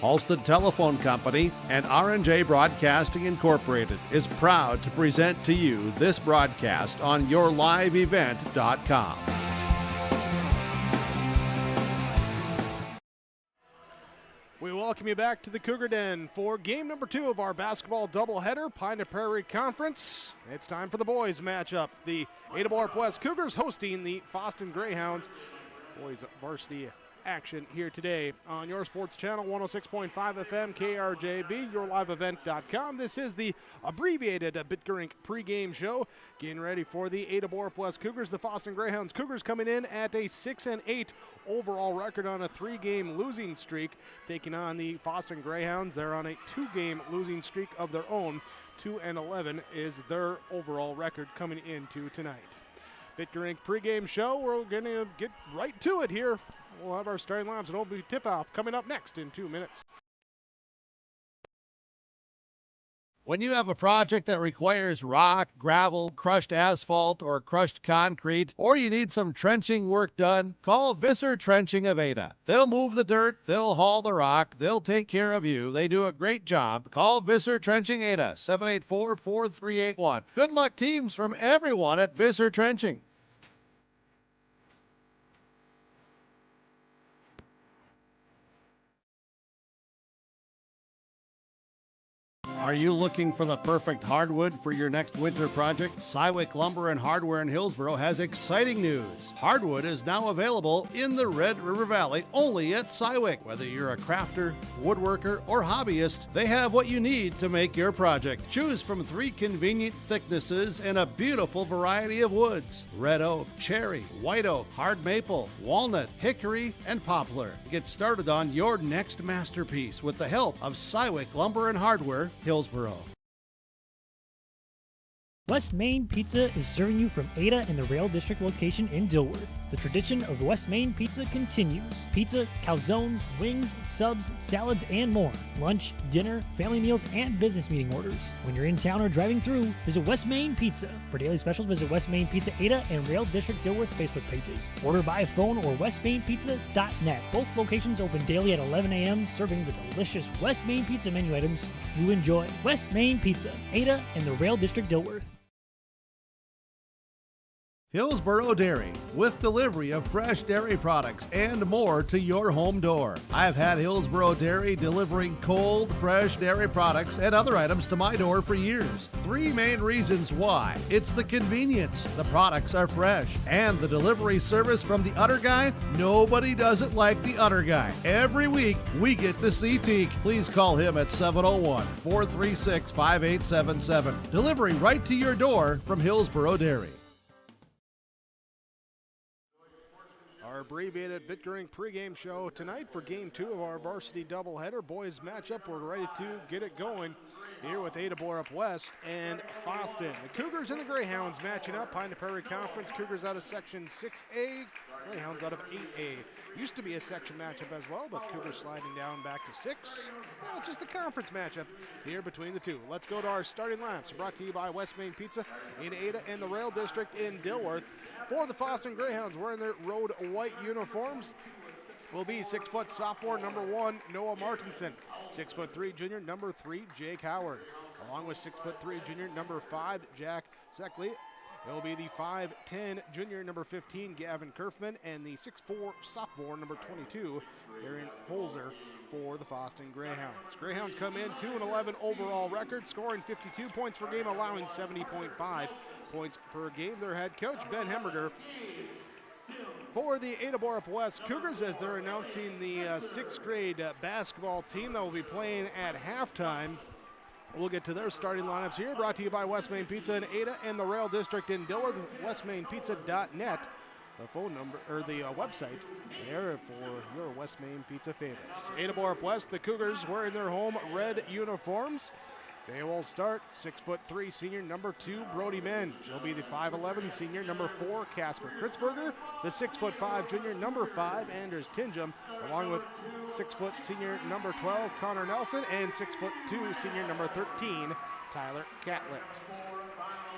Halstead Telephone Company and R&J Broadcasting Incorporated is proud to present to you this broadcast on yourliveevent.com. We welcome you back to the Cougar Den for game number 2 of our basketball doubleheader, Pine Prairie Conference. It's time for the boys matchup. The Ada-Borup-West Cougars hosting the Fosston Greyhounds. Boys varsity action here today on your sports channel, 106.5 FM, KRJB, yourliveevent.com. This is the abbreviated Bitgerink pregame show. Getting ready for the Ada-Borup-West Cougars, the Fosston Greyhounds. Cougars coming in at a 6-8 overall record on a 3-game losing streak, taking on the Fosston Greyhounds. They're on a 2-game losing streak of their own. 2-11 is their overall record coming into tonight. Bitgerink pregame show. We're going to get right to it here. We'll have our starting lineups and opening tip-off coming up next in 2 minutes. When you have a project that requires rock, gravel, crushed asphalt, or crushed concrete, or you need some trenching work done, call Visser Trenching of Ada. They'll move the dirt, they'll haul the rock, they'll take care of you. They do a great job. Call Visser Trenching Ada, 784-4381. Good luck, teams, from everyone at Visser Trenching. Are you looking for the perfect hardwood for your next winter project? Cywick Lumber and Hardware in Hillsboro has exciting news. Hardwood is now available in the Red River Valley only at Cywick. Whether you're a crafter, woodworker, or hobbyist, they have what you need to make your project. Choose from 3 convenient thicknesses and a beautiful variety of woods: red oak, cherry, white oak, hard maple, walnut, hickory, and poplar. Get started on your next masterpiece with the help of Cywick Lumber and Hardware, Hillsboro. West Main Pizza is serving you from Ada and the Rail District location in Dilworth. The tradition of West Main Pizza continues. Pizza, calzones, wings, subs, salads, and more. Lunch, dinner, family meals, and business meeting orders. When you're in town or driving through, visit West Main Pizza. For daily specials, visit West Main Pizza Ada and Rail District Dilworth Facebook pages. Order by phone or westmainpizza.net. Both locations open daily at 11 a.m., serving the delicious West Main Pizza menu items you enjoy. West Main Pizza, Ada and the Rail District Dilworth. Hillsboro Dairy, with delivery of fresh dairy products and more to your home door. I've had Hillsboro Dairy delivering cold, fresh dairy products and other items to my door for years. 3 main reasons why. It's the convenience, the products are fresh, and the delivery service from the Udder Guy. Nobody does it like the Udder Guy. Every week, we get the CT. Please call him at 701-436-5877. Delivery right to your door from Hillsboro Dairy. Our abbreviated Bitgerink pregame show tonight for game 2 of our varsity doubleheader. Boys matchup, we're ready to get it going here with Ada-Borup-West and Fosston. The Cougars and the Greyhounds matching up. Pine Prairie Conference, Cougars out of Section 6A, Greyhounds out of 8A. Used to be a section matchup as well, but Cougars sliding down back to 6. Now it's just a conference matchup here between the two. Let's go to our starting lineups. Brought to you by West Main Pizza in Ada and the Rail District in Dilworth. For the Fosston Greyhounds, wearing their road white uniforms will be 6' sophomore number 1 Noah Martinson, 6'3" junior number 3 Jake Howard, along with 6'3" junior number 5 Jack Seckley. It will be the 5'10" junior number 15 Gavin Kerfman and the 6'4" sophomore number 22 Aaron Holzer for the Fosston Greyhounds. Greyhounds come in 2-11 overall record, scoring 52 points per game, allowing 70.5 points per game. Their head coach, Ben Hemmerger, for the Ada-Borup-West Cougars, as they're announcing the 6th grade basketball team that will be playing at halftime. We'll get to their starting lineups here, brought to you by West Main Pizza in Ada and the Rail District in Dilworth, westmainpizza.net. The phone number, or the website there for your West Main Pizza favorites. Ada-Borup-West, the Cougars wearing their home red uniforms. They will start 6'3" senior number 2 Brody Menge. She'll be the 5'11" senior number 4 Casper Kritzberger, the 6'5" junior number 5 Anders Tingham, along with 6' senior number 12 Connor Nelson and 6'2" senior number 13 Tyler Catlett.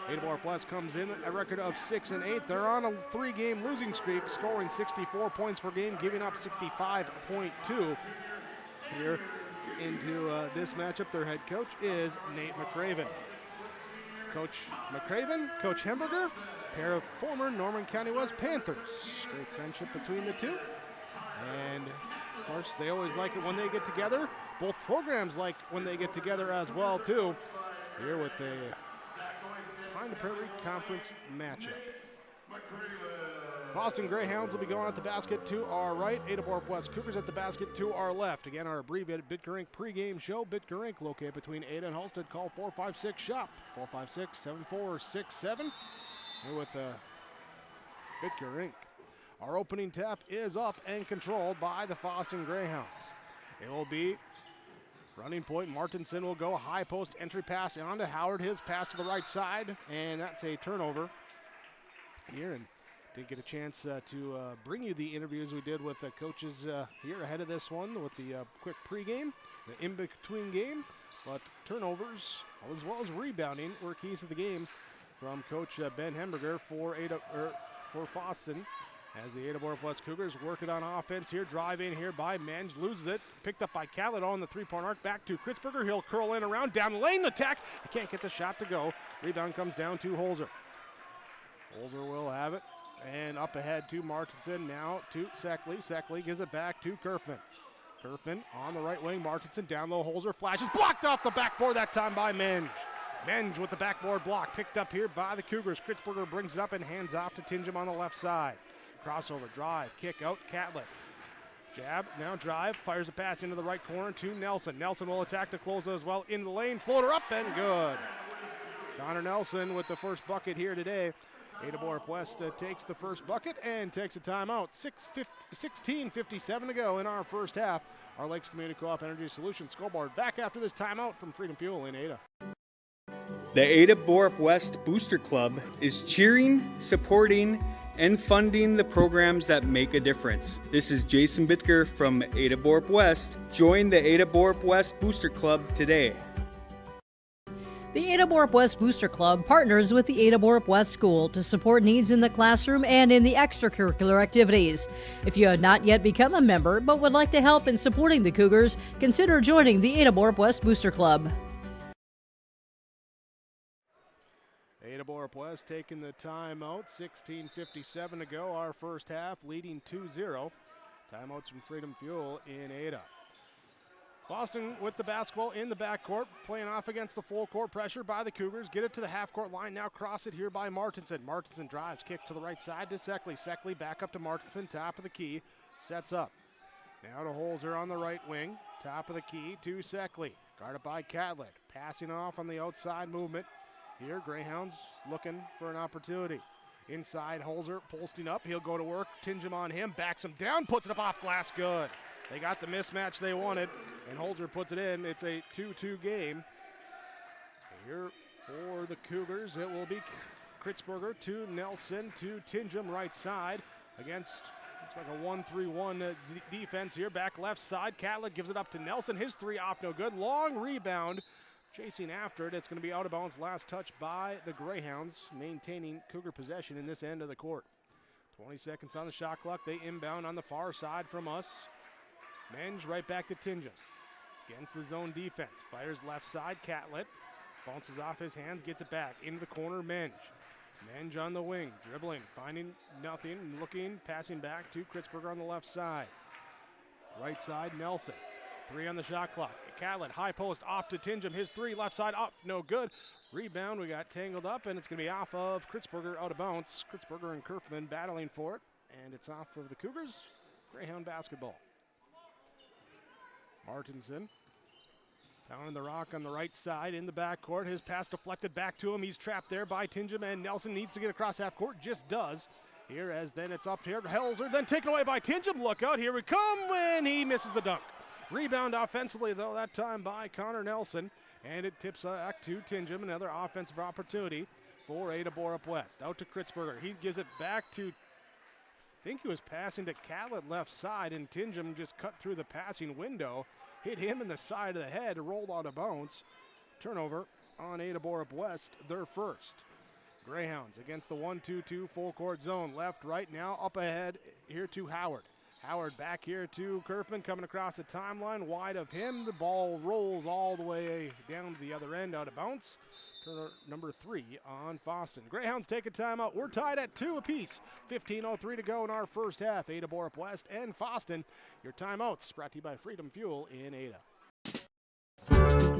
Ada-Borup-West comes in a record of 6-8. They're on a 3-game losing streak, scoring 64 points per game, giving up 65.2 here into this matchup. Their head coach is Nate McRaven. Coach McRaven, Coach Hemberger, pair of former Norman County West Panthers. Great friendship between the two. And, of course, they always like it when they get together. Both programs like when they get together as well, too. Here with the Pine Prairie Conference matchup. Fosston Greyhounds will be going at the basket to our right. Ada-Borup-West Cougars at the basket to our left. Again, our abbreviated Bitker Inc. pregame show. Bitker Inc. located between Ada and Halstead. Call 456-SHOP. 456-7467. Here with Bitker Inc. Our opening tap is up and controlled by the Fosston Greyhounds. It will be running point. Martinson will go high post entry pass on to Howard. His pass to the right side, and that's a turnover here. And didn't get a chance to bring you the interviews we did with the coaches here ahead of this one with the quick pregame, the in-between game. But turnovers, as well as rebounding, were keys to the game from Coach Ben Hemberger for Fosston. As the Ada-Borup-West Cougars work it on offense here. Drive in here by Menge. Loses it. Picked up by Catlett on the three-point arc. Back to Kritzberger. He'll curl in around. Down the lane. Attack. He can't get the shot to go. Rebound comes down to Holzer. Holzer will have it. And up ahead to Martinson. Now to Seckley. Seckley gives it back to Kerfman. Kerfman on the right wing. Martinson down low. Holzer flashes. Blocked off the backboard that time by Menge. Menge with the backboard block. Picked up here by the Cougars. Kritzberger brings it up and hands off to Tingham on the left side. Crossover, drive, kick out, Catlett. Jab, now drive, fires a pass into the right corner to Nelson. Nelson will attack the close as well in the lane. Floater up and good. Connor Nelson with the first bucket here today. Ada-Borup-West takes the first bucket and takes a timeout. 16:57 to go in our first half. Our Lakes Community Co-op Energy Solutions scoreboard back after this timeout from Freedom Fuel in Ada. The Ada-Borup-West Booster Club is cheering, supporting, and funding the programs that make a difference. This is Jason Bitker from Ada-Borup-West. Join the Ada-Borup-West Booster Club today. The Ada-Borup-West Booster Club partners with the Ada-Borup-West School to support needs in the classroom and in the extracurricular activities. If you have not yet become a member but would like to help in supporting the Cougars, consider joining the Ada-Borup-West Booster Club. Ada-Borup-West taking the timeout. 16:57 to go. Our first half leading 2-0. Timeouts from Freedom Fuel in Ada. Fosston with the basketball in the backcourt, playing off against the full court pressure by the Cougars. Get it to the half-court line. Now cross it here by Martinson. Martinson drives, kicks to the right side to Seckley. Seckley back up to Martinson, top of the key. Sets up. Now to Holzer on the right wing. Top of the key to Seckley. Guarded by Catlett. Passing off on the outside movement. Here, Greyhounds looking for an opportunity. Inside, Holzer posting up. He'll go to work. Tingham on him. Backs him down. Puts it up off glass. Good. They got the mismatch they wanted, and Holzer puts it in. It's a 2-2 game. Here for the Cougars, it will be Kritzberger to Nelson to Tingham right side against, looks like a 1-3-1 defense here. Back left side. Catlett gives it up to Nelson. His three off, no good. Long rebound. Chasing after it, it's going to be out of bounds. Last touch by the Greyhounds, maintaining Cougar possession in this end of the court. 20 seconds on the shot clock. They inbound on the far side from us. Menge right back to Tingham. Against the zone defense. Fires left side. Catlett bounces off his hands, gets it back. Into the corner, Menge. Menge on the wing, dribbling, finding nothing, looking, passing back to Kritzberger on the left side. Right side, Nelson. Three on the shot clock. Catlett, high post, off to Tingham. His three, left side, off, no good. Rebound, we got tangled up, and it's going to be off of Kritzberger, out of bounds. Kritzberger and Kerfman battling for it, and it's off of the Cougars. Greyhound basketball. Martinson, pounding the rock on the right side in the backcourt. His pass deflected back to him. He's trapped there by Tingham, and Nelson needs to get across half court, just does. Here, as then it's up here, Helzer, then taken away by Tingham. Look out, here we come when he misses the dunk. Rebound offensively, though, that time by Connor Nelson. And it tips back to Tingham, another offensive opportunity for Ada-Borup-West. Out to Kritzberger. He gives it back to, I think he was passing to Catlett left side, and Tingham just cut through the passing window, hit him in the side of the head, rolled out of bounds. Turnover on Ada-Borup-West, their first. Greyhounds against the 1-2-2 full court zone. Left, right, now up ahead here to Howard. Howard back here to Kerfman, coming across the timeline, wide of him. The ball rolls all the way down to the other end, out of bounds. Turner number 3 on Fosston. Greyhounds take a timeout. We're tied at 2 apiece. 15:03 to go in our first half. Ada-Borup-West and Fosston. Your timeouts brought to you by Freedom Fuel in Ada.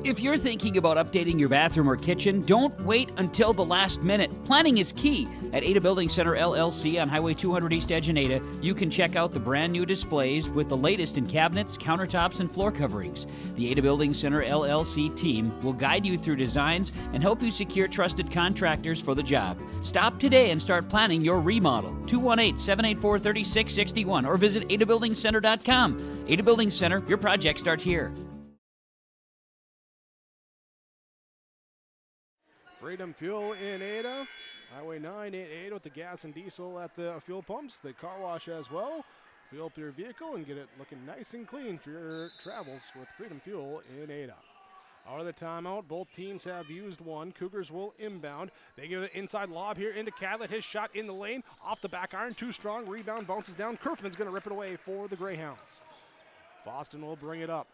If you're thinking about updating your bathroom or kitchen, don't wait until the last minute. Planning is key. At Ada Building Center LLC on Highway 200 East Edge in Ada, you can check out the brand new displays with the latest in cabinets, countertops, and floor coverings. The Ada Building Center LLC team will guide you through designs and help you secure trusted contractors for the job. Stop today and start planning your remodel. 218-784-3661 or visit adabuildingcenter.com. Ada Building Center, your project starts here. Freedom Fuel in Ada. Highway 988 with the gas and diesel at the fuel pumps. The car wash as well. Fuel up your vehicle and get it looking nice and clean for your travels with Freedom Fuel in Ada. Out of the timeout, both teams have used one. Cougars will inbound. They give an inside lob here into Catlett. His shot in the lane. Off the back iron, too strong. Rebound bounces down. Kerfman's going to rip it away for the Greyhounds. Fosston will bring it up.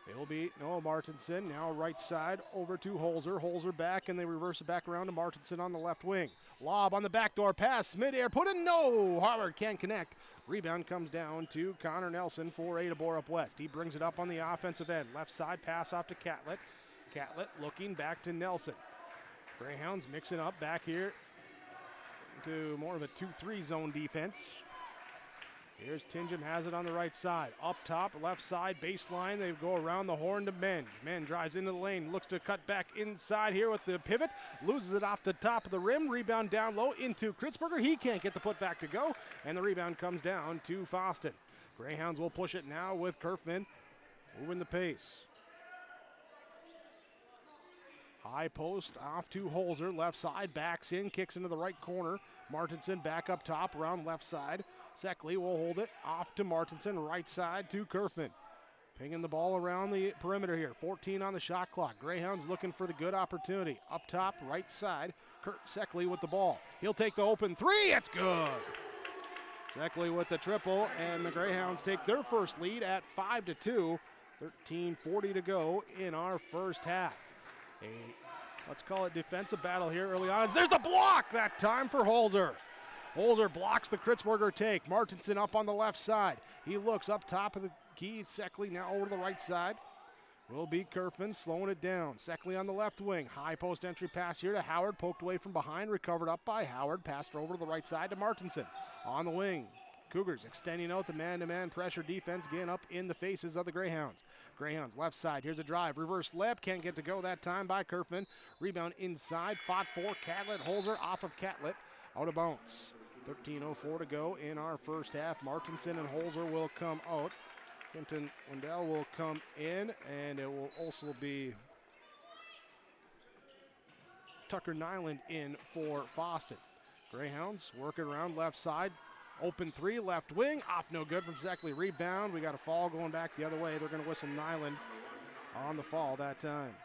It will be Noah Martinson, now right side over to Holzer. Holzer back, and they reverse it back around to Martinson on the left wing. Lob on the backdoor pass, midair, put in, no! Howard can't connect. Rebound comes down to Connor Nelson for Ada-Borup-West. He brings it up on the offensive end. Left side pass off to Catlett. Catlett looking back to Nelson. Greyhounds mixing up back here to more of a 2-3 zone defense. Here's Tingham, has it on the right side. Up top, left side, baseline. They go around the horn to Men. Men drives into the lane, looks to cut back inside here with the pivot. Loses it off the top of the rim. Rebound down low into Kritzberger. He can't get the putback to go, and the rebound comes down to Fosston. Greyhounds will push it now with Kerfman moving the pace. High post off to Holzer. Left side, backs in, kicks into the right corner. Martinson back up top around left side. Seckley will hold it off to Martinson, right side to Kerfman. Pinging the ball around the perimeter here. 14 on the shot clock. Greyhounds looking for the good opportunity. Up top, right side, Kurt Seckley with the ball. He'll take the open three. It's good. Seckley with the triple, and the Greyhounds take their first lead at 5-2. 13:40 to go in our first half. Let's call it defensive battle here early on. There's the block that time for Holzer. Holzer blocks the Kritzberger take. Martinson up on the left side. He looks up top of the key. Seckley now over to the right side. Will be Kerfman slowing it down. Seckley on the left wing. High post entry pass here to Howard. Poked away from behind. Recovered up by Howard. Passed over to the right side to Martinson. On the wing. Cougars extending out the man-to-man pressure defense. Getting up in the faces of the Greyhounds. Greyhounds left side. Here's a drive. Reverse left. Can't get to go that time by Kerfman. Rebound inside. Fought for Catlett. Holzer off of Catlett. Out of bounds. 13:04 to go in our first half. Martinson and Holzer will come out. Quinton Wendell will come in, and it will also be Tucker Nyland in for Fosston. Greyhounds working around left side. Open three, left wing. Off no good from Seckley. Rebound. We got a fall going back the other way. They're going to whistle Nyland on the fall that time.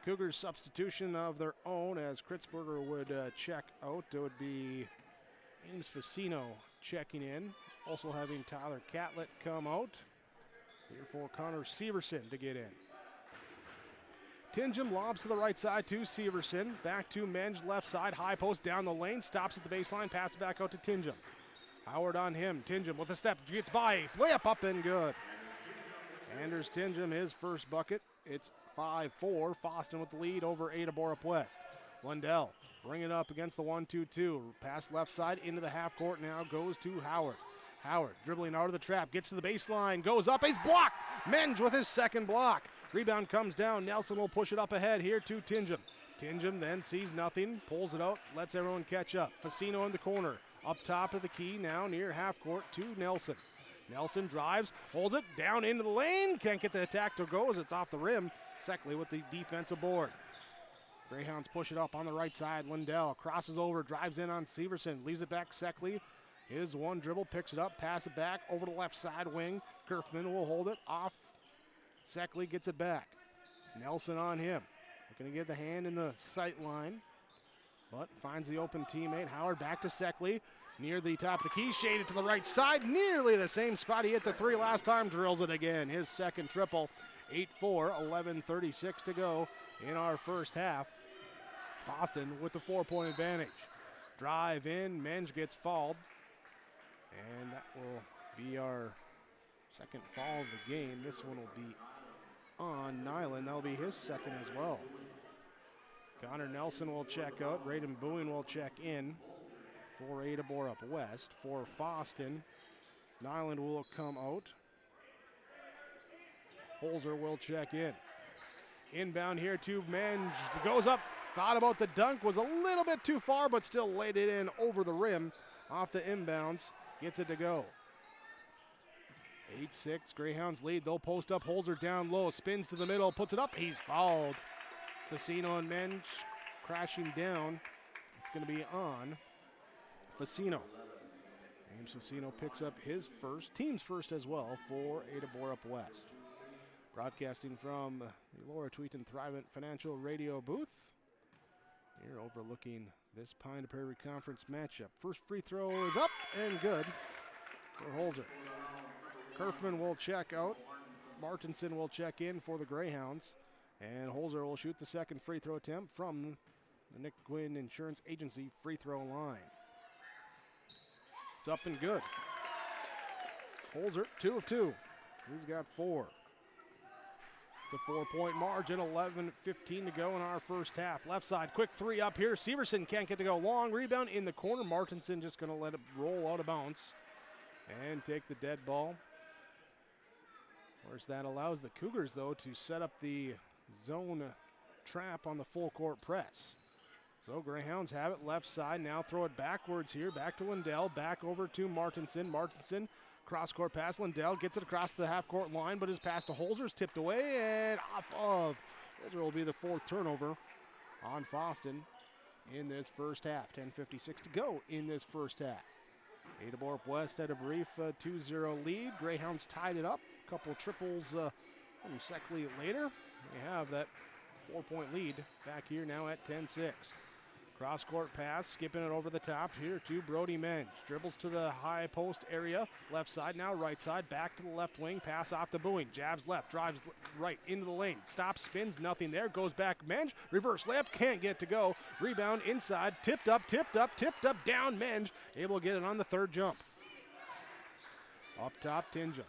Cougars substitution of their own as Kritzberger would check out. It would be Ames Facino checking in. Also having Tyler Catlett come out. Here for Connor Severson to get in. Tingham lobs to the right side to Severson. Back to Menge left side. High post down the lane. Stops at the baseline. Passes back out to Tingham. Howard on him. Tingham with a step. Gets by. Layup up and good. Anders Tingham, his first bucket. It's 5-4. Fosston with the lead over Ada-Borup-West. Lundell bring it up against the 1-2-2. Pass left side into the half court now goes to Howard. Howard dribbling out of the trap, gets to the baseline, goes up, he's blocked. Menge with his second block. Rebound comes down. Nelson will push it up ahead here to Tingham. Tingham then sees nothing, pulls it out, lets everyone catch up. Facino in the corner. Up top of the key now near half court to Nelson. Nelson drives, holds it down into the lane. Can't get the attack to go as it's off the rim. Seckley with the defensive board. Greyhounds push it up on the right side. Lundell crosses over, drives in on Severson, leaves it back Seckley. His one dribble, picks it up, pass it back over the left side wing. Kerfman will hold it off. Seckley gets it back. Nelson on him. Looking to get the hand in the sight line, but finds the open teammate. Howard back to Seckley. near the top of the key, shaded to the right side, nearly the same spot he hit the three last time, drills it again. His second triple, 8-4, 11:36 to go in our first half. Fosston with the 4-point advantage. Drive in, Menge gets fouled, and that will be our second foul of the game. This one will be on Nyland. That'll be his second as well. Connor Nelson will check out. Braden Bowen will check in for Ada-Borup-West. For Fosston, Nyland will come out. Holzer will check in. Inbound here to Menge. Goes up. Thought about the dunk. Was a little bit too far, but still laid it in over the rim. Off the inbounds. Gets it to go. 8-6. Greyhounds lead. They'll post up. Holzer down low. Spins to the middle. Puts it up. He's fouled. Fossino and Menge crashing down. It's going to be on Fossino. James Fossino picks up his first, team's first as well for Ada-Borup-West. Broadcasting from the Laura Tweeton Thrivent Financial Radio booth. Here overlooking this Pine to Prairie Conference matchup. First free throw is up and good for Holzer. Kerfman will check out. Martinson will check in for the Greyhounds. And Holzer will shoot the second free throw attempt from the Nick Gwynn Insurance Agency free throw line. It's up and good. Holzer, 2 of 2. He's got 4. It's a 4-point margin, 11:15 to go in our first half. Left side, quick three up here. Severson can't get to go. Long rebound in the corner. Martinson just going to let it roll out of bounds and take the dead ball. Of course, that allows the Cougars, though, to set up the zone trap on the full court press. So Greyhounds have it left side. Now throw it backwards here. Back to Lindell. Back over to Martinson. Martinson, cross-court pass. Lindell gets it across the half-court line, but his pass to Holzer's tipped away, and off of. Holzer will be the fourth turnover on Fosston in this first half. 10:56 to go in this first half. Ada-Borup-West had a brief 2-0 lead. Greyhounds tied it up. A couple triples from Seckley later. They have that 4-point lead back here now at 10-6. Cross-court pass, skipping it over the top here to Brody Menge. Dribbles to the high post area. Left side now, right side. Back to the left wing. Pass off to Boeing. Jabs left, drives right into the lane. Stops, spins, nothing there. Goes back, Menge. Reverse layup, can't get to go. Rebound inside, tipped up, down Menge. Able to get it on the third jump. Up top, Tinja.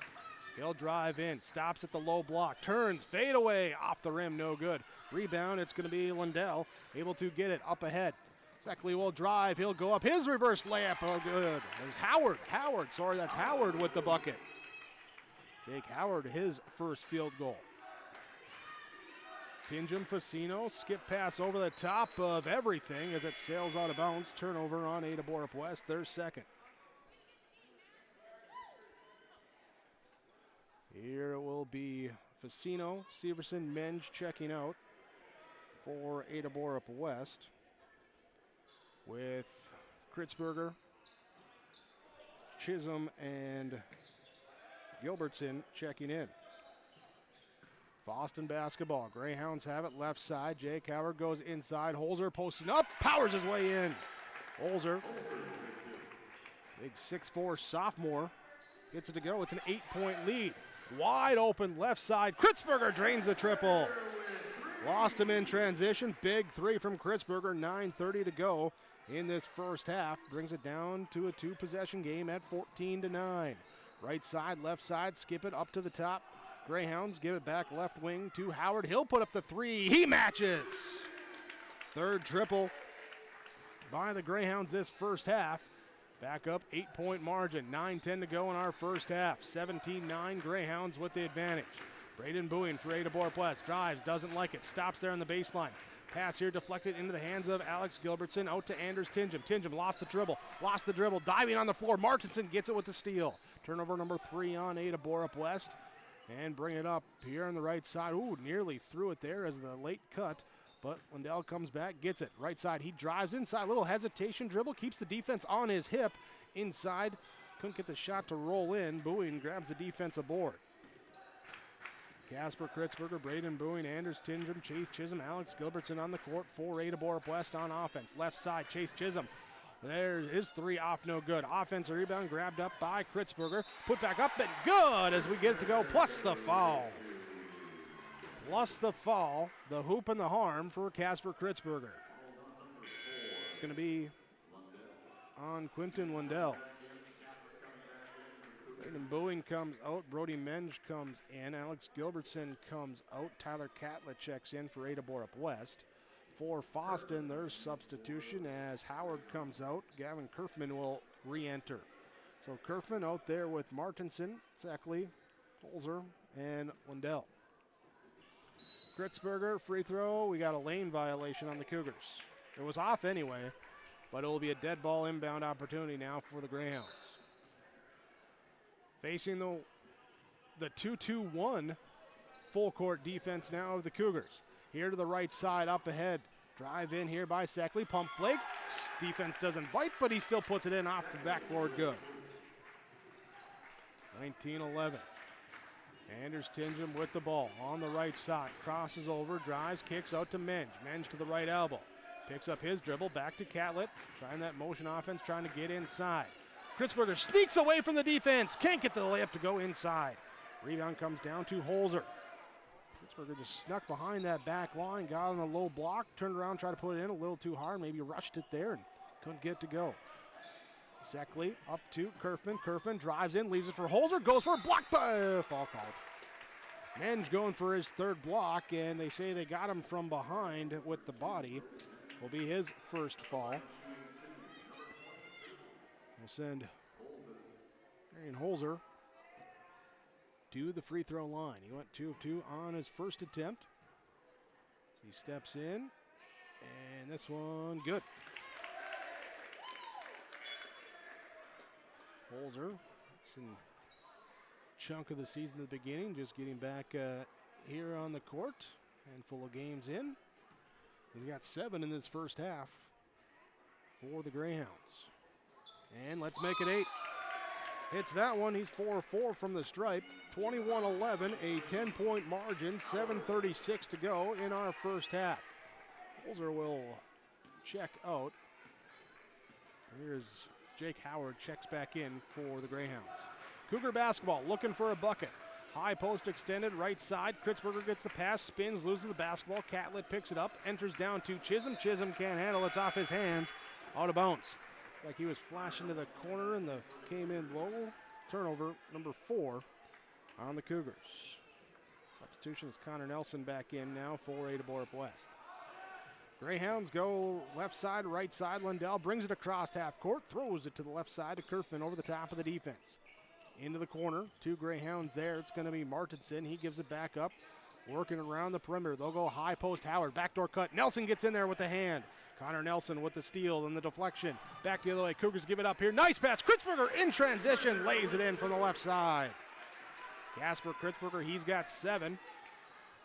He'll drive in, stops at the low block, turns, fade away, off the rim, no good. Rebound, it's going to be Lindell, able to get it up ahead. Seckley will drive, he'll go up, his reverse layup, oh good. There's that's Howard with the bucket. Jake Howard, his first field goal. Tinjum Fossino, skip pass over the top of everything as it sails out of bounds. Turnover on Ada-Borup-West, their second. Here it will be Fossino, Severson, Menge checking out for Ada-Borup-West with Kritzberger, Chisholm, and Gilbertson checking in. Fosston basketball. Greyhounds have it left side. Jake Howard goes inside. Holzer posting up, powers his way in. Holzer, big 6'4" sophomore, gets it to go. It's an 8-point lead. Wide open left side. Kritzberger drains the triple. Lost him in transition. Big three from Kritzberger. 9:30 to go in this first half. Brings it down to a 2-possession game at 14-9. Right side, left side. Skip it up to the top. Greyhounds give it back left wing to Howard. He'll put up the three. He matches. Third triple by the Greyhounds this first half. Back up 8-point margin. 9:10 to go in our first half. 17-9 Greyhounds with the advantage. Braden Bowen for Ada-Borup-West. Drives, doesn't like it. Stops there on the baseline. Pass here deflected into the hands of Alex Gilbertson. Out to Anders Tinjum. Tinjum lost the dribble. Diving on the floor. Martinson gets it with the steal. Turnover number 3 on Ada-Borup-West. And bring it up here on the right side. Ooh, nearly threw it there as the late cut. But Lindell comes back, gets it. Right side, he drives inside. Little hesitation dribble, keeps the defense on his hip. Inside, couldn't get the shot to roll in. Bowen grabs the defense aboard. Casper Kritzberger, Braden Bowen, Anders Tinjum, Chase Chisholm, Alex Gilbertson on the court for Ada-Borup-West on offense. Left side, Chase Chisholm There's his three off, no good. Offensive rebound grabbed up by Kritzberger. Put back up and good as we get it to go, plus the foul. Plus the foul, the hoop and the harm for Casper Kritzberger. It's going to be on Quinton Lundell. Brayden Boeing comes out. Brody Menge comes in. Alex Gilbertson comes out. Tyler Catlett checks in for Ada-Borup-West. For Fosston, there's substitution as Howard comes out. Gavin Kerfman will re-enter. So Kerfman out there with Martinson, Seckley, Holzer, and Lundell. Kritzberger, free throw. We got a lane violation on the Cougars. It was off anyway, but it will be a dead ball inbound opportunity now for the Greyhounds. Facing the 2-2-1 full court defense now of the Cougars. Here to the right side, up ahead. Drive in here by Seckley. Pump flakes. Defense doesn't bite, but he still puts it in off the backboard good. 19-11. Anders Tingham with the ball on the right side. Crosses over, drives, kicks out to Menge. Menge to the right elbow. Picks up his dribble, back to Catlett. Trying that motion offense, trying to get inside. Kritzberger sneaks away from the defense. Can't get the layup to go inside. Rebound comes down to Holzer. Kritzberger just snuck behind that back line, got on the low block, turned around, tried to put it in a little too hard, maybe rushed it there and couldn't get it to go. Seckley up to Kerfman. Kerfman drives in, leaves it for Holzer, goes for a block, fall called. Menge going for his third block, and they say they got him from behind with the body. Will be his first fall. We'll send Arian Holzer to the free throw line. He went 2 of 2 on his first attempt. So he steps in, and this one good. Holzer, some chunk of the season at the beginning, just getting back here on the court, handful of games in. He's got 7 in this first half for the Greyhounds. And let's make it 8. Hits that one. He's 4 of 4 from the stripe. 21-11, a 10-point margin. 7:36 to go in our first half. Holzer will check out. Here's Jake Howard, checks back in for the Greyhounds. Cougar basketball looking for a bucket. High post extended, right side. Kritzberger gets the pass, spins, loses the basketball. Catlett picks it up, enters down to Chisholm. Chisholm can't handle it. It's off his hands, out of bounds. Like he was flashing to the corner and came in low. Turnover number 4 on the Cougars. Substitution is Connor Nelson back in now for Ada-Borup-West. Greyhounds go left side, right side. Lundell brings it across half court, throws it to the left side to Kerfman over the top of the defense. Into the corner, 2 Greyhounds there. It's going to be Martinson. He gives it back up, working around the perimeter. They'll go high post Howard, backdoor cut. Nelson gets in there with the hand. Connor Nelson with the steal and the deflection. Back the other way. Cougars give it up here. Nice pass. Kritzberger in transition, lays it in from the left side. Casper Kritzberger, he's got 7.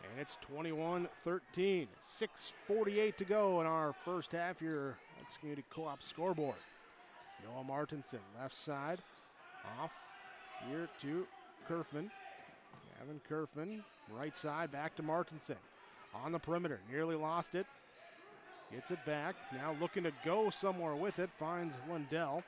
And it's 21-13. 6:48 to go in our first half. Your Lakes Community Co-op scoreboard. Noah Martinson, left side, off here to Kerfman. Gavin Kerfman, right side, back to Martinson. On the perimeter, nearly lost it. Gets it back, now looking to go somewhere with it. Finds Lundell.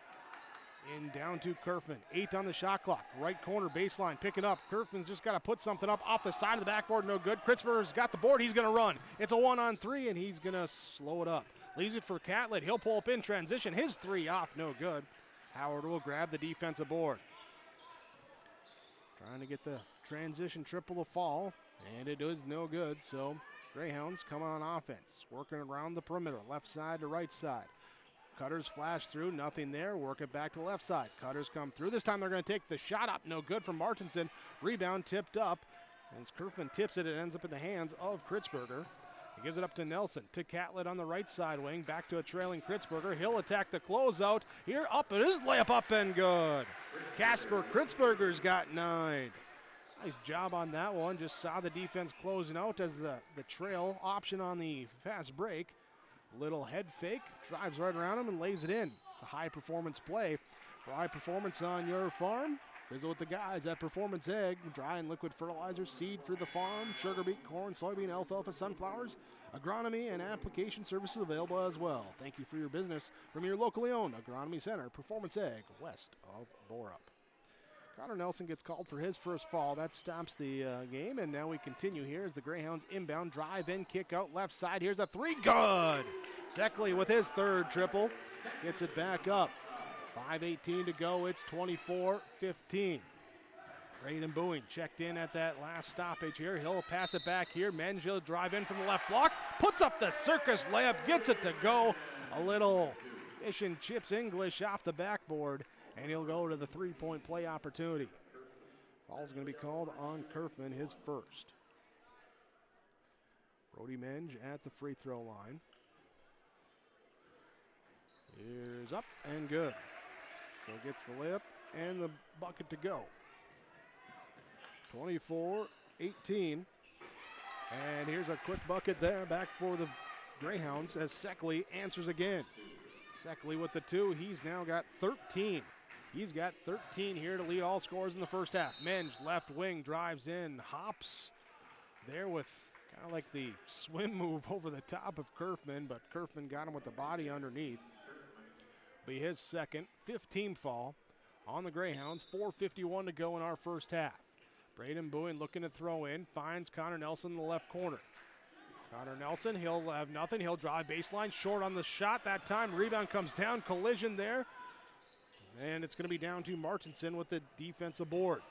In down to Kerfman. 8 on the shot clock. Right corner baseline. Pick it up. Kerfman's just got to put something up off the side of the backboard. No good. Kritzberger's got the board. He's going to run. It's a 1-on-3, and he's going to slow it up. Leaves it for Catlett. He'll pull up in transition. His 3 off. No good. Howard will grab the defensive board. Trying to get the transition triple to fall, and it is no good. So Greyhounds come on offense. Working around the perimeter. Left side to right side. Cutters flash through, nothing there. Work it back to the left side. Cutters come through. This time they're going to take the shot up. No good from Martinson. Rebound tipped up. As Kerfman tips it, it ends up in the hands of Kritzberger. He gives it up to Nelson. To Catlett on the right side wing. Back to a trailing Kritzberger. He'll attack the closeout. Here up. It is layup up and good. Casper Kritzberger's got 9. Nice job on that one. Just saw the defense closing out as the trail option on the fast break. Little head fake, drives right around him and lays it in. It's a high performance play. For high performance on your farm, Visit with the guys at Performance Ag. Dry and liquid fertilizer, seed for the farm, sugar beet, corn, soybean, alfalfa, sunflowers, agronomy, and application services available as well. Thank you for your business from your locally owned Agronomy Center, Performance Ag, west of Borup. Connor Nelson gets called for his first fall. That stops the game, and now we continue here as the Greyhounds inbound, drive in, kick out left side. Here's a three, good! Seckley with his third triple, gets it back up. 5:18 to go, it's 24-15. Braden Boeing checked in at that last stoppage here. He'll pass it back here. Menj drive in from the left block, puts up the circus layup, gets it to go. A little fish and chips English off the backboard, and he'll go to the three-point play opportunity. Foul's going to be called on Kerfman, his first. Brody Menj at the free throw line. Here's up and good. So gets the layup and the bucket to go. 24-18. And here's a quick bucket there back for the Greyhounds as Seckley answers again. Seckley with the two. He's now got 13. He's got 13 here to lead all scorers in the first half. Menj, left wing, drives in, hops there with kind of like the swim move over the top of Kerfman, but Kerfman got him with the body underneath. Be his second, 15th fall on the Greyhounds. 4:51 to go in our first half. Braden Bowen looking to throw in, finds Connor Nelson in the left corner. Connor Nelson, he'll have nothing. He'll drive baseline, short on the shot that time. Rebound comes down, collision there. And it's going to be down to Martinson with the defensive board.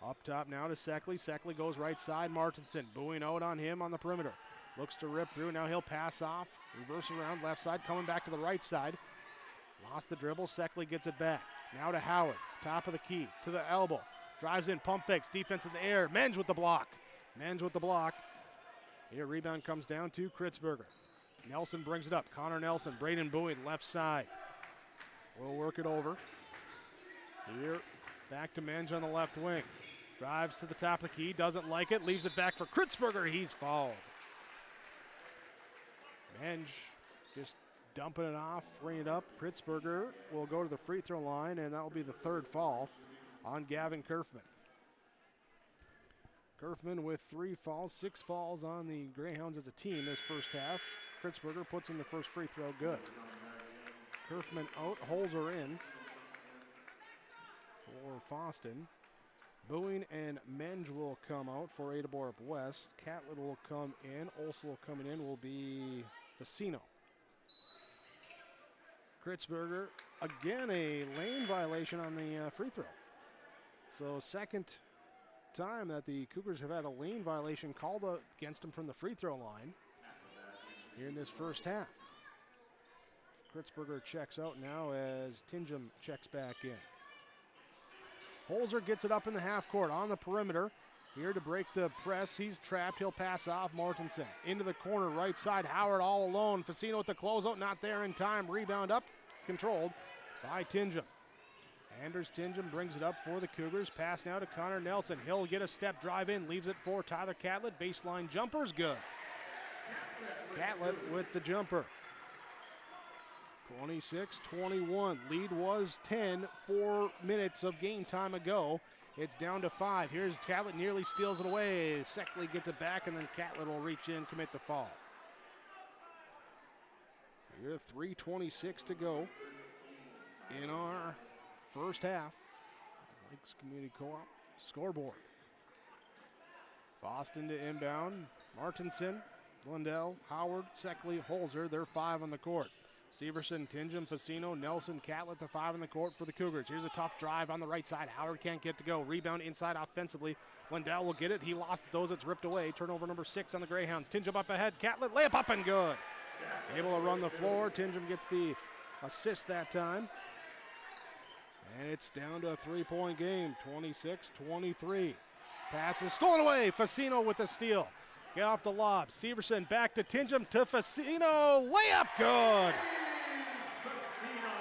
Up top now to Seckley. Seckley goes right side, Martinson. Bowen out on him on the perimeter. Looks to rip through. Now he'll pass off. Reverse around left side. Coming back to the right side. Lost the dribble. Seckley gets it back. Now to Howard. Top of the key. To the elbow. Drives in. Pump fakes. Defense in the air. Menj with the block. Menj with the block. Here rebound comes down to Kritzberger. Nelson brings it up. Connor Nelson. Braden Bowie left side. We'll work it over. Here back to Menj on the left wing. Drives to the top of the key. Doesn't like it. Leaves it back for Kritzberger. He's fouled. Menj just dumping it off, bringing it up. Kritzberger will go to the free throw line, and that will be the third foul on Gavin Kerfman. Kerfman with 3 fouls, 6 fouls on the Greyhounds as a team this first half. Kritzberger puts in the first free throw good. Kerfman out, holes are in for Fosston. Boeing and Menj will come out for Ada-Borup-West. Catlett will come in. Also coming in will be Fassino. Kritzberger, again a lane violation on the free throw. So second time that the Cougars have had a lane violation called against them from the free throw line here in this first half. Kritzberger checks out now as Tingham checks back in. Holzer gets it up in the half court on the perimeter. Here to break the press. He's trapped. He'll pass off Martinson. Into the corner, right side. Howard all alone. Fassino with the closeout. Not there in time. Rebound up. Controlled by Tingham. Anders Tingham brings it up for the Cougars. Pass now to Connor Nelson. He'll get a step drive in. Leaves it for Tyler Catlett. Baseline jumper's good. Catlett with the jumper. 26-21. Lead was 10, 4 minutes of game time ago. It's down to 5. Here's Catlett, nearly steals it away. Seckley gets it back, and then Catlett will reach in, commit the foul. Here, 3:26 to go in our first half. Lakes Community Co-op scoreboard. Fosston to inbound. Martinson, Lundell, Howard, Seckley, Holzer. They're 5 on the court. Severson, Tingham, Fassino, Nelson, Catlett, the 5 on the court for the Cougars. Here's a tough drive on the right side. Howard can't get to go. Rebound inside offensively. Lundell will get it. He lost those. It's ripped away. Turnover number 6 on the Greyhounds. Tingham up ahead. Catlett, layup up and good. Able to run the floor. Tingham gets the assist that time. And it's down to a 3-point game. 26-23. Pass is stolen away. Fassino with the steal. Get off the lob. Severson back to Tingham to Fassino. Layup good.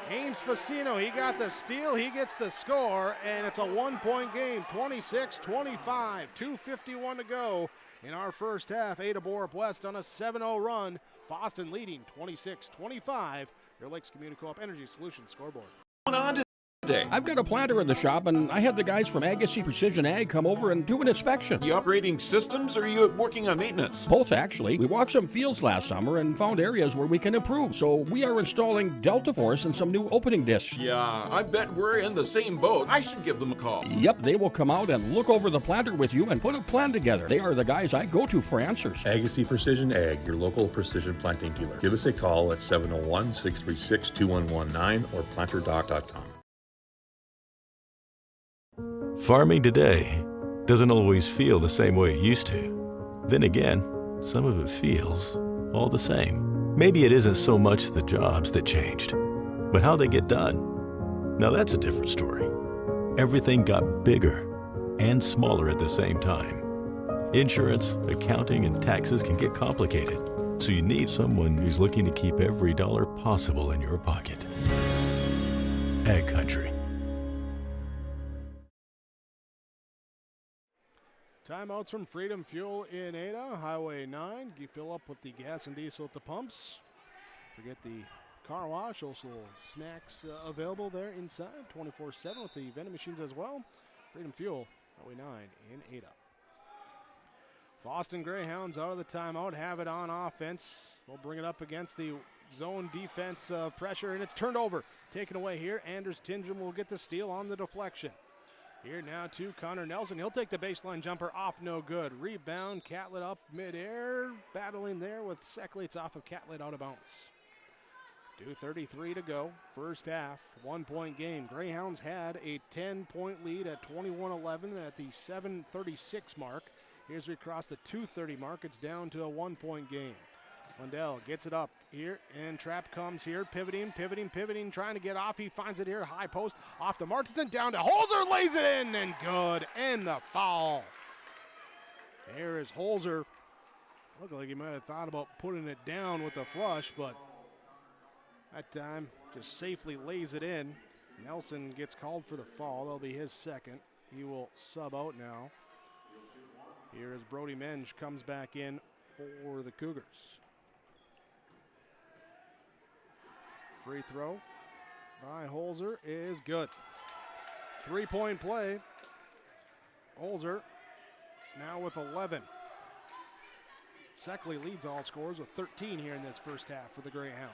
Ames Fassino, he got the steal, he gets the score, and it's a 1-point game, 26-25, 2:51 to go in our first half. Ada-Borup-West on a 7-0 run. Fosston leading 26-25. Your Lakes Community Co-op Energy Solutions scoreboard. On today? I've got a planter in the shop, and I had the guys from Agassiz Precision Ag come over and do an inspection. You upgrading systems, or are you working on maintenance? Both, actually. We walked some fields last summer and found areas where we can improve, so we are installing Delta Force and some new opening discs. Yeah, I bet we're in the same boat. I should give them a call. Yep, they will come out and look over the planter with you and put a plan together. They are the guys I go to for answers. Agassiz Precision Ag, your local precision planting dealer. Give us a call at 701-636-2119 or planterdoc.com. Farming today doesn't always feel the same way it used to. Then again, some of it feels all the same. Maybe it isn't so much the jobs that changed, but how they get done. Now that's a different story. Everything got bigger and smaller at the same time. Insurance, accounting, and taxes can get complicated, so you need someone who's looking to keep every dollar possible in your pocket. Ag Country. Timeouts from Freedom Fuel in Ada, Highway 9. You fill up with the gas and diesel at the pumps. Forget the car wash, also snacks available there inside, 24/7 with the vending machines as well. Freedom Fuel, Highway 9 in Ada. Fosston Greyhounds out of the timeout, have it on offense. They'll bring it up against the zone defense pressure, and it's turned over. Taken away here. Anders Tindrum will get the steal on the deflection. Here now to Connor Nelson. He'll take the baseline jumper off, no good. Rebound, Catlett up midair. Battling there with Seckley. It's off of Catlett, out of bounds. 2:33 to go, first half, 1 point game. Greyhounds had a 10-point lead at 21-11 at the 7:36 mark. Here's we cross the 2:30 mark. It's down to a 1 point game. Lundell gets it up here, and Trapp comes here, pivoting, trying to get off. He finds it here, high post, off to Martinson, down to Holzer, lays it in, and good, and the foul. There is Holzer. Looked like he might have thought about putting it down with the flush, but that time just safely lays it in. Nelson gets called for the foul. That'll be his second. He will sub out now. Here as Brody Menge comes back in for the Cougars. Free throw by Holzer is good. 3 point play. Holzer now with 11. Seckley leads all scorers with 13 here in this first half for the Greyhounds.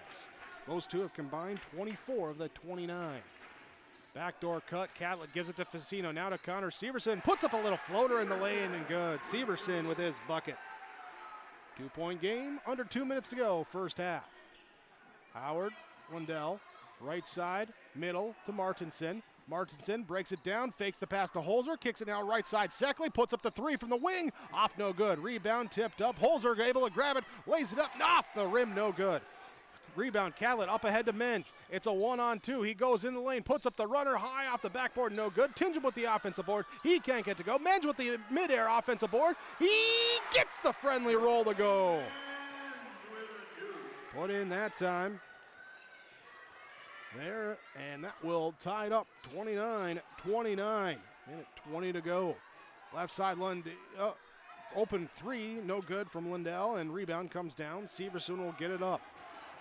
Those two have combined 24 of the 29. Backdoor cut, Catlett gives it to Facino, now to Connor Severson, puts up a little floater in the lane and good. Severson with his bucket. 2 point game, under 2 minutes to go, first half. Howard, Lundell, right side, middle to Martinson. Martinson breaks it down, fakes the pass to Holzer, kicks it now right side. Seckley puts up the three from the wing, off no good. Rebound tipped up, Holzer able to grab it, lays it up, and off the rim, no good. Rebound, Catlett up ahead to Menge. It's a 1-on-2. He goes in the lane, puts up the runner high off the backboard, no good. Tindrum with the offensive board. He can't get to go. Menge with the midair offensive board. He gets the friendly roll to go. Put in that time. There, and that will tie it up 29-29. Minute 20 to go. Left side, open three, no good from Lundell, and rebound comes down. Severson will get it up.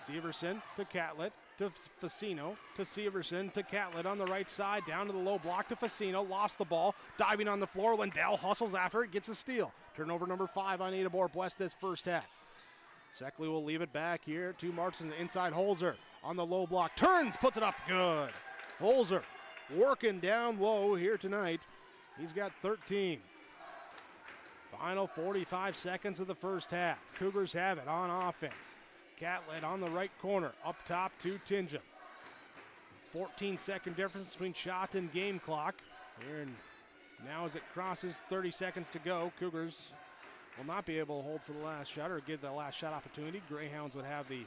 Severson to Catlett, to Facino, to Severson, to Catlett on the right side, down to the low block to Facino, lost the ball, diving on the floor. Lundell hustles after it, gets a steal. Turnover number 5 on Ada-Borup-West this first half. Seckley will leave it back here to Martinson, inside Holzer on the low block, turns, puts it up, good. Holzer working down low here tonight. He's got 13. Final 45 seconds of the first half. Cougars have it on offense. Catlett on the right corner, up top to Tindrum. 14-second difference between shot and game clock. Here and now as it crosses 30 seconds to go, Cougars will not be able to hold for the last shot or give the last shot opportunity. Greyhounds would have the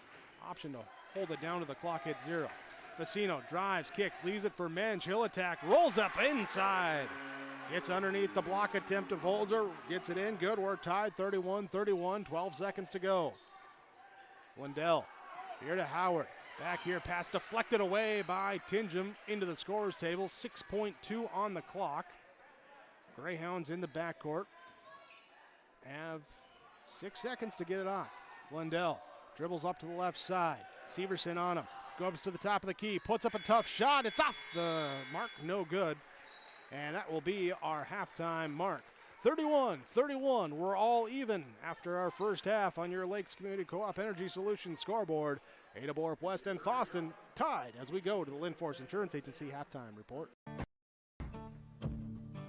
option to hold it down to the clock hit 0. Facino drives, kicks, leaves it for Menge. He'll attack, rolls up inside. Gets underneath the block attempt of Holzer, gets it in, good. We're tied 31-31, 12 seconds to go. Lundell here to Howard. Back here, pass deflected away by Tindrum into the scorer's table. 6.2 on the clock. Greyhounds in the backcourt have 6 seconds to get it off. Lundell Dribbles up to the left side. Severson on him. Goes to the top of the key. Puts up a tough shot. It's off the mark. No good. And that will be our halftime mark. 31-31. We're all even after our first half on your Lakes Community Co-op Energy Solutions scoreboard. Ada-Borup-West and Fosston tied as we go to the Linforce Insurance Agency halftime report.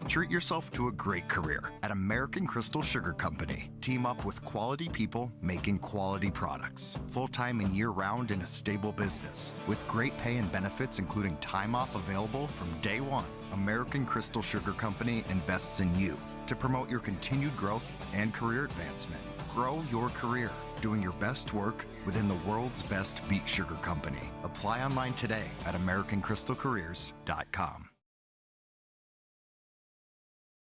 Treat yourself to a great career at American Crystal Sugar Company. Team up with quality people making quality products. Full-time and year-round in a stable business. With great pay and benefits including time off available from day one. American Crystal Sugar Company invests in you to promote your continued growth and career advancement. Grow your career doing your best work within the world's best beet sugar company. Apply online today at AmericanCrystalCareers.com.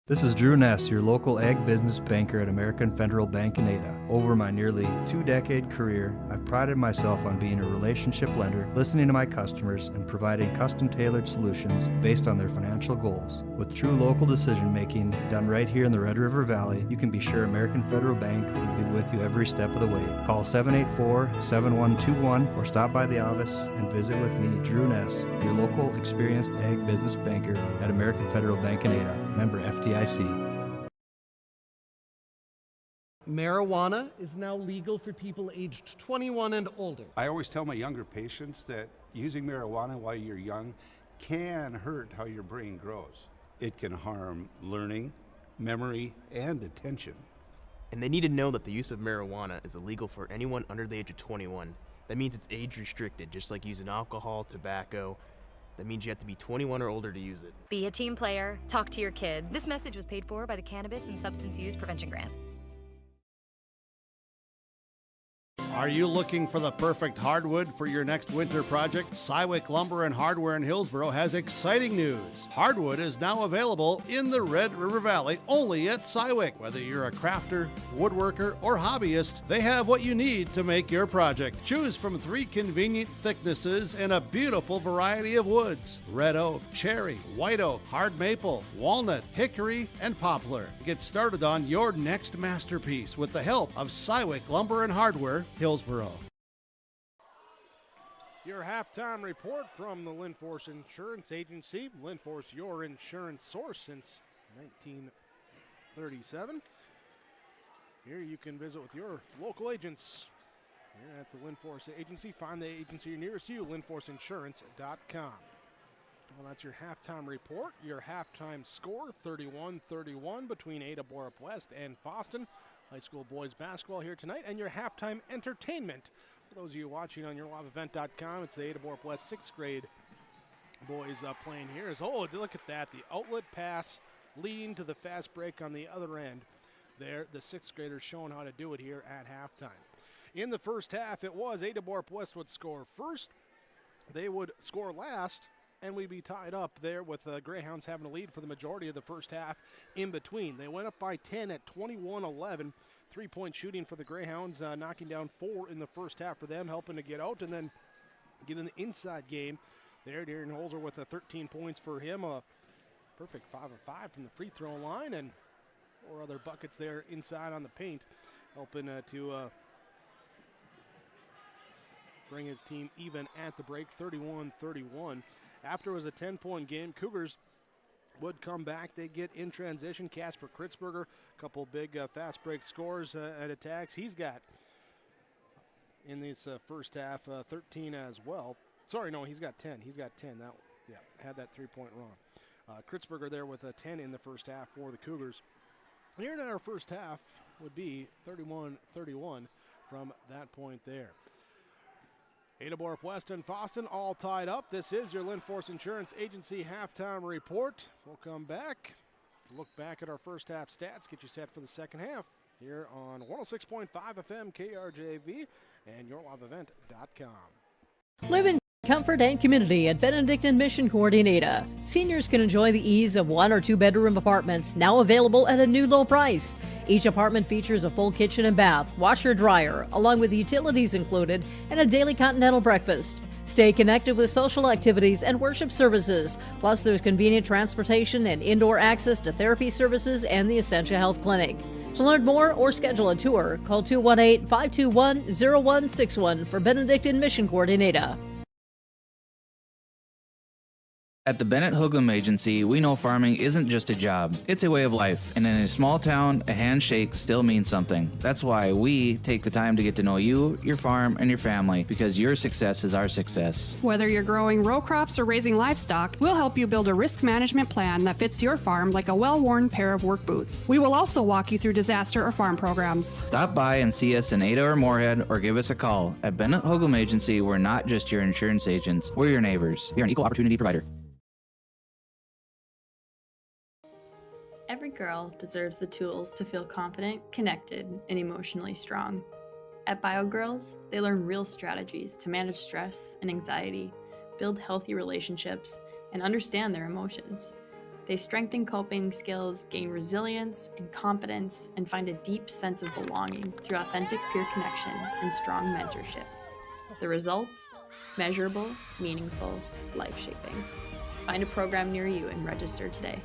This is Drew Ness, your local ag business banker at American Federal Bank in Ada. Over my nearly 2-decade career, I've prided myself on being a relationship lender, listening to my customers, and providing custom-tailored solutions based on their financial goals. With true local decision-making done right here in the Red River Valley, you can be sure American Federal Bank will be with you every step of the way. Call 784-7121 or stop by the office and visit with me, Drew Ness, your local experienced ag business banker at American Federal Bank in Ada. Member FDIC. Marijuana is now legal for people aged 21 and older. I always tell my younger patients that using marijuana while you're young can hurt how your brain grows. It can harm learning, memory, and attention. And they need to know that the use of marijuana is illegal for anyone under the age of 21. That means it's age restricted, just like using alcohol, tobacco. That means you have to be 21 or older to use it. Be a team player. Talk to your kids. This message was paid for by the Cannabis and Substance Use Prevention Grant. Are you looking for the perfect hardwood for your next winter project? Cywick Lumber and Hardware in Hillsboro has exciting news. Hardwood is now available in the Red River Valley only at Cywick. Whether you're a crafter, woodworker, or hobbyist, they have what you need to make your project. Choose from 3 convenient thicknesses and a beautiful variety of woods: red oak, cherry, white oak, hard maple, walnut, hickory, and poplar. Get started on your next masterpiece with the help of Cywick Lumber and Hardware, Hillsboro. Your halftime report from the Linforce Insurance Agency. Linforce, your insurance source since 1937. Here you can visit with your local agents here at the Linforce Agency. Find the agency nearest you, linforceinsurance.com. Well, that's your halftime report. Your halftime score, 31-31 between Ada-Borup-West and Fosston. High school boys basketball here tonight. And your halftime entertainment. For those of you watching on yourliveevent.com, it's the Ada-Borup-West 6th grade boys playing here. Oh, look at that. The outlet pass leading to the fast break on the other end. There, the 6th graders showing how to do it here at halftime. In the first half, it was Ada-Borup-West would score first. They would score last, and we'd be tied up there with the Greyhounds having a lead for the majority of the first half in between. They went up by 10 at 21-11. 3-point shooting for the Greyhounds, knocking down 4 in the first half for them, helping to get out and then get in the inside game. There, Darren Holzer with 13 points for him. A perfect 5 of 5 from the free throw line, and 4 other buckets there inside on the paint, helping to bring his team even at the break, 31-31. After it was a 10-point game, Cougars would come back. They get in transition. Casper Kritzberger, a couple big fast break scores and attacks. He's got, in this first half, 13 as well. Sorry, no, he's got 10. He's got 10. Had that 3-point wrong. Kritzberger there with a 10 in the first half for the Cougars. Here in our first half would be 31-31 from that point there. Ada-Borup-West and Fosston all tied up. This is your Linforce Insurance Agency halftime report. We'll come back, look back at our first half stats, get you set for the second half here on 106.5 FM KRJV and yourliveevent.com. Live in comfort and community at Benedict and Mission Court in Ada. Seniors can enjoy the ease of 1 or 2 bedroom apartments, now available at a new low price. Each apartment features a full kitchen and bath, washer, dryer, along with utilities included, and a daily continental breakfast. Stay connected with social activities and worship services. Plus, there's convenient transportation and indoor access to therapy services and the Essentia Health Clinic. To learn more or schedule a tour, call 218-521-0161 for Benedictine Mission Coordinator. At the Bennett Hoogland Agency, we know farming isn't just a job, it's a way of life. And in a small town, a handshake still means something. That's why we take the time to get to know you, your farm, and your family, because your success is our success. Whether you're growing row crops or raising livestock, we'll help you build a risk management plan that fits your farm like a well-worn pair of work boots. We will also walk you through disaster or farm programs. Stop by and see us in Ada or Moorhead, or give us a call. At Bennett Hoogland Agency, we're not just your insurance agents, we're your neighbors. We are an equal opportunity provider. Every girl deserves the tools to feel confident, connected, and emotionally strong. At BioGirls, they learn real strategies to manage stress and anxiety, build healthy relationships, and understand their emotions. They strengthen coping skills, gain resilience and confidence, and find a deep sense of belonging through authentic peer connection and strong mentorship. The results? Measurable, meaningful, life-shaping. Find a program near you and register today.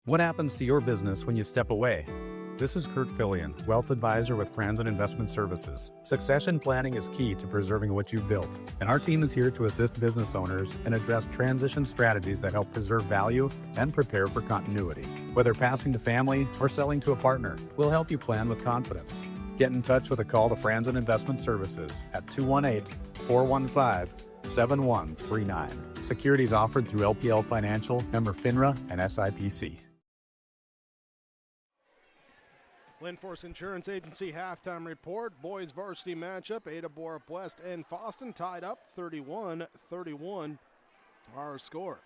What happens to your business when you step away? This is Kurt Fillion, Wealth Advisor with Franzen Investment Services. Succession planning is key to preserving what you've built, and our team is here to assist business owners and address transition strategies that help preserve value and prepare for continuity. Whether passing to family or selling to a partner, we'll help you plan with confidence. Get in touch with a call to Franzen Investment Services at 218-415-7139. Securities offered through LPL Financial, member FINRA, and SIPC. Linforce Insurance Agency halftime report. Boys varsity matchup. Ada-Borup-West and Fosston tied up 31-31 our score.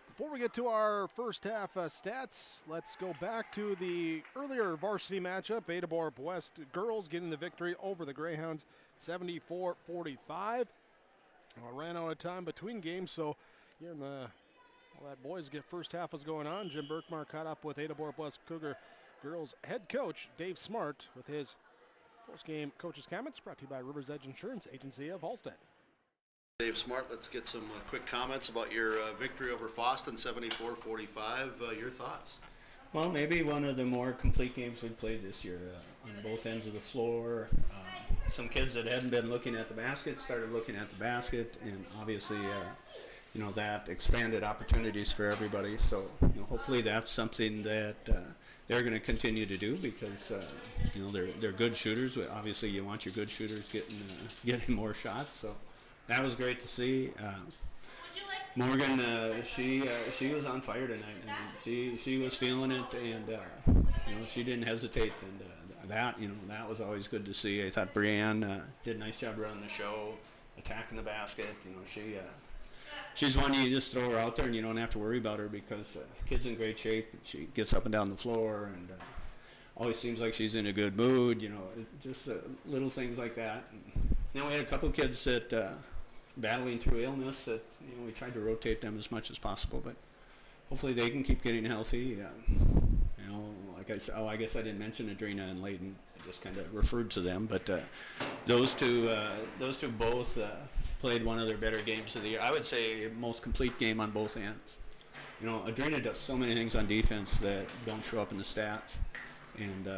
Before we get to our first half stats, let's go back to the earlier varsity matchup. Ada-Borup-West girls getting the victory over the Greyhounds 74-45. Ran out of time between games, so here in the while that boys get first half was going on, Jim Berkmar caught up with Ada-Borup-West Cougar girls head coach Dave Smart with his post-game coach's comments, brought to you by Rivers Edge Insurance Agency of Halstead. Dave Smart, let's get some quick comments about your victory over Fosston, 74-45. Your thoughts? Well, maybe one of the more complete games we've played this year on both ends of the floor. Some kids that hadn't been looking at the basket started looking at the basket, and obviously that expanded opportunities for everybody. So hopefully that's something that they're going to continue to do, because they're good shooters. Obviously you want your good shooters getting more shots. So that was great to see. Morgan, she was on fire tonight, and she was feeling it, and she didn't hesitate, and that was always good to see. I thought Brianne did a nice job running the show, attacking the basket. She's one you just throw her out there and you don't have to worry about her, because kid's in great shape. She gets up and down the floor, and always seems like she's in a good mood. Just little things like that. And then we had a couple of kids that battling through illness that we tried to rotate them as much as possible, but hopefully they can keep getting healthy. I guess I didn't mention Adrena and Layton. I just kind of referred to them, but those two both played one of their better games of the year. I would say most complete game on both ends. Adrena does so many things on defense that don't show up in the stats, and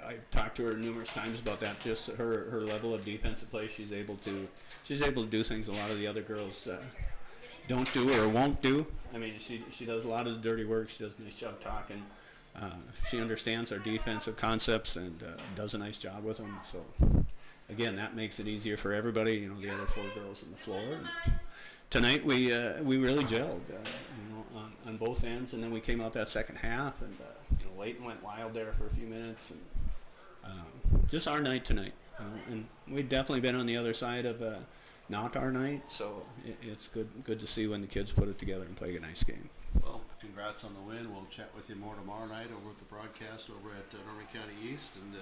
I've talked to her numerous times about that. Just her level of defensive play, she's able to do things a lot of the other girls don't do or won't do. I mean, she does a lot of the dirty work. She does a nice job talking. She understands our defensive concepts and does a nice job with them. So again, that makes it easier for everybody. The other four girls on the floor. And tonight we really gelled, on both ends, and then we came out that second half, and Layton went wild there for a few minutes, and just our night tonight. And we've definitely been on the other side of not our night, so it's good to see when the kids put it together and play a nice game. Well, congrats on the win. We'll chat with you more tomorrow night over at the broadcast over at Norman County East, and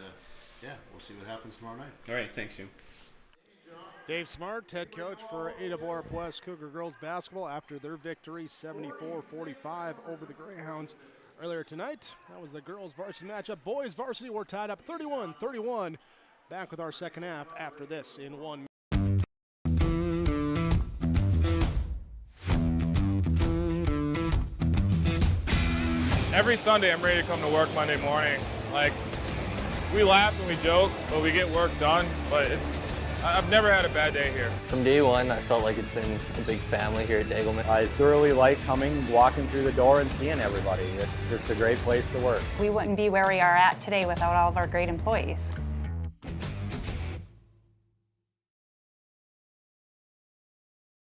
we'll see what happens tomorrow night. All right, thanks, Jim. Dave Smart, head coach for Ada-Borup-West Cougar girls basketball after their victory 74-45 over the Greyhounds earlier tonight. That was the girls varsity matchup. Boys varsity were tied up 31-31. Back with our second half after this in 1 minute. every Sunday I'm ready to come to work Monday morning. Like, we laugh and we joke, but we get work done. But I've never had a bad day here. From day one, I felt like it's been a big family here at Degelman. I thoroughly like walking through the door and seeing everybody. It's just a great place to work. We wouldn't be where we are at today without all of our great employees.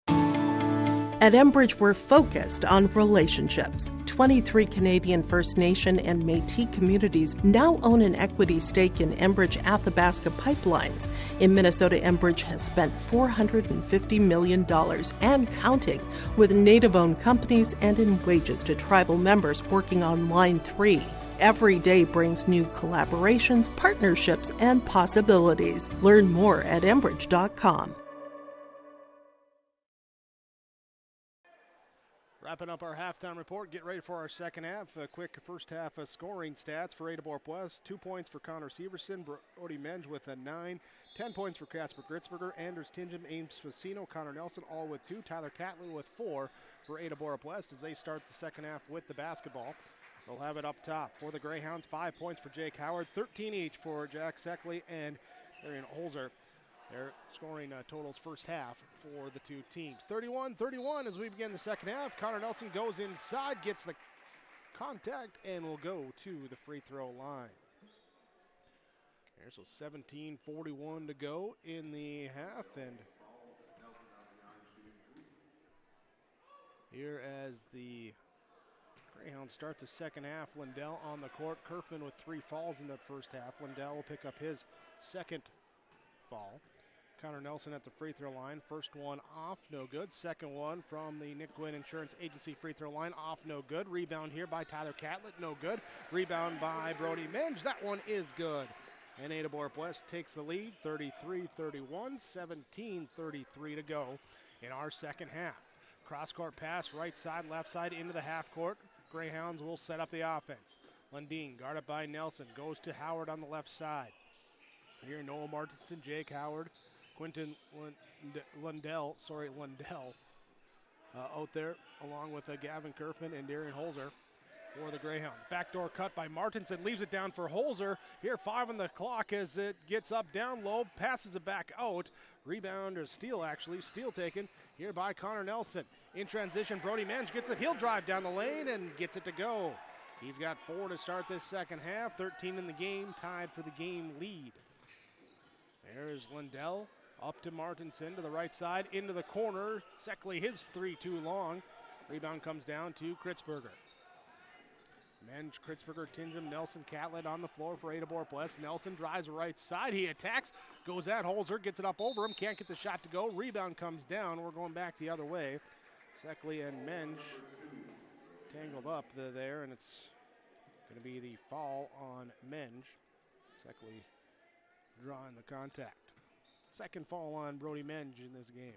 At Enbridge, we're focused on relationships. 23 Canadian First Nation and Métis communities now own an equity stake in Enbridge Athabasca Pipelines. In Minnesota, Enbridge has spent $450 million and counting with Native-owned companies and in wages to tribal members working on Line 3. Every day brings new collaborations, partnerships, and possibilities. Learn more at Enbridge.com. Wrapping up our halftime report, get ready for our second half. A quick first half scoring stats for Ada-Borup-West. 2 points for Connor Severson, Brody Menge with a 9. 10 points for Casper Gritzberger, Anders Tingem, Ames Facino, Connor Nelson all with 2. Tyler Catlin with 4 for Ada-Borup-West as they start the second half with the basketball. They'll have it up top for the Greyhounds. 5 points for Jake Howard, 13 each for Jack Seckley and Arian Holzer. Their scoring totals first half for the two teams. 31-31 as we begin the second half. Connor Nelson goes inside, gets the contact, and will go to the free throw line. There's a 17:41 to go in the half, and here as the Greyhounds start the second half, Lindell on the court. Kerfman with 3 falls in that first half. Lindell will pick up his second fall. Connor Nelson at the free throw line. First one off, no good. Second one from the Nick Gwynn Insurance Agency free throw line, off, no good. Rebound here by Tyler Catlett, no good. Rebound by Brody Menge, that one is good. And Ada-Borup-West takes the lead, 33-31, 17:33 to go in our second half. Cross-court pass, right side, left side, into the half court. Greyhounds will set up the offense. Lundeen, guarded by Nelson, goes to Howard on the left side. Here, Noah Martinson, Jake Howard, Quentin Lundell out there, along with Gavin Kerfman and Darian Holzer for the Greyhounds. Backdoor cut by Martinson, leaves it down for Holzer. Here, 5 on the clock as it gets up, down low, passes it back out. Rebound, or steal actually, steal taken here by Connor Nelson. In transition, Brody Menge gets it, he'll drive down the lane and gets it to go. He's got 4 to start this second half, 13 in the game, tied for the game lead. There's Lindell. Up to Martinson to the right side, into the corner. Seckley, his 3 too long. Rebound comes down to Kritzberger. Menge, Kritzberger, Tingem, Nelson, Catlett on the floor for Ada-Borup-West. Nelson drives right side, he attacks, goes at Holzer, gets it up over him, can't get the shot to go. Rebound comes down, we're going back the other way. Seckley and Menge tangled up there, and it's going to be the foul on Menge. Seckley drawing the contact. Second foul on Brody Menge in this game.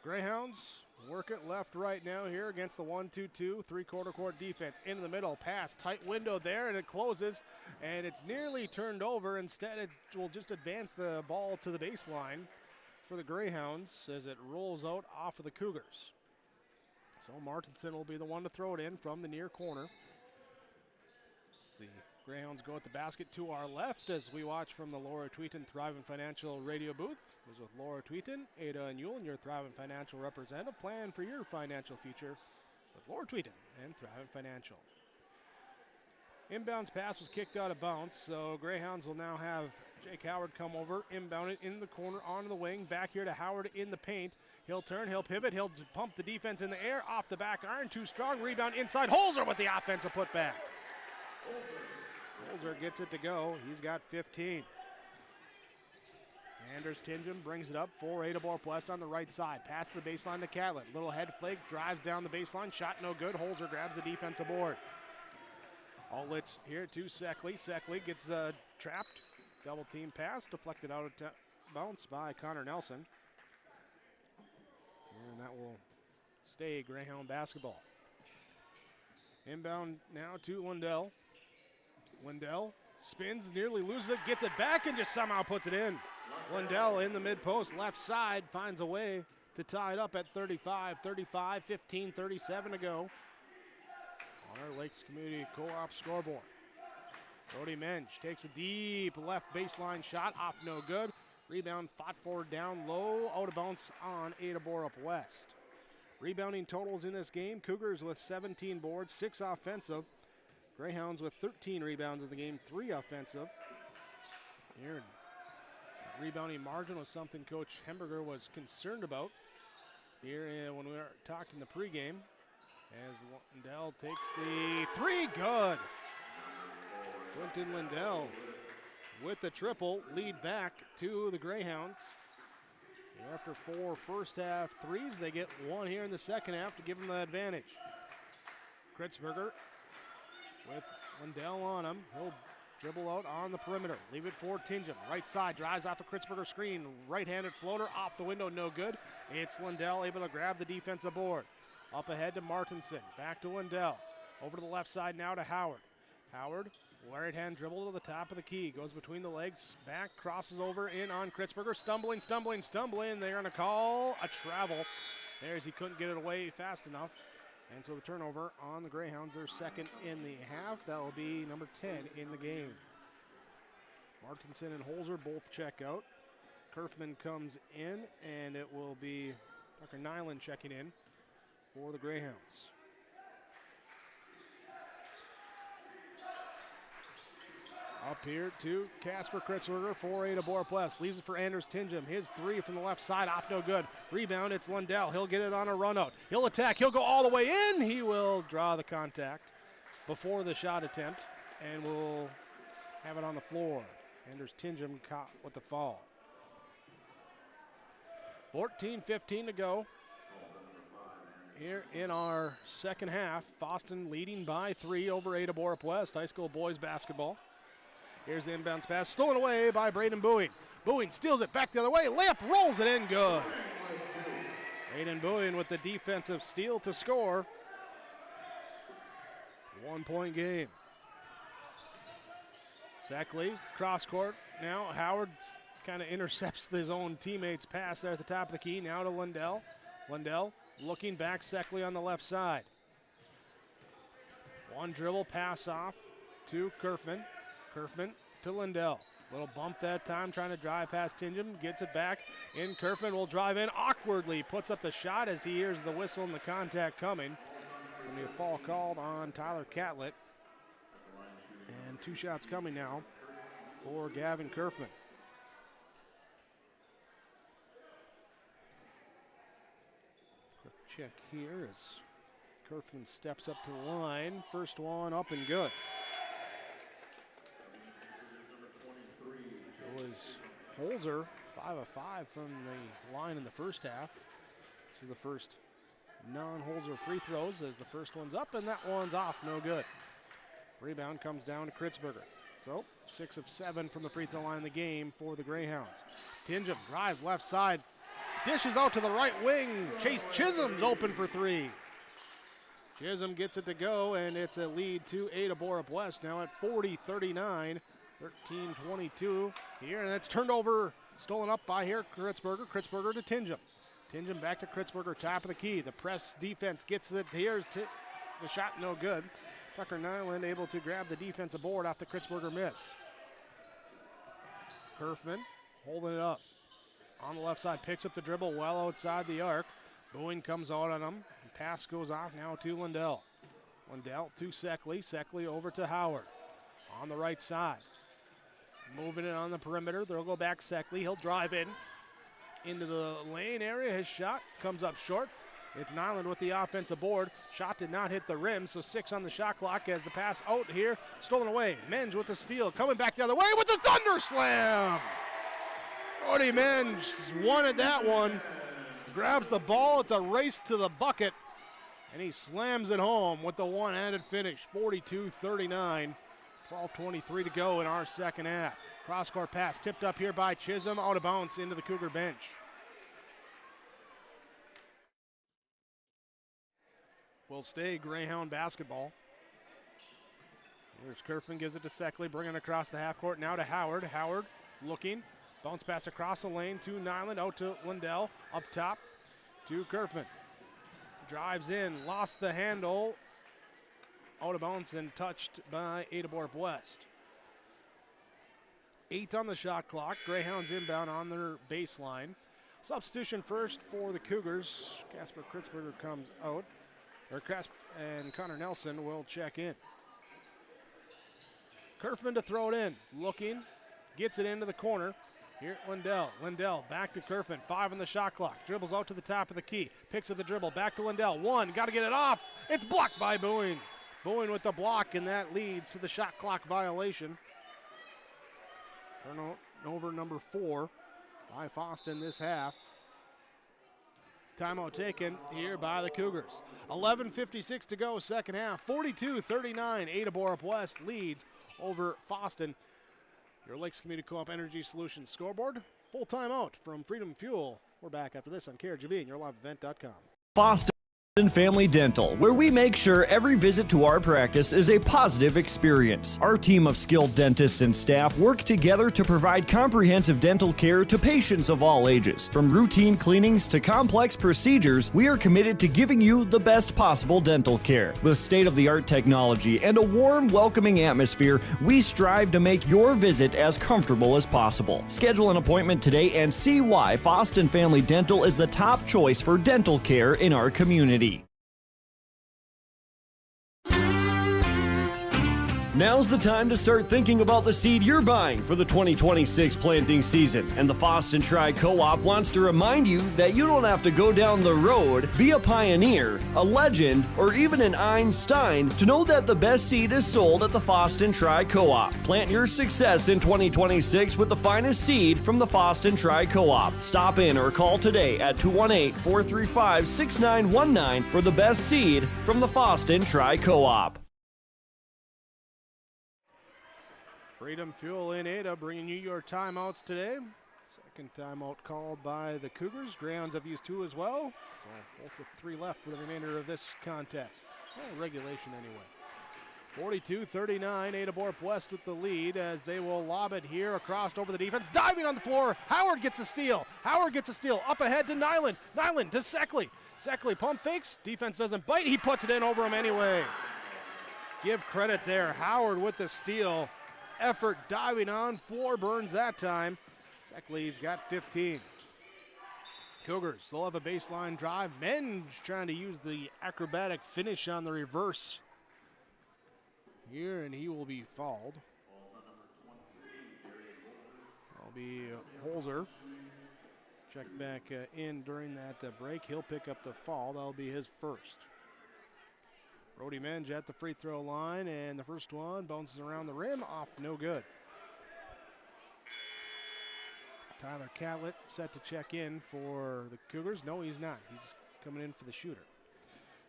Greyhounds work it left, right now here against the 1-2-2, 3/4 court defense. Into the middle, pass, tight window there, and it closes, and it's nearly turned over. Instead, it will just advance the ball to the baseline for the Greyhounds as it rolls out off of the Cougars. So Martinson will be the one to throw it in from the near corner. The Greyhounds go at the basket to our left as we watch from the Laura Tweeton Thrivent Financial radio booth. It was with Laura Tweeton, Ada and Yule, your Thrivent Financial representative. Plan for your financial future with Laura Tweeton and Thrivent Financial. Inbounds pass was kicked out of bounds, so Greyhounds will now have Jake Howard come over, inbound it in the corner, onto the wing, back here to Howard in the paint. He'll turn, he'll pivot, he'll pump the defense in the air, off the back iron, too strong, rebound inside. Holzer with the offensive putback. Holzer gets it to go. He's got 15. Anders Tingem brings it up for Ada-Borup-West on the right side. Pass to the baseline to Catlett. Little head flake, drives down the baseline. Shot no good. Holzer grabs the defensive board. Outlets here to Seckley. Seckley gets trapped. Double team pass. Deflected out of bounce by Connor Nelson. And that will stay Greyhound basketball. Inbound now to Lindell. Lindell spins, nearly loses it, gets it back, and just somehow puts it in. Lindell in the mid-post, left side, finds a way to tie it up at 35, 15:37 to go. on our Lakes Community Co-op scoreboard. Cody Menge takes a deep left baseline shot, off no good. Rebound fought for down low, out of bounds on Ada-Borup-West. Rebounding totals in this game, Cougars with 17 boards, 6 offensive. Greyhounds with 13 rebounds in the game, 3 offensive. Here, rebounding margin was something Coach Hemberger was concerned about here when we were talking the pregame. As Lindell takes the 3, good. Quentin Lindell with the triple, lead back to the Greyhounds. After 4 first half threes, they get 1 here in the second half to give them the advantage. Kritzberger with Lindell on him. He'll dribble out on the perimeter. Leave it for Tingham. Right side, drives off a Kritzberger screen. Right-handed floater off the window, no good. It's Lindell able to grab the defensive board. Up ahead to Martinson. Back to Lindell. Over to the left side now to Howard. Howard, right-hand dribble to the top of the key. Goes between the legs. Back, crosses over in on Kritzberger. Stumbling. They're going to call a travel. There as he couldn't get it away fast enough. And so the turnover on the Greyhounds, their second in the half. That will be number 10 in the game. Martinson and Holzer both check out. Kerfman comes in, and it will be Tucker Nyland checking in for the Greyhounds. Up here to Casper Kritzberger for Ada-Borup-West. Leaves it for Anders Tingham. His 3 from the left side, off no good. Rebound, it's Lindell. He'll get it on a run out. He'll attack. He'll go all the way in. He will draw the contact before the shot attempt and will have it on the floor. Anders Tingham caught with the foul. 14:15 to go here in our second half. Fosston leading by 3 over Ada-Borup-West. High school boys basketball. Here's the inbounds pass, stolen away by Braden Boeing. Boeing steals it back the other way. Layup rolls it in, good. Braden Boeing with the defensive steal to score. 1-point game. Seckley, cross court. Now Howard kind of intercepts his own teammate's pass there at the top of the key. Now to Lindell. Lindell looking back, Seckley on the left side. One dribble pass off to Kerfman. Kerfman to Lindell. Little bump that time, trying to drive past Tingham. Gets it back in. Kerfman will drive in awkwardly. Puts up the shot as he hears the whistle and the contact coming. Going to be a foul called on Tyler Catlett. And 2 shots coming now for Gavin Kerfman. Quick check here as Kerfman steps up to the line. First one up and good. It was Holzer, 5 of 5 from the line in the first half. This is the first non-Holzer free throws as the first one's up and that one's off, no good. Rebound comes down to Kritzberger. So 6 of 7 from the free throw line in the game for the Greyhounds. Tingham drives left side, dishes out to the right wing. Chase Chisholm's open for 3. Chisholm gets it to go, and it's a lead to Ada-Borup-West now at 40-39. 13-22 here, and that's turned over, stolen up by here Kritzberger. Kritzberger to Tingham. Tingham back to Kritzberger, top of the key. The press defense gets it. Here's the shot, no good. Tucker Nyland able to grab the defensive board off the Kritzberger miss. Kerfman holding it up. On the left side, picks up the dribble well outside the arc. Boeing comes out on him. The pass goes off now to Lindell. Lindell to Seckley. Seckley over to Howard. On the right side. Moving it on the perimeter. They'll go back Seckley. He'll drive in into the lane area. His shot comes up short. It's Nyland with the offensive board. Shot did not hit the rim, so 6 on the shot clock as the pass out here. Stolen away. Menge with the steal. Coming back the other way with the thunder slam. Cody Menge wanted that one. Grabs the ball. It's a race to the bucket. And he slams it home with the one-handed finish. 42-39. 12:23 to go in our second half. Cross-court pass tipped up here by Chisholm. Out of bounds into the Cougar bench. Will stay Greyhound basketball. Here's Kerfman, gives it to Seckley, bringing it across the half court. Now to Howard. Howard looking. Bounce pass across the lane to Nyland. Out to Lindell. Up top to Kerfman. Drives in. Lost the handle. out of bounds and touched by Ada-Borup-West. 8 on the shot clock. Greyhounds inbound on their baseline. Substitution first for the Cougars. Casper Kritzberger comes out. And Connor Nelson will check in. Kerfman to throw it in. Looking. Gets it into the corner. Here, Lindell. Lindell back to Kerfman. 5 on the shot clock. Dribbles out to the top of the key. Picks up the dribble. Back to Lindell. 1. Got to get it off. It's blocked by Boeing. Boeing with the block, and that leads to the shot clock violation. Turnover number 4 by Fosston this half. Timeout taken here by the Cougars. 11:56 to go, second half. 42-39. Ada-Borup-West leads over Fosston. Your Lakes Community Co-op Energy Solutions scoreboard. Full timeout from Freedom Fuel. We're back after this on KRGB and YourLiveEvent.com. Fosston Family Dental, where we make sure every visit to our practice is a positive experience. Our team of skilled dentists and staff work together to provide comprehensive dental care to patients of all ages. From routine cleanings to complex procedures, we are committed to giving you the best possible dental care. With state-of-the-art technology and a warm, welcoming atmosphere, we strive to make your visit as comfortable as possible. Schedule an appointment today and see why Fosston Family Dental is the top choice for dental care in our community. Now's the time to start thinking about the seed you're buying for the 2026 planting season. And the Fosston Tri-Co-op wants to remind you that you don't have to go down the road, be a pioneer, a legend, or even an Einstein to know that the best seed is sold at the Fosston Tri-Co-op. Plant your success in 2026 with the finest seed from the Fosston Tri-Co-op. Stop in or call today at 218-435-6919 for the best seed from the Fosston Tri-Co-op. Freedom Fuel in Ada bringing you your timeouts today. Second timeout called by the Cougars. Greyhounds have used 2 as well. So both with 3 left for the remainder of this contest. Regulation anyway. 42-39, Ada-Borup-West with the lead as they will lob it here across over the defense. Diving on the floor, Howard gets a steal. Howard gets a steal. Up ahead to Nyland. Nyland to Seckley. Seckley pump fakes. Defense doesn't bite. He puts it in over him anyway. Give credit there. Howard with the steal. Effort diving on, floor burns that time. Seckley's got 15. Cougars still have a baseline drive. Menge trying to use the acrobatic finish on the reverse here, and he will be fouled. That'll be Holzer. Check back in during that break. He'll pick up the foul. That'll be his first. Brody Menge at the free throw line, and the first one bounces around the rim, off no good. Tyler Catlett set to check in for the Cougars. No, he's not. He's coming in for the shooter.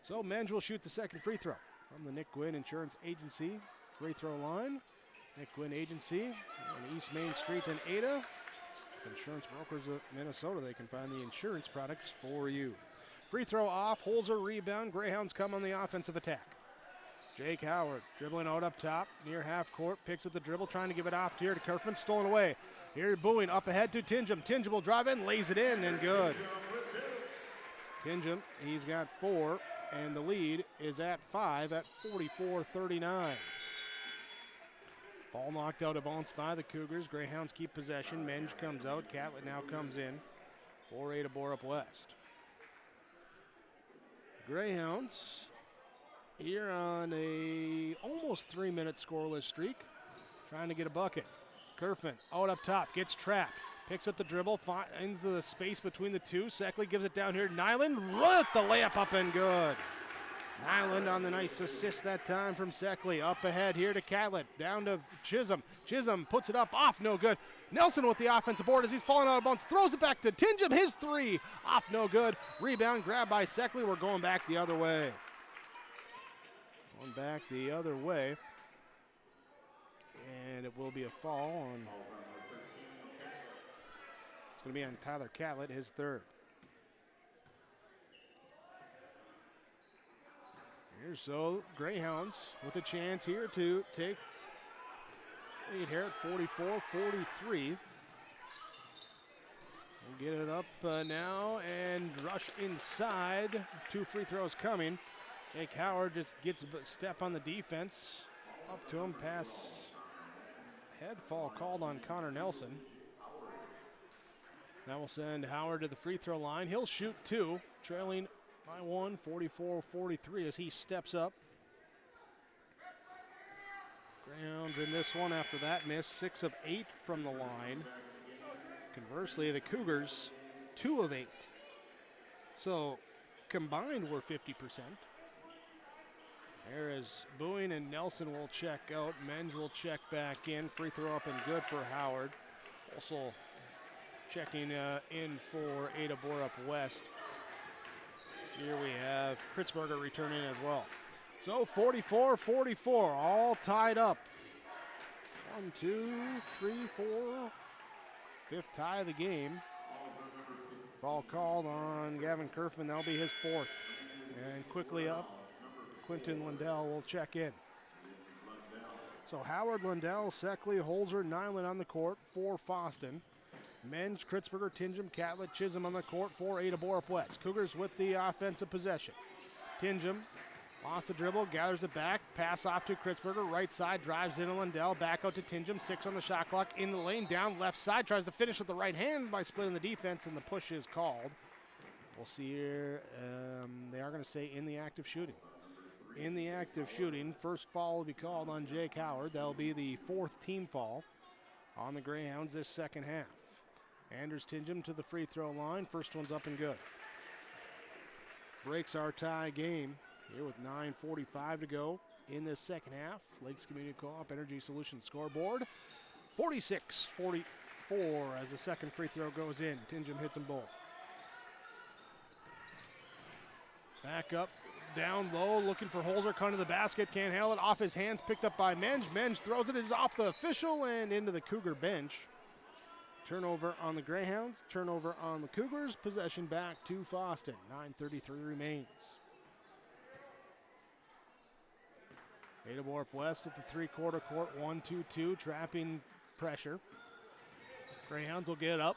So Menge will shoot the second free throw from the Nick Gwynn Insurance Agency free throw line. Nick Gwynn Agency on East Main Street in Ada. Insurance Brokers of Minnesota, they can find the insurance products for you. Free throw off, Holzer rebound. Greyhounds come on the offensive attack. Jake Howard dribbling out up top, near half court, picks up the dribble, trying to give it off here to Kerfman, stolen away. Here Boeing up ahead to Tingham. Tingham will drive in, lays it in, and good. Tingham, he's got 4, and the lead is at 5 at 44-39. Ball knocked out of bounds by the Cougars. Greyhounds keep possession. Menge comes out. Catlett now comes in for Ada-Borup-West. Greyhounds here on a almost 3-minute scoreless streak, trying to get a bucket. Kerfman out up top, gets trapped, picks up the dribble, finds the space between the two. Seckley gives it down here. Nyland with the layup up and good. Nyland on the nice assist that time from Seckley. Up ahead here to Catlett, down to Chisholm. Chisholm puts it up, off no good. Nelson with the offensive board as he's falling out of bounds, throws it back to Tingham, his 3, off no good. Rebound grabbed by Seckley. We're going back the other way. Going back the other way. And it will be a foul on, it's going to be on Tyler Catlett, his 3rd. So Greyhounds with a chance here to take lead here at 44-43. We'll get it up now and rush inside. 2 free throws coming. Jake Howard just gets a step on the defense. Up to him, pass. Head fall called on Connor Nelson. That will send Howard to the free throw line. He'll shoot 2, trailing by 1, 44-43 as he steps up. Greyhounds in this one after that miss, 6 of 8 from the line. Conversely, the Cougars, 2 of 8. So combined we're 50%. There is Boeing and Nelson will check out. Menge will check back in. Free throw up and good for Howard. Also checking in for Ada-Borup-West. Here we have Kritzberger returning as well. So 44-44, all tied up. 1, 2, 3, 4. 5th tie of the game. Foul called on Gavin Kerfman. That'll be his 4th. And quickly up, Quentin Lindell will check in. So Howard, Lindell, Seckley, Holzer, Nyland on the court for Fosston. Menge, Kritzberger, Tingham, Catlett, Chisholm on the court for Ada-Borup-West. Cougars with the offensive possession. Tingham lost the dribble, gathers it back, pass off to Kritzberger, right side, drives in Lindell, back out to Tingham, 6 on the shot clock, in the lane, down left side, tries to finish with the right hand by splitting the defense, and the push is called. We'll see here, they are going to say in the act of shooting. In the act of shooting, first foul will be called on Jake Howard. That'll be the 4th team foul on the Greyhounds this second half. Anders Tingham to the free throw line. First one's up and good. Breaks our tie game here with 9:45 to go in this second half. Lakes Community Co-op Energy Solutions scoreboard. 46-44 as the second free throw goes in. Tingham hits them both. Back up, down low, looking for Holzer, coming to the basket, can't handle it, off his hands, picked up by Menge. Menge throws it, it's off the official and into the Cougar bench. Turnover on the Greyhounds, turnover on the Cougars, possession back to Fosston. 9:33 remains. Ada-Borup-West with the three-quarter court, 1-2-2, trapping pressure. Greyhounds will get it up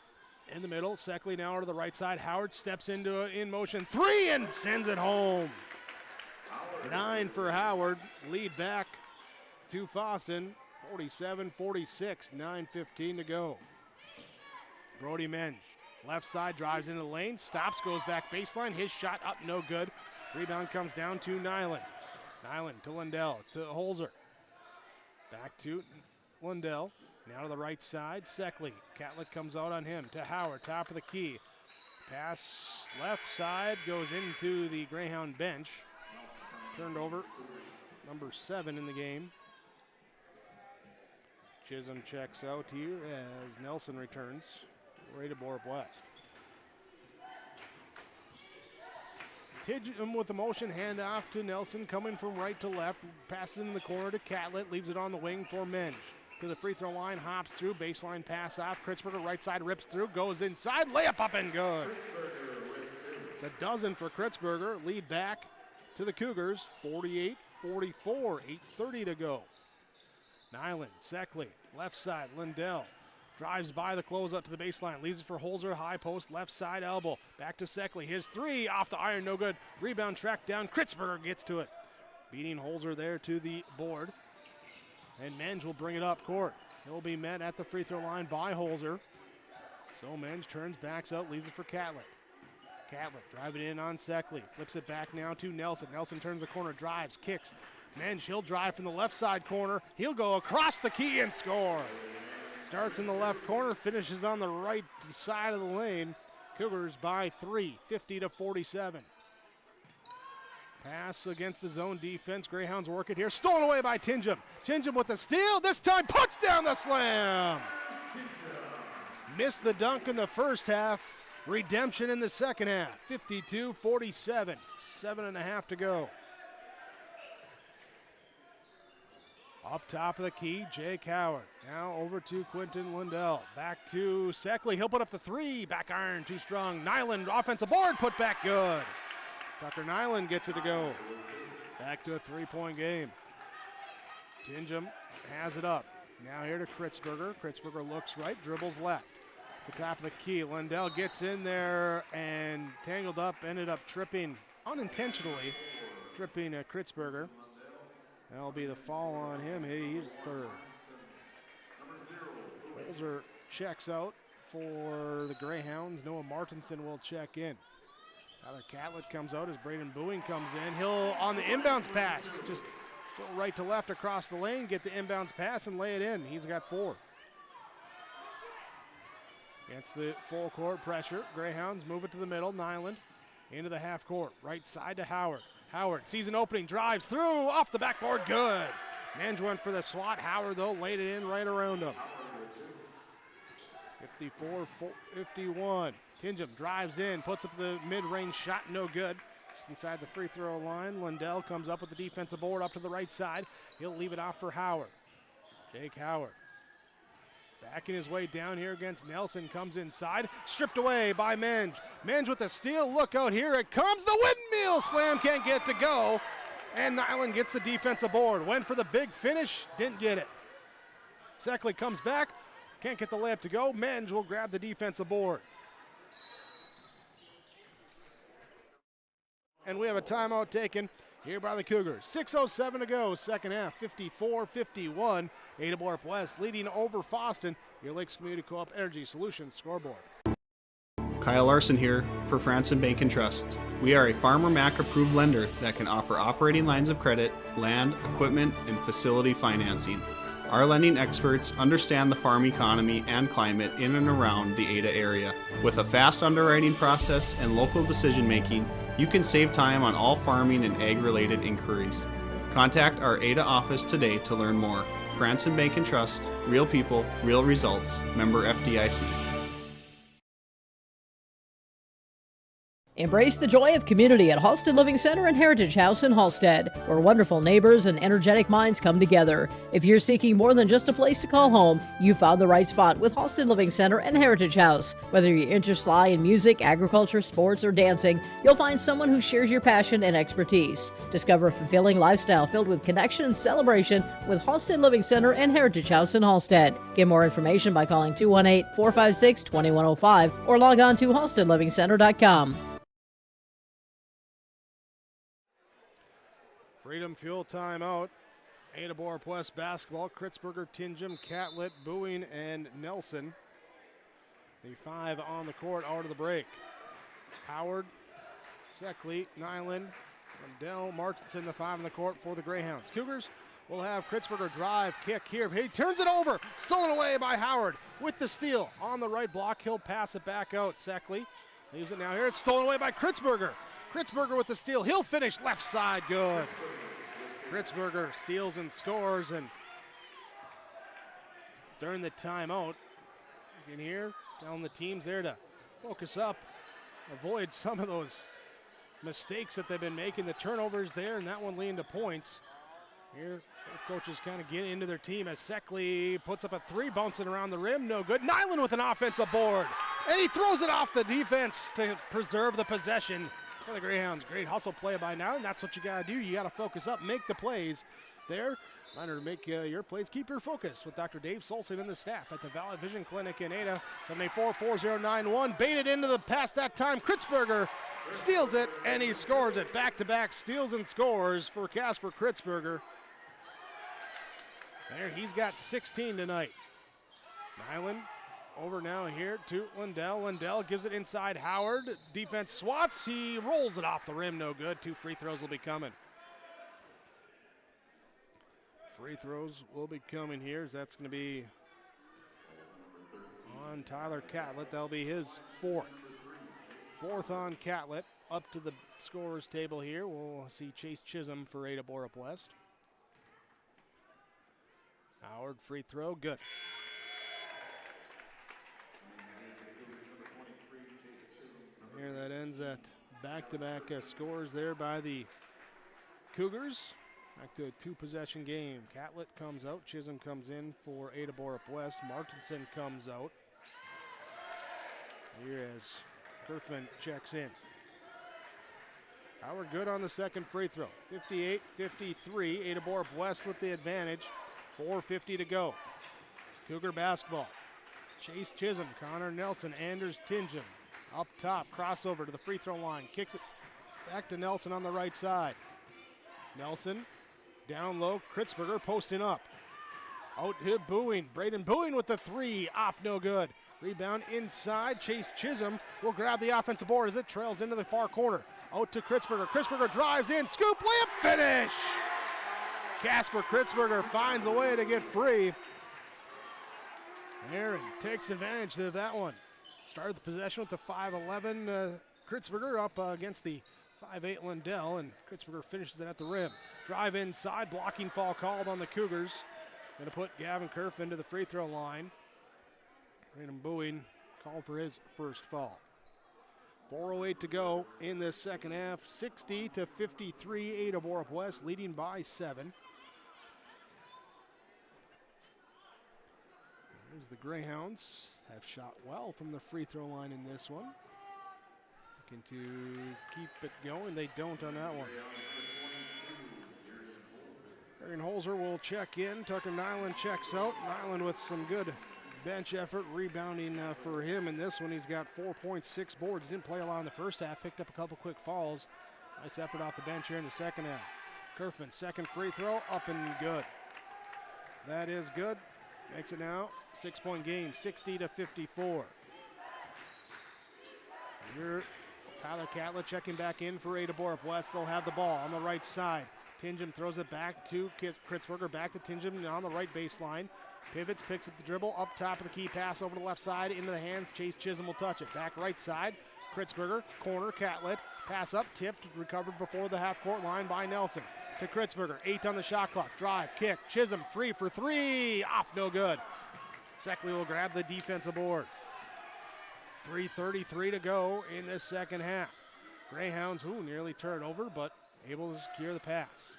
in the middle. Seckley now to the right side. Howard steps into it in motion, 3 and sends it home. 9 for Howard, lead back to Fosston, 47-46, 9:15 to go. Brody Menge, left side, drives into the lane, stops, goes back baseline, his shot up, no good. Rebound comes down to Nyland. Nyland to Lindell, to Holzer. Back to Lindell, now to the right side, Seckley. Catlett comes out on him, to Howard, top of the key. Pass left side, goes into the Greyhound bench. Turned over, number 7 in the game. Chisholm checks out here as Nelson returns. Ada-Borup-West. Tingham with the motion, handoff to Nelson, coming from right to left, passes in the corner to Catlett, leaves it on the wing for Menge. To the free throw line, hops through, baseline pass off, Kritzberger right side rips through, goes inside, layup up and good. It's a dozen for Kritzberger, lead back to the Cougars, 48-44, 8:30 to go. Nyland, Seckley, left side, Lindell. Drives by the closeout to the baseline. Leaves it for Holzer. High post. Left side elbow. Back to Seckley. His 3 off the iron. No good. Rebound tracked down. Kritzberger gets to it. Beating Holzer there to the board. And Menge will bring it up court. He'll be met at the free throw line by Holzer. So Menge turns, backs out. Leaves it for Catlett. Catlett driving in on Seckley. Flips it back now to Nelson. Nelson turns the corner. Drives. Kicks. Menge, he'll drive from the left side corner. He'll go across the key and score. Starts in the left corner, finishes on the right side of the lane. Cougars by 3, 50-47. Pass against the zone defense. Greyhounds work it here. Stolen away by Tingham. Tingham with the steal. This time puts down the slam. Missed the dunk in the first half. Redemption in the second half. 52-47. 7.5 to go. Up top of the key, Jake Howard. Now over to Quentin Lindell. Back to Seckley. He'll put up the 3. Back iron, too strong. Nyland, offensive board, put back good. Tucker Nyland gets it to go. Back to a 3-point game. Tingham has it up. Now here to Kritzberger. Kritzberger looks right, dribbles left. At the top of the key, Lindell gets in there and tangled up, ended up tripping unintentionally. stripping Kritzberger. That'll be the fall on him. He's third. Holzer checks out for the Greyhounds. Noah Martinson will check in. Tyler Catlett comes out as Braden Boeing comes in. He'll, on the inbounds pass, just go right to left across the lane, get the inbounds pass and lay it in. He's got 4. Against the full court pressure, Greyhounds move it to the middle. Nyland into the half court, right side to Howard. Howard sees an opening, drives through, off the backboard, good. Mange went for the swat. Howard, though, laid it in right around him. 54-51. Tingham drives in, puts up the mid-range shot, no good. Just inside the free throw line. Lundell comes up with the defensive board up to the right side. He'll leave it off for Howard. Jake Howard. Backing his way down here against Nelson, comes inside, stripped away by Mange. Mange with the steal, look out, here it comes, the windmill slam, can't get to go. And Nyland gets the defensive board. Went for the big finish, didn't get it. Seckley comes back, can't get the layup to go. Mange will grab the defensive board. And we have a timeout taken here by the Cougars. 6:07 to go, second half, 54-51. Ada-Borup-West leading over Fosston. Your Lakes Community Co-op Energy Solutions scoreboard. Kyle Larson here for Franson Bank and Trust. We are a Farmer Mac approved lender that can offer operating lines of credit, land, equipment, and facility financing. Our lending experts understand the farm economy and climate in and around the Ada area. With a fast underwriting process and local decision making, you can save time on all farming and ag-related inquiries. Contact our Ada office today to learn more. Franson Bank and Trust, real people, real results. Member FDIC. Embrace the joy of community at Halsted Living Center and Heritage House in Halsted, where wonderful neighbors and energetic minds come together. If you're seeking more than just a place to call home, you found the right spot with Halsted Living Center and Heritage House. Whether your interests lie in music, agriculture, sports, or dancing, you'll find someone who shares your passion and expertise. Discover a fulfilling lifestyle filled with connection and celebration with Halsted Living Center and Heritage House in Halsted. Get more information by calling 218-456-2105 or log on to halstedlivingcenter.com. Freedom Fuel timeout. Ada-Borup-West basketball. Kritzberger, Tingham, Catlett, Boeing, and Nelson. The 5 on the court out of the break. Howard, Seckley, Nyland, Lundell, Martinson, the 5 on the court for the Greyhounds. Cougars will have Kritzberger drive, kick here. He turns it over. Stolen away by Howard with the steal. On the right block, he'll pass it back out. Seckley leaves it now here. It's stolen away by Kritzberger. Kritzberger with the steal. He'll finish left side. Good. Kritzberger steals and scores. And during the timeout, you can hear telling the teams there to focus up, avoid some of those mistakes that they've been making. The turnovers there, and that one leading to points. Here, both coaches kind of get into their team as Seckley puts up a 3, bouncing around the rim. No good. Nyland with an offensive board. And he throws it off the defense to preserve the possession for the Greyhounds. Great hustle play by Nyland. That's what you got to do. You got to focus up, make the plays there. Reminder to make your plays, keep your focus with Dr. Dave Solson and the staff at the Valley Vision Clinic in Ada. 784-4091. Baited into the pass that time. Kritzberger steals it, and he scores it. Back-to-back steals and scores for Casper Kritzberger. There, he's got 16 tonight. Nyland over now here to Lundell. Lundell gives it inside Howard. Defense swats. He rolls it off the rim. No good. 2 free throws will be coming. Free throws will be coming here. That's going to be on Tyler Catlett. That'll be his 4th. 4th on Catlett. Up to the scorer's table here. We'll see Chase Chisholm for Ada-Borup-West. Howard, free throw, good. Here that ends at back-to-back scores there by the Cougars. Back to a 2-possession game. Catlett comes out, Chisholm comes in for Ada-Borup-West. Martinson comes out. Here as Kurthman checks in. Howard good on the second free throw. 58-53, Ada-Borup-West with the advantage. 4:50 to go. Cougar basketball. Chase Chisholm, Connor Nelson, Anders Tingham. Up top, crossover to the free throw line. Kicks it back to Nelson on the right side. Nelson down low. Kritzberger posting up. Out to Booing. Braden Booing with the three. Off, no good. Rebound inside. Chase Chisholm will grab the offensive board as it trails into the far corner. Out to Kritzberger. Kritzberger drives in. Scoop, layup, finish! Casper Kritzberger finds a way to get free. Aaron takes advantage of that one. Started the possession with the 5'11". Kritzberger up against the 5'8" Lindell, and Kritzberger finishes it at the rim. Drive inside, blocking foul called on the Cougars. Going to put Gavin Kerf into the free throw line. Brandon Booing called for his first foul. 4:08 to go in this second half. 60-53, Ada-Borup-West leading by 7. Here's the Greyhounds. Have shot well from the free throw line in this one. Looking to keep it going. They don't on that one. Arian Holzer will check in. Tucker Nyland checks out. Nyland with some good bench effort, rebounding for him in this one. He's got 4.6 boards. Didn't play a lot in the first half. Picked up a couple quick fouls. Nice effort off the bench here in the second half. Kerfman, second free throw, up and good. That is good. Makes it now 6-point game, 60-54. Here, Tyler Catlett checking back in for Ada-Borup-West. They'll have the ball on the right side. Tingham throws it back to Kritzberger, back to Tingham on the right baseline. Pivots, picks up the dribble, up top of the key, pass over to the left side, into the hands. Chase Chisholm will touch it. Back right side, Kritzberger, corner, Catlett. Pass up, tipped, recovered before the half-court line by Nelson. To Kritzberger, 8 on the shot clock. Drive, kick, Chisholm, 3 for 3. Off, no good. Seckley will grab the defensive board. 3:33 to go in this second half. Greyhounds, nearly turned over, but able to secure the pass.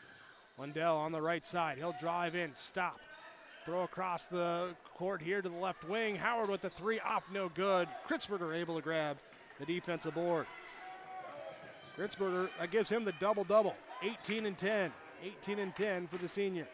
Lundell on the right side. He'll drive in, stop. Throw across the court here to the left wing. Howard with the 3, off, no good. Kritzberger able to grab the defensive board. Kritzberger, that gives him the double-double. 18 and 10. 18 and 10 for the senior.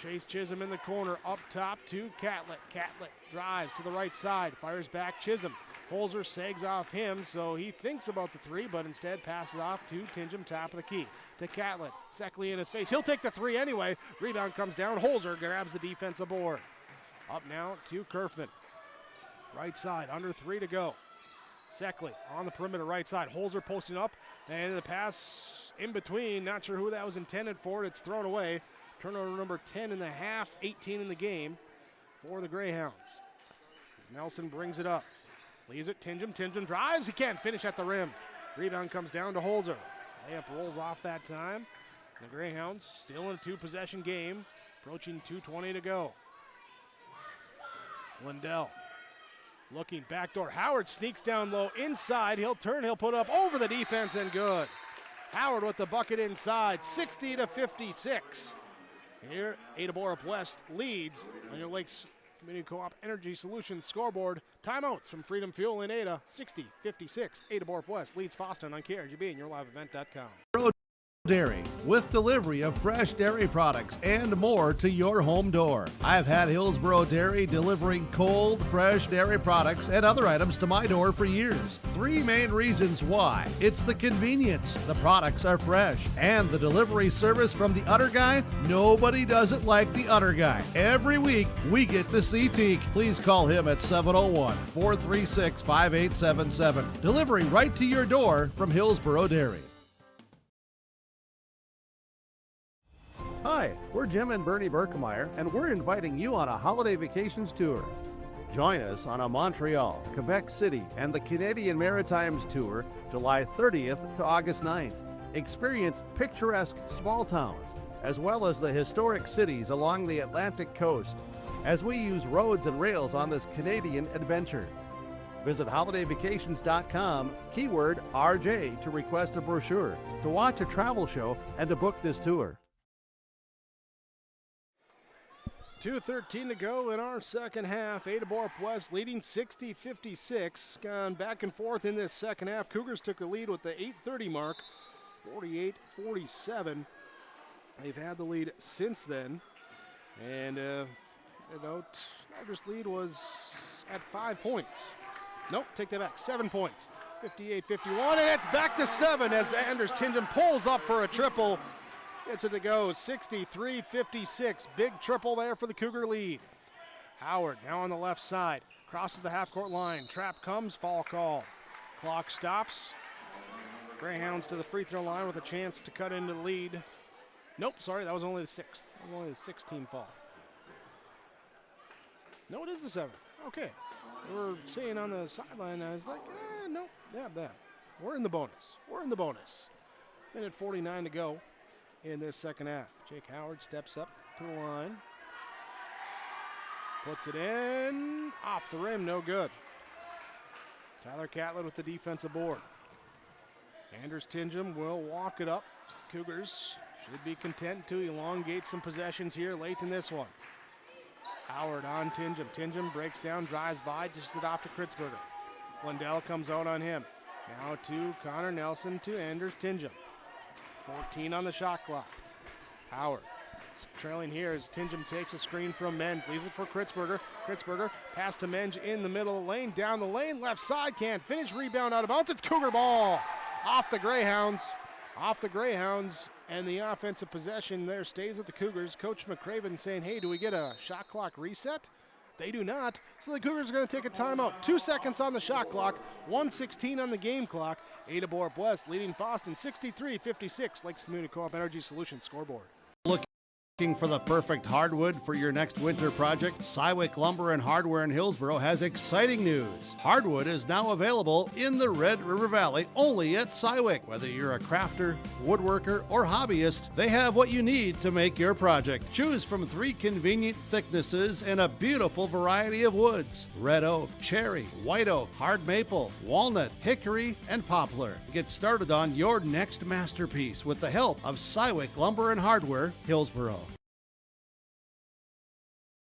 Chase Chisholm in the corner, up top to Catlett. Catlett drives to the right side, fires back Chisholm. Holzer sags off him, so he thinks about the 3, but instead passes off to Tingham, top of the key. To Catlett, Seckley in his face. He'll take the 3 anyway. Rebound comes down. Holzer grabs the defensive board. Up now to Kerfman. Right side, under 3 to go. Seckley on the perimeter right side. Holzer posting up, and the pass in between. Not sure who that was intended for. It's thrown away. Turnover number 10 in the half, 18 in the game for the Greyhounds. As Nelson brings it up. Leaves it, Tingham. Tingham drives. He can't finish at the rim. Rebound comes down to Holzer. Layup rolls off that time. The Greyhounds still in a 2-possession game, approaching 2:20 to go. Lindell looking backdoor. Howard sneaks down low inside. He'll turn, he'll put up over the defense and good. Howard with the bucket inside, 60-56. Here, Ada-Borup-West leads on your Lakes Community Co-op Energy Solutions scoreboard. Timeouts from Freedom Fuel in Ada, 60-56. Ada-Borup-West leads Fosston on KRGB and yourliveevent.com. Dairy, with delivery of fresh dairy products and more to your home door. I've had Hillsboro Dairy delivering cold, fresh dairy products and other items to my door for years. 3 main reasons why. It's the convenience, the products are fresh, and the delivery service from the Udder Guy. Nobody does it like the Udder Guy. Every week, we get the CT. Please call him at 701-436-5877. Delivery right to your door from Hillsboro Dairy. Hi, we're Jim and Bernie Berkemeyer, and we're inviting you on a holiday vacations tour. Join us on a Montreal, Quebec City, and the Canadian Maritimes tour, July 30th to August 9th. Experience picturesque small towns, as well as the historic cities along the Atlantic coast, as we use roads and rails on this Canadian adventure. Visit holidayvacations.com, keyword RJ, to request a brochure, to watch a travel show, and to book this tour. 2:13 to go in our second half. Ada-Borup-West leading 60-56. Gone back and forth in this second half. Cougars took a lead with the 8:30 mark, 48-47. They've had the lead since then. And, largest lead was at 5 points. Nope, take that back, 7 points. 58-51, and it's back to 7 as Anders Tingham pulls up for a triple. Gets it to go, 63-56. Big triple there for the Cougar lead. Howard now on the left side. Crosses the half-court line. Trap comes, foul call. Clock stops. Greyhounds to the free throw line with a chance to cut into the lead. Nope, sorry, that was only the 6th. That was only the 16th foul. No, it is the 7th. Okay. We were saying on the sideline, I was like, no, yeah, that. We're in the bonus. We're in the bonus. Minute 49 to go in this second half. Jake Howard steps up to the line. Puts it in. Off the rim, no good. Tyler Catlett with the defensive board. Anders Tingham will walk it up. Cougars should be content to elongate some possessions here late in this one. Howard on Tingham. Tingham breaks down, drives by, dishes it off to Kritzberger. Lindell comes out on him. Now to Connor Nelson to Anders Tingham. 14 on the shot clock. Howard trailing here as Tingham takes a screen from Menz. Leaves it for Kritzberger. Kritzberger pass to Menz in the middle of the lane. Down the lane, left side, can't finish. Rebound out of bounds. It's Cougar ball. Off the Greyhounds. Off the Greyhounds. And the offensive possession there stays with the Cougars. Coach McCraven saying, hey, do we get a shot clock reset? They do not. So the Cougars are going to take a timeout. 2 seconds on the shot clock. 1:16 on the game clock. Ada-Borup-West leading Fosston 63-56. Lakes Community Co-op Energy Solutions scoreboard. Looking for the perfect hardwood for your next winter project? Cywick Lumber and Hardware in Hillsboro has exciting news. Hardwood is now available in the Red River Valley only at Cywick. Whether you're a crafter, woodworker, or hobbyist, they have what you need to make your project. Choose from 3 convenient thicknesses and a beautiful variety of woods: red oak, cherry, white oak, hard maple, walnut, hickory, and poplar. Get started on your next masterpiece with the help of Cywick Lumber and Hardware, Hillsboro.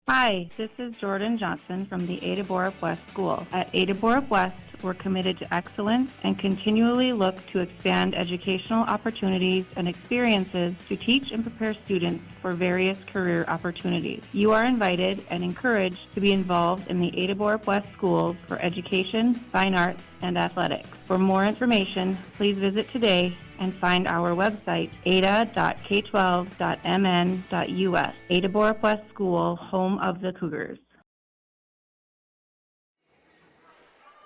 Hi, this is Jordan Johnson from the Ada-Borup-West School. At Ada-Borup-West, we're committed to excellence and continually look to expand educational opportunities and experiences to teach and prepare students for various career opportunities. You are invited and encouraged to be involved in the Ada-Borup-West schools for education, fine arts, and athletics. For more information, please visit today and find our website, ada.k12.mn.us. Ada-Borup-West School, home of the Cougars.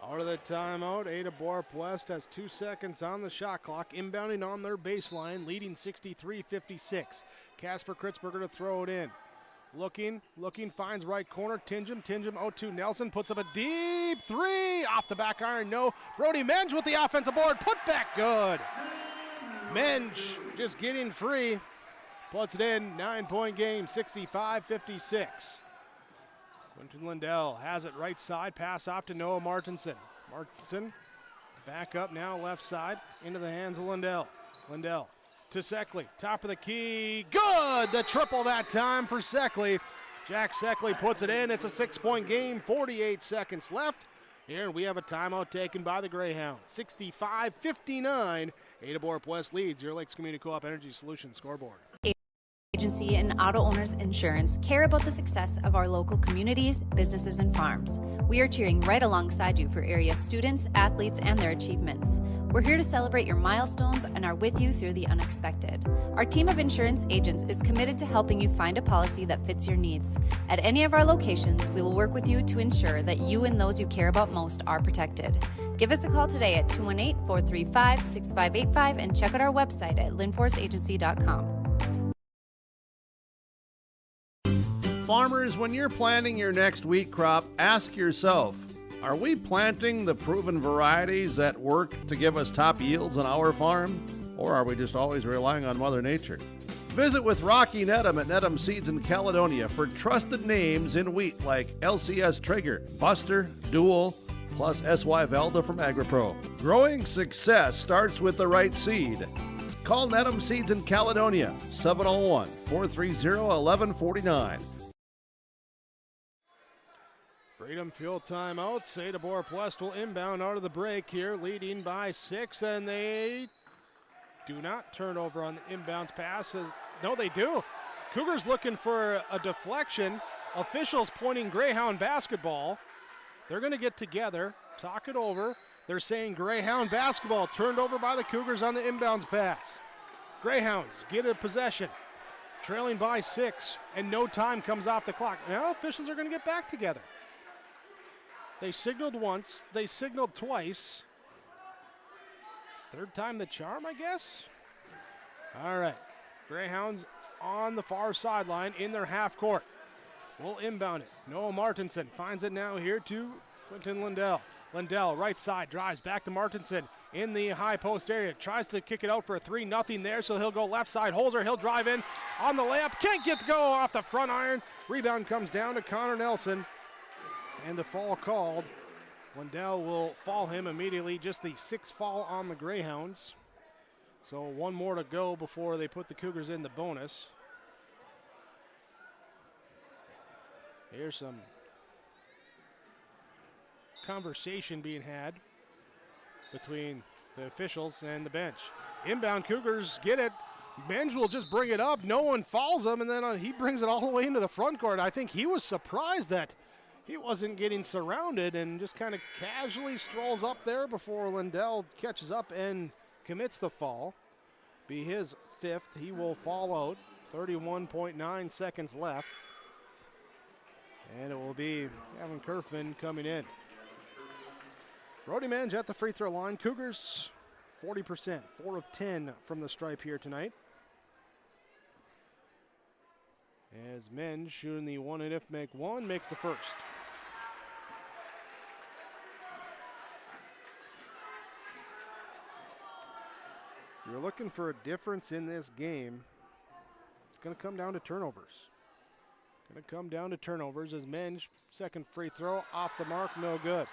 Out of the timeout, Ada-Borup-West has 2 seconds on the shot clock, inbounding on their baseline, leading 63-56. Casper Kritzberger to throw it in. Looking, finds right corner. Tingham out to Nelson, puts up a deep 3. Off the back iron, no. Brody Menj with the offensive board, put back good. Menj just getting free, puts it in. 9-point game, 65-56. Quentin Lindell has it right side, pass off to Noah Martinson. Martinson back up now, left side, into the hands of Lindell. Lindell to Seckley, top of the key, good! The triple that time for Seckley. Jack Seckley puts it in. It's a 6-point game, 48 seconds left. Here we have a timeout taken by the Greyhounds. 65-59. Ada-Borup-West leads your Lakes Community Co-op Energy Solutions scoreboard. Agency and Auto Owners Insurance care about the success of our local communities, businesses, and farms. We are cheering right alongside you for area students, athletes, and their achievements. We're here to celebrate your milestones and are with you through the unexpected. Our team of insurance agents is committed to helping you find a policy that fits your needs. At any of our locations, we will work with you to ensure that you and those you care about most are protected. Give us a call today at 218-435-6585 and check out our website at linforceagency.com. Farmers, when you're planting your next wheat crop, ask yourself, are we planting the proven varieties that work to give us top yields on our farm? Or are we just always relying on Mother Nature? Visit with Rocky Nedham at Nedham Seeds in Caledonia for trusted names in wheat like LCS Trigger, Buster, Dual, plus SY Velda from AgriPro. Growing success starts with the right seed. Call Nedham Seeds in Caledonia, 701-430-1149. Freedom Fuel timeouts. Ada-Borup-West will inbound out of the break here, leading by 6, and they do not turn over on the inbounds pass. No, they do. Cougars looking for a deflection. Officials pointing Greyhound basketball. They're going to get together, talk it over. They're saying Greyhound basketball turned over by the Cougars on the inbounds pass. Greyhounds get a possession, trailing by 6, and no time comes off the clock. Now officials are going to get back together. They signaled once, they signaled twice. Third time the charm, I guess? All right, Greyhounds on the far sideline in their half court. Will inbound it. Noah Martinson finds it now here to Quentin Lindell. Lindell, right side, drives back to Martinson in the high post area. Tries to kick it out for a 3-0 there, so he'll go left side. Holzer, he'll drive in on the layup. Can't get to go off the front iron. Rebound comes down to Connor Nelson. And the fall called. Lindell will foul him immediately. Just the 6th foul on the Greyhounds. So 1 more to go before they put the Cougars in the bonus. Here's some conversation being had between the officials and the bench. Inbound Cougars get it. Benj will just bring it up. No one fouls him, and then he brings it all the way into the front court. I think he was surprised that he wasn't getting surrounded and just kind of casually strolls up there before Lindell catches up and commits the foul. Be his 5th. He will fall out. 31.9 seconds left. And it will be Gavin Kerfman coming in. Brody Menge at the free throw line. Cougars 40%, 4 of 10 from the stripe here tonight. As Menge shooting the 1 and if make 1, makes the first. If you're looking for a difference in this game, it's going to come down to turnovers. Going to come down to turnovers as Menge, second free throw, off the mark, no good.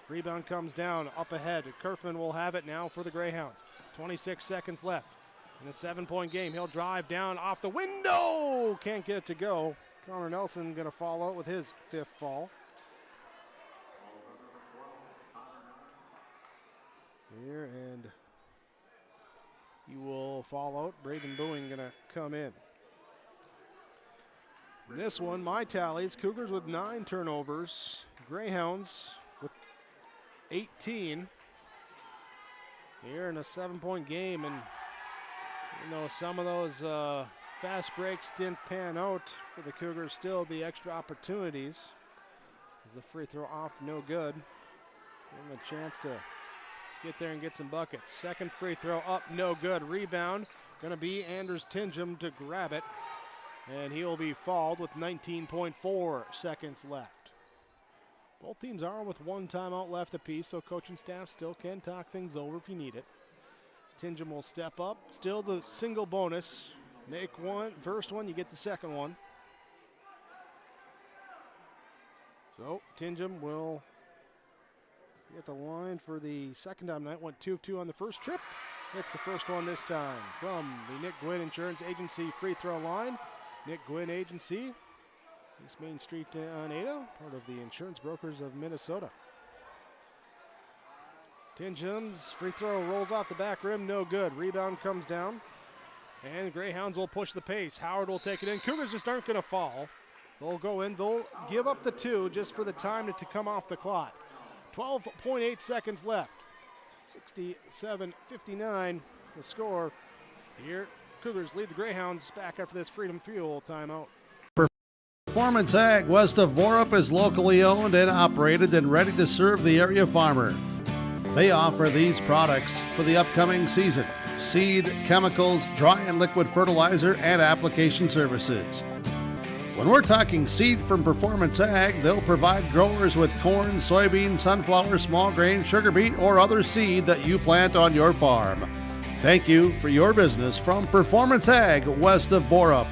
Rebound comes down, up ahead. Kerfman will have it now for the Greyhounds. 26 seconds left in a 7-point game. He'll drive down off the window. Can't get it to go. Connor Nelson going to fall out with his 5th fall. Here, and he will fall out. Braden Boeing going to come in. This one, my tallies, Cougars with 9 turnovers, Greyhounds with 18. Here in a 7-point game, and you know some of those fast breaks didn't pan out for the Cougars. Still the extra opportunities. As the free throw off, no good. Give them a chance to get there and get some buckets. Second free throw up, no good. Rebound, gonna be Anders Tingham to grab it. And he will be fouled with 19.4 seconds left. Both teams are with 1 timeout left apiece, so coaching staff still can talk things over if you need it. Tingham will step up. Still the single bonus. Make one, first one, you get the second one. So Tingham will get the line for the second time tonight. Went 2 of 2 on the first trip. Hits the first one this time from the Nick Gwynn Insurance Agency free throw line. Nick Gwynn Agency, East Main Street on Ada, part of the Insurance Brokers of Minnesota. Tingham's free throw rolls off the back rim, no good. Rebound comes down, and Greyhounds will push the pace. Howard will take it in. Cougars just aren't going to fall. They'll go in. They'll give up the 2 just for the time to come off the clock. 12.8 seconds left. 67-59 the score here. Cougars lead the Greyhounds back after this Freedom Fuel timeout. Performance Ag west of Borup is locally owned and operated and ready to serve the area farmer. They offer these products for the upcoming season: seed, chemicals, dry and liquid fertilizer, and application services. When we're talking seed from Performance Ag, they'll provide growers with corn, soybean, sunflower, small grain, sugar beet, or other seed that you plant on your farm. Thank you for your business from Performance Ag west of Borup.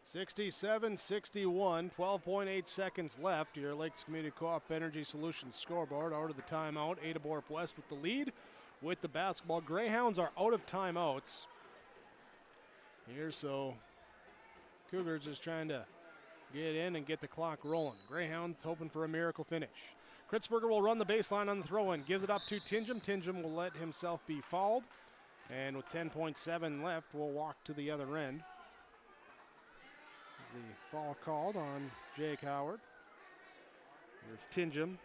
67-61, 12.8 seconds left. Your Lakes Community Co-op Energy Solutions scoreboard out of the timeout. Ada-Borup-West with the lead with the basketball. Greyhounds are out of timeouts here, so Cougars is trying to get in and get the clock rolling. Greyhounds hoping for a miracle finish. Kritzberger will run the baseline on the throw-in, gives it up to Tingham. Tingham will let himself be fouled, and with 10.7 left, will walk to the other end. The foul called on Jake Howard. There's Tingham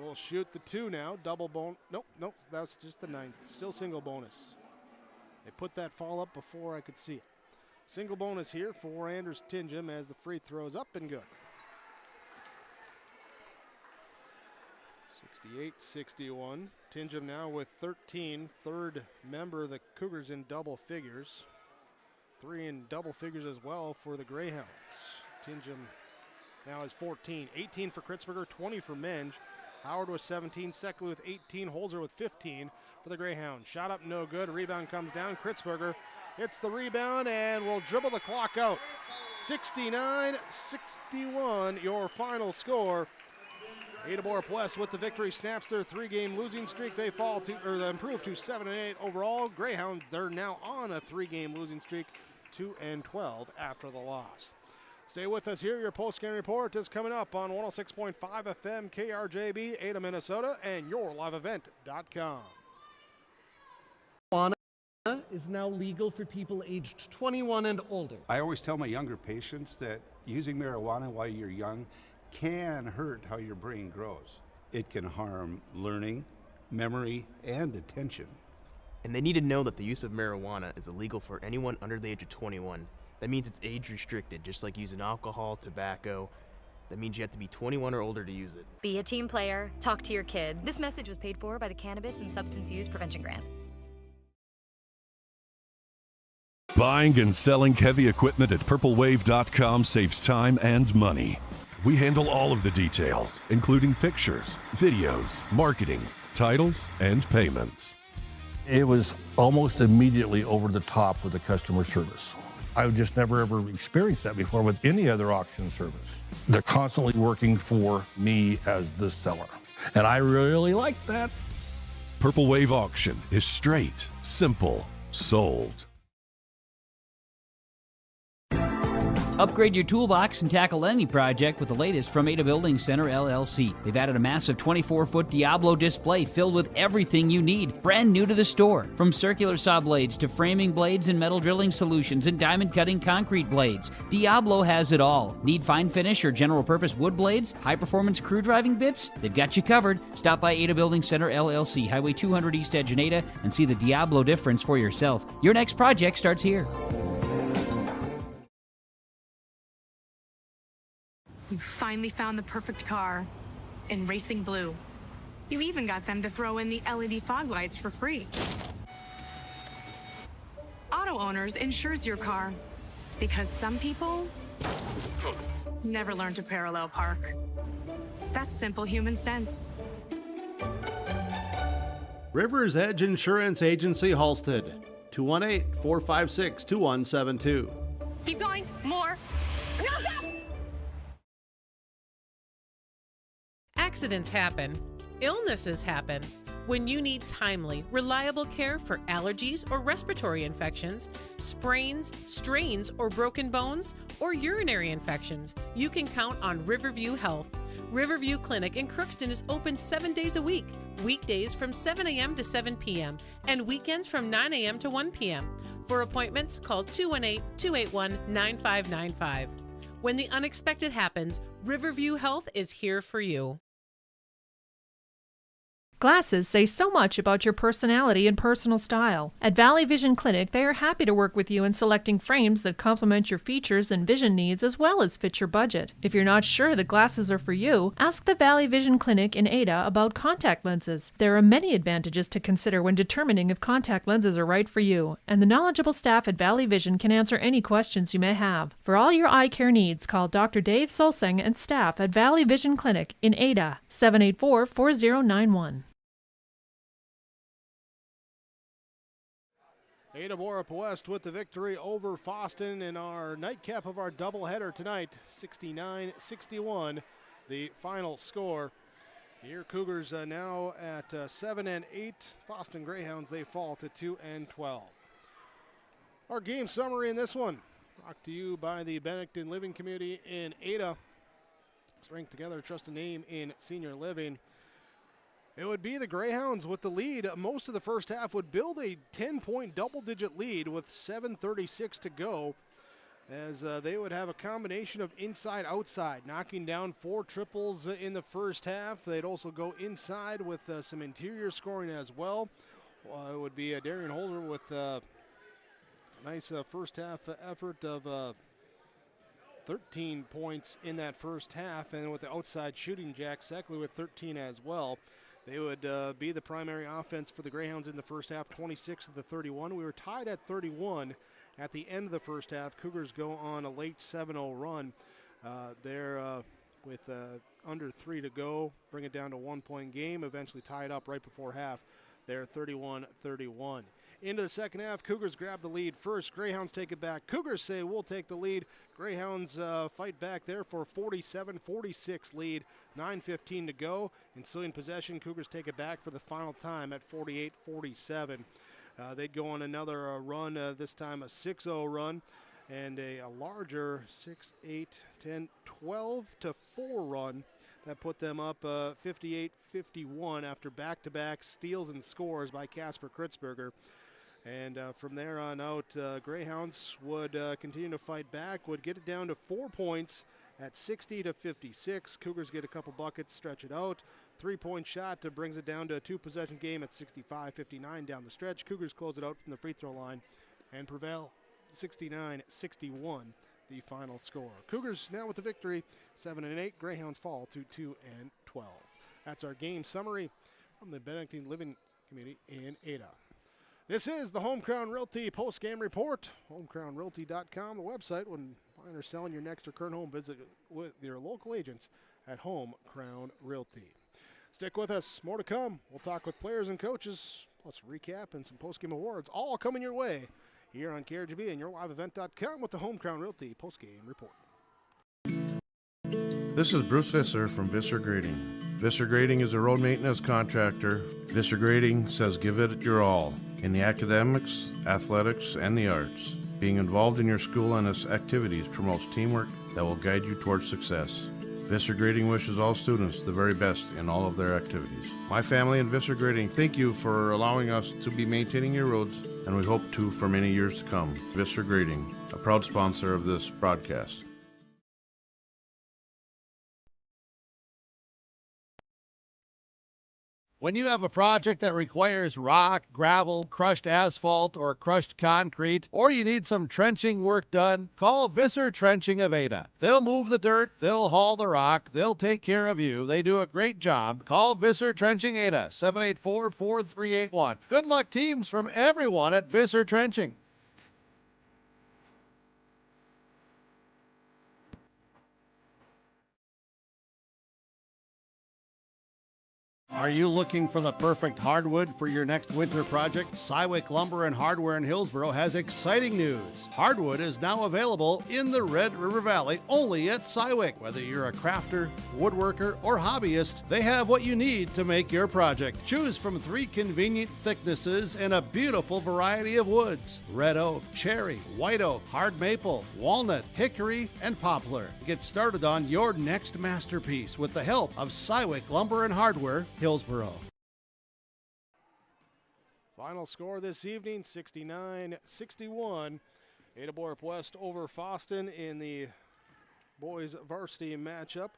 will shoot the 2 now. Double bonus. Nope, that's just the 9th. Still single bonus. They put that fall up before I could see it. Single bonus here for Anders Tingem as the free throw's up and good. 68-61. Tingem now with 13. Third member of the Cougars in double figures. 3 in double figures as well for the Greyhounds. Tingem now has 14. 18 for Kritzberger, 20 for Menge. Howard with 17. Seckley with 18. Holzer with 15 for the Greyhounds. Shot up, no good. Rebound comes down. Kritzberger hits the rebound and will dribble the clock out. 69-61, your final score. Ada-Borup-West with the victory snaps their 3-game losing streak. They fall to, or they improve to 7-8 overall. Greyhounds, they're now on a 3-game losing streak, 2-12 after the loss. Stay with us here. Your post-game report is coming up on 106.5 FM KRJB, Ada, Minnesota, and yourliveevent.com. Marijuana is now legal for people aged 21 and older. I always tell my younger patients that using marijuana while you're young can hurt how your brain grows. It can harm learning, memory, and attention. And they need to know that the use of marijuana is illegal for anyone under the age of 21. That means it's age restricted, just like using alcohol, tobacco. That means you have to be 21 or older to use it. Be a team player. Talk to your kids. This message was paid for by the Cannabis and Substance Use Prevention Grant. Buying and selling heavy equipment at purplewave.com saves time and money. We handle all of the details, including pictures, videos, marketing, titles, and payments. It was almost immediately over the top with the customer service. I've just never ever experienced that before with any other auction service. They're constantly working for me as the seller, and I really like that. Purple Wave Auction is straight, simple, sold. Upgrade your toolbox and tackle any project with the latest from Ada Building Center, LLC. They've added a massive 24-foot Diablo display filled with everything you need, brand new to the store. From circular saw blades to framing blades and metal drilling solutions and diamond cutting concrete blades, Diablo has it all. Need fine finish or general purpose wood blades, high-performance crew driving bits? They've got you covered. Stop by Ada Building Center, LLC, Highway 200 East Edge in Ada, and see the Diablo difference for yourself. Your next project starts here. You finally found the perfect car in Racing Blue. You even got them to throw in the LED fog lights for free. Auto Owners insures your car because some people never learn to parallel park. That's simple human sense. River's Edge Insurance Agency, Halstead, 218-456-2172. Keep going, more. No, stop! Accidents happen. Illnesses happen. When you need timely, reliable care for allergies or respiratory infections, sprains, strains, or broken bones, or urinary infections, you can count on Riverview Health. Riverview Clinic in Crookston is open 7 days a week, weekdays from 7 a.m. to 7 p.m., and weekends from 9 a.m. to 1 p.m. For appointments, call 218-281-9595. When the unexpected happens, Riverview Health is here for you. Glasses say so much about your personality and personal style. At Valley Vision Clinic, they are happy to work with you in selecting frames that complement your features and vision needs as well as fit your budget. If you're not sure that glasses are for you, ask the Valley Vision Clinic in Ada about contact lenses. There are many advantages to consider when determining if contact lenses are right for you, and the knowledgeable staff at Valley Vision can answer any questions you may have. For all your eye care needs, call Dr. Dave Solseng and staff at Valley Vision Clinic in Ada, 784-4091. Ada-Borup-West with the victory over Fosston in our nightcap of our doubleheader tonight, 69-61, the final score. Here Cougars now at 7-8. Fosston Greyhounds, they fall to 2-12. Our game summary in this one, brought to you by the Bennington Living Community in Ada. Strength together, trust a name in senior living. It would be the Greyhounds with the lead. Most of the first half would build a 10-point double-digit lead with 7:36 to go. as they would have a combination of inside-outside, knocking down 4 triples in the first half. They'd also go inside with some interior scoring as well. It would be Darian Holder with a nice first half effort of 13 points in that first half, and with the outside shooting, Jack Seckley with 13 as well. They would be the primary offense for the Greyhounds in the first half, 26 of the 31. We were tied at 31 at the end of the first half. Cougars go on a late 7-0 run. They're with under 3 to go, bring it down to 1-point game, eventually tied up right before half. They're 31-31. Into the second half, Cougars grab the lead first. Greyhounds take it back. Cougars say we'll take the lead. Greyhounds fight back there for 47-46 lead. 9:15 to go. Ensuing possession, Cougars take it back for the final time at 48-47. They'd go on another run, this time a 6-0 run, and a larger 6-8, 10, 12-4 run that put them up 58-51 after back-to-back steals and scores by Casper Kritzberger. And from there on out, Greyhounds would continue to fight back, would get it down to 4 points at 60-56. Cougars get a couple buckets, stretch it out. 3-point shot brings it down to a 2-possession game at 65-59 down the stretch. Cougars close it out from the free throw line and prevail 69-61, the final score. Cougars now with the victory, 7-8. Greyhounds fall to 2-12. That's our game summary from the Bennington Living Community in Ada. This is the Home Crown Realty post-game report. HomeCrownRealty.com, the website. When buying or selling your next or current home, visit with your local agents at Home Crown Realty. Stick with us. More to come. We'll talk with players and coaches, plus a recap and some post-game awards, all coming your way here on KRGB and YourLiveEvent.com with the Home Crown Realty post-game report. This is Bruce Visser from Visser Grading. Visser Grading is a road maintenance contractor. Visser Grading says give it your all in the academics, athletics, and the arts. Being involved in your school and its activities promotes teamwork that will guide you towards success. Visser Grading wishes all students the very best in all of their activities. My family and Visser Grading thank you for allowing us to be maintaining your roads, and we hope to for many years to come. Visser Grading, a proud sponsor of this broadcast. When you have a project that requires rock, gravel, crushed asphalt, or crushed concrete, or you need some trenching work done, call Visser Trenching of Ada. They'll move the dirt, they'll haul the rock, they'll take care of you. They do a great job. Call Visser Trenching Ada, 784-4381. Good luck, teams, from everyone at Visser Trenching. Are you looking for the perfect hardwood for your next winter project? Cywick Lumber and Hardware in Hillsboro has exciting news. Hardwood is now available in the Red River Valley only at Cywick. Whether you're a crafter, woodworker, or hobbyist, they have what you need to make your project. Choose from 3 convenient thicknesses and a beautiful variety of woods: red oak, cherry, white oak, hard maple, walnut, hickory, and poplar. Get started on your next masterpiece with the help of Cywick Lumber and Hardware, Hillsboro. Final score this evening, 69-61. Ada-Borup-West over Fosston in the boys varsity matchup.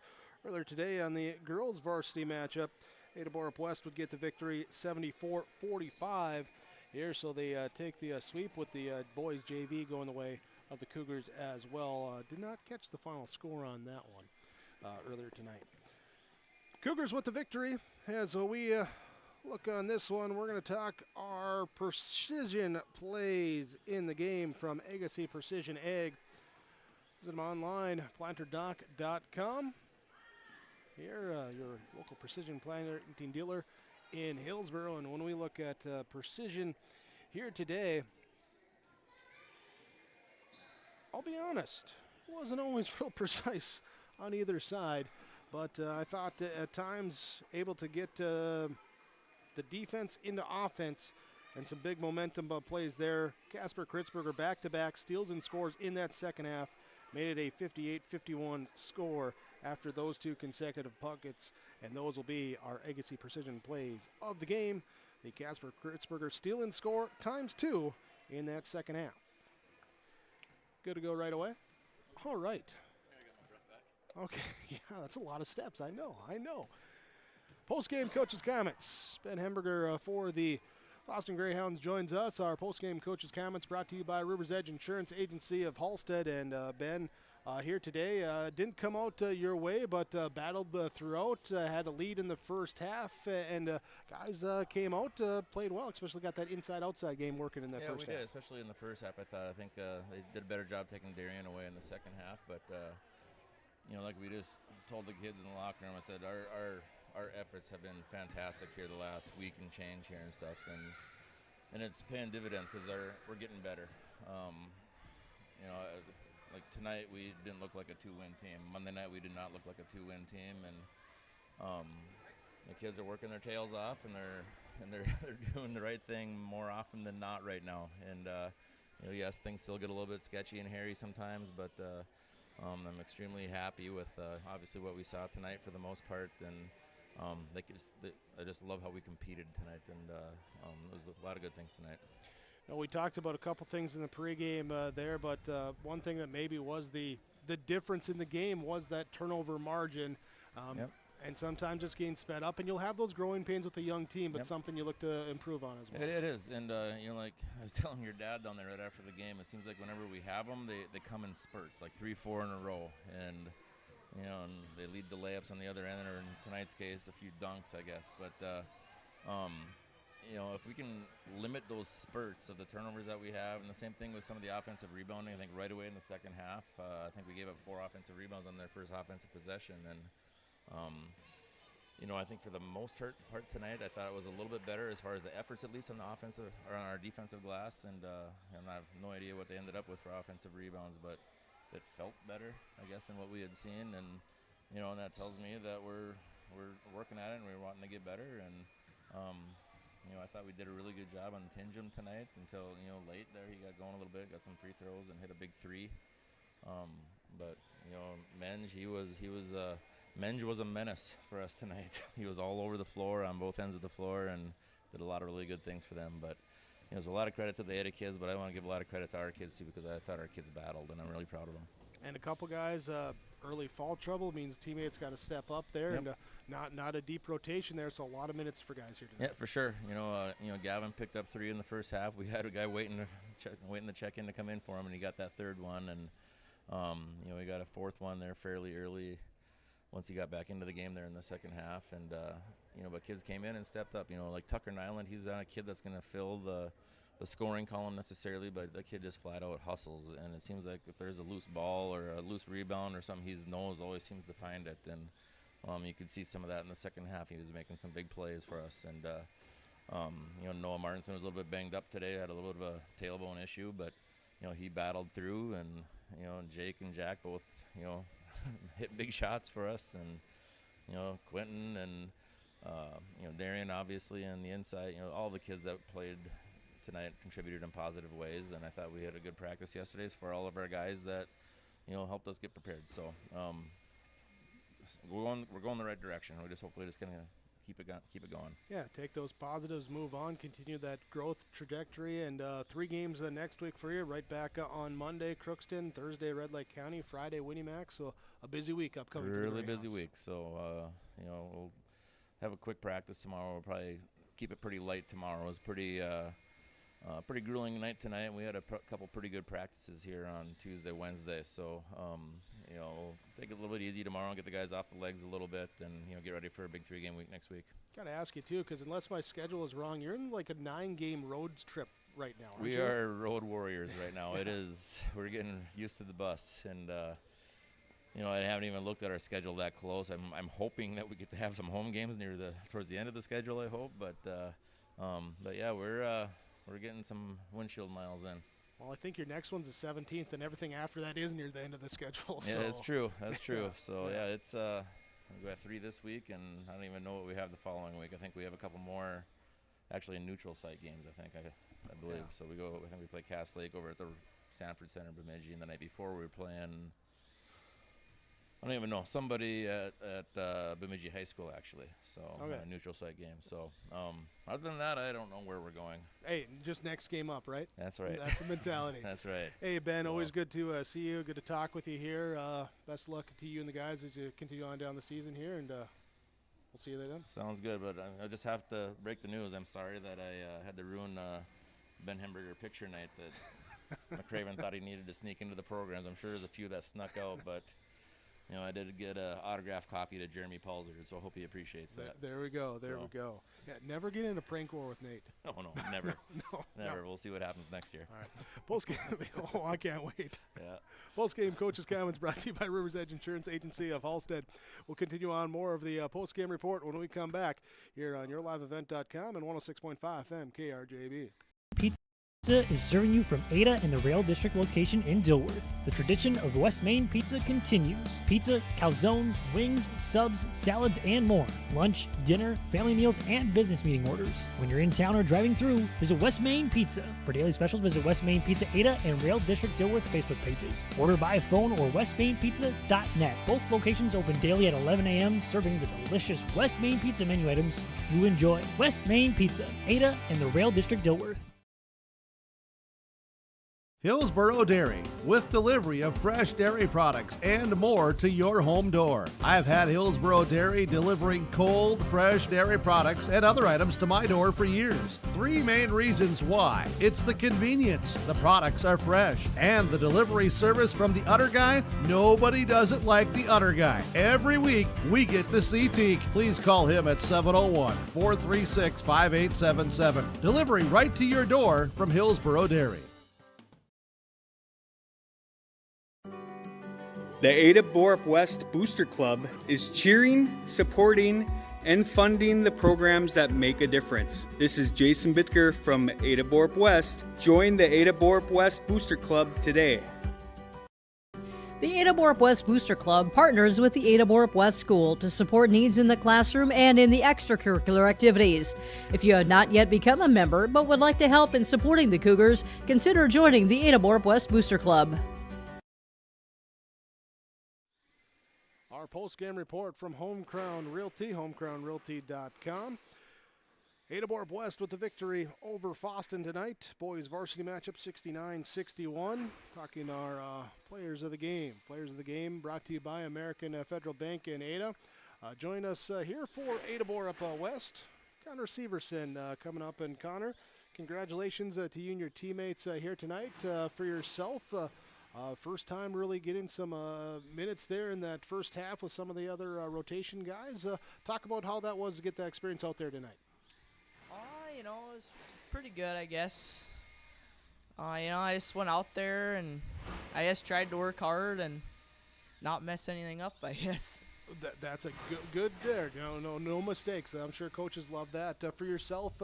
Earlier today on the girls varsity matchup, Ada-Borup-West would get the victory 74-45 here, so they take the sweep with the boys JV going the way of the Cougars as well. Did not catch the final score on that one earlier tonight. Cougars with the victory. As we look on this one, we're going to talk our precision plays in the game from Agassi Precision Ag. Visit them online, planterdoc.com. Here, your local precision planting dealer in Hillsboro. And when we look at precision here today, I'll be honest, it wasn't always real precise on either side. But I thought at times able to get the defense into offense and some big momentum plays there. Casper Kritzberger back-to-back steals and scores in that second half. Made it a 58-51 score after those 2 consecutive buckets. And those will be our Agassi Precision plays of the game. The Casper Kritzberger steal and score ×2 in that second half. Good to go right away? All right. Okay, yeah, that's a lot of steps. I know. Post-game coaches' comments. Ben Hemberger for the Fosston Greyhounds joins us. Our post-game coaches' comments brought to you by Rivers Edge Insurance Agency of Halstead. And Ben, here today, didn't come out your way, but battled throughout. Had a lead in the first half, and guys came out, played well, especially got that inside-outside game working in that first half. Yeah, we did, especially in the first half. I think they did a better job taking Darien away in the second half, but like we just told the kids in the locker room, I said our efforts have been fantastic here the last week and change here and stuff, and it's paying dividends because we're getting better. Like tonight we didn't look like a 2-win team. Monday night we did not look like a 2-win team, and the kids are working their tails off, and they're doing the right thing more often than not right now. And yes, things still get a little bit sketchy and hairy sometimes, but I'm extremely happy with obviously what we saw tonight for the most part, and I just love how we competed tonight, and there was a lot of good things tonight. We talked about a couple things in the pregame there, but one thing that maybe was the difference in the game was that turnover margin. And sometimes just getting sped up, and you'll have those growing pains with a young team, but something you look to improve on as well. It is, and like I was telling your dad down there right after the game, it seems like whenever we have them, they come in spurts, like 3-4 in a row, and and they lead the layups on the other end, or in tonight's case, a few dunks, I guess. But if we can limit those spurts of the turnovers that we have, and the same thing with some of the offensive rebounding, I think right away in the second half, I think we gave up 4 offensive rebounds on their first offensive possession, and I think for the most part tonight, I thought it was a little bit better as far as the efforts, at least on the offensive or on our defensive glass. And I have no idea what they ended up with for offensive rebounds, but it felt better, I guess, than what we had seen. And and that tells me that we're working at it and we're wanting to get better. And I thought we did a really good job on Tingham tonight until late there he got going a little bit, got some free throws and hit a big 3. But Menge was a menace for us tonight. He was all over the floor on both ends of the floor and did a lot of really good things for them. But there's a lot of credit to the Ada kids, but I want to give a lot of credit to our kids too, because I thought our kids battled, and I'm really proud of them. And a couple guys, early fall trouble means teammates got to step up there, and not a deep rotation there, so a lot of minutes for guys here tonight. Yeah, for sure. Gavin picked up 3 in the first half. We had a guy waiting to check in to come in for him, and he got that 3rd one, and we got a 4th one there fairly early once he got back into the game there in the second half. And but kids came in and stepped up. Like Tucker Nyland, he's not a kid that's going to fill the scoring column necessarily, but the kid just flat out hustles. And it seems like if there's a loose ball or a loose rebound or something, his nose always seems to find it. And you could see some of that in the second half. He was making some big plays for us. And Noah Martinson was a little bit banged up today, had a little bit of a tailbone issue, but he battled through. And Jake and Jack both hit big shots for us, and Quentin and Darien obviously on the inside. All the kids that played tonight contributed in positive ways, and I thought we had a good practice yesterday for all of our guys that helped us get prepared. So we're going the right direction. We're just hopefully just gonna keep it going. Yeah, take those positives, move on, continue that growth trajectory, and 3 games next week for you. Right back on Monday, Crookston, Thursday, Red Lake County, Friday, Winnie-Mac. So a busy week upcoming. Really busy week. So we'll have a quick practice tomorrow. We'll probably keep it pretty light tomorrow. It was pretty grueling night tonight. We had a couple pretty good practices here on Tuesday, Wednesday. So, we'll take it a little bit easy tomorrow and get the guys off the legs a little bit, and get ready for a big 3-game week next week. Got to ask you too, because unless my schedule is wrong, you're in like a 9-game road trip right now. We are road warriors right now. It is. We're getting used to the bus, and I haven't even looked at our schedule that close. I'm hoping that we get to have some home games towards the end of the schedule. I hope, but yeah, we're getting some windshield miles in. Well, I think your next one's the 17th, and everything after that is near the end of the schedule. Yeah, that's true. That's true. So, it's we have 3 this week, and I don't even know what we have the following week. I think we have a couple more, actually, neutral site games, I believe. Yeah. So I think we play Cass Lake over at the Sanford Center in Bemidji, and the night before we were playing I don't even know. Somebody at Bemidji High School, actually. So, Okay. Neutral site game. So, other than that, I don't know where we're going. Hey, just next game up, right? That's right. That's the mentality. That's right. Hey, Ben, So- always good to see you. Good to talk with you here. Best of luck to you and the guys as you continue on down the season here, and we'll see you later. Sounds good, but I just have to break the news. I'm sorry that I had to ruin Ben Hemberger picture night that McCraven thought he needed to sneak into the programs. I'm sure there's a few that snuck out, but I did get an autographed copy to Jeremy Paulsard, so I hope he appreciates that. There we go. There we go. Yeah, never get in a prank war with Nate. No, never. No. Never. We'll see what happens next year. All right. Post-game. Oh, I can't wait. Yeah. Post-game coaches' comments brought to you by Rivers Edge Insurance Agency of Halstead. We'll continue on more of the post-game report when we come back here on yourliveevent.com and 106.5 FM KRJB. Pizza is serving you from Ada and the Rail District location in Dilworth. The tradition of West Main Pizza continues. Pizza, calzones, wings, subs, salads, and more. Lunch, dinner, family meals, and business meeting orders. When you're in town or driving through, visit West Main Pizza. For daily specials, visit West Main Pizza Ada and Rail District Dilworth Facebook pages. Order by phone or westmainpizza.net. Both locations open daily at 11 a.m., serving the delicious West Main Pizza menu items you enjoy. West Main Pizza, Ada and the Rail District Dilworth. Hillsborough Dairy, with delivery of fresh dairy products and more to your home door. I've had Hillsborough Dairy delivering cold, fresh dairy products and other items to my door for years. 3 main reasons why. It's the convenience, the products are fresh, and the delivery service from the Udder Guy. Nobody does it like the Udder Guy. Every week, we get to see Teak. Please call him at 701-436-5877. Delivery right to your door from Hillsborough Dairy. The Ada-Borup-West Booster Club is cheering, supporting, and funding the programs that make a difference. This is Jason Bitker from Ada-Borup-West. Join the Ada-Borup-West Booster Club today. The Ada-Borup-West Booster Club partners with the Ada-Borup-West School to support needs in the classroom and in the extracurricular activities. If you have not yet become a member but would like to help in supporting the Cougars, consider joining the Ada-Borup-West Booster Club. Our post-game report from Home Crown Realty, homecrownrealty.com. Ada-Borup-West with the victory over Fosston tonight. Boys varsity matchup 69-61. Talking our players of the game. Players of the game brought to you by American Federal Bank in Ada. Join us here for Ada-Borup-West. Connor Severson coming up. And Connor, congratulations to you and your teammates here tonight. For yourself, first time really getting some minutes there in that first half with some of the other rotation guys. Talk about how that was to get that experience out there tonight. It was pretty good, I guess. I just went out there and I just tried to work hard and not mess anything up, I guess. That's a good there. No mistakes. I'm sure coaches love that. For yourself,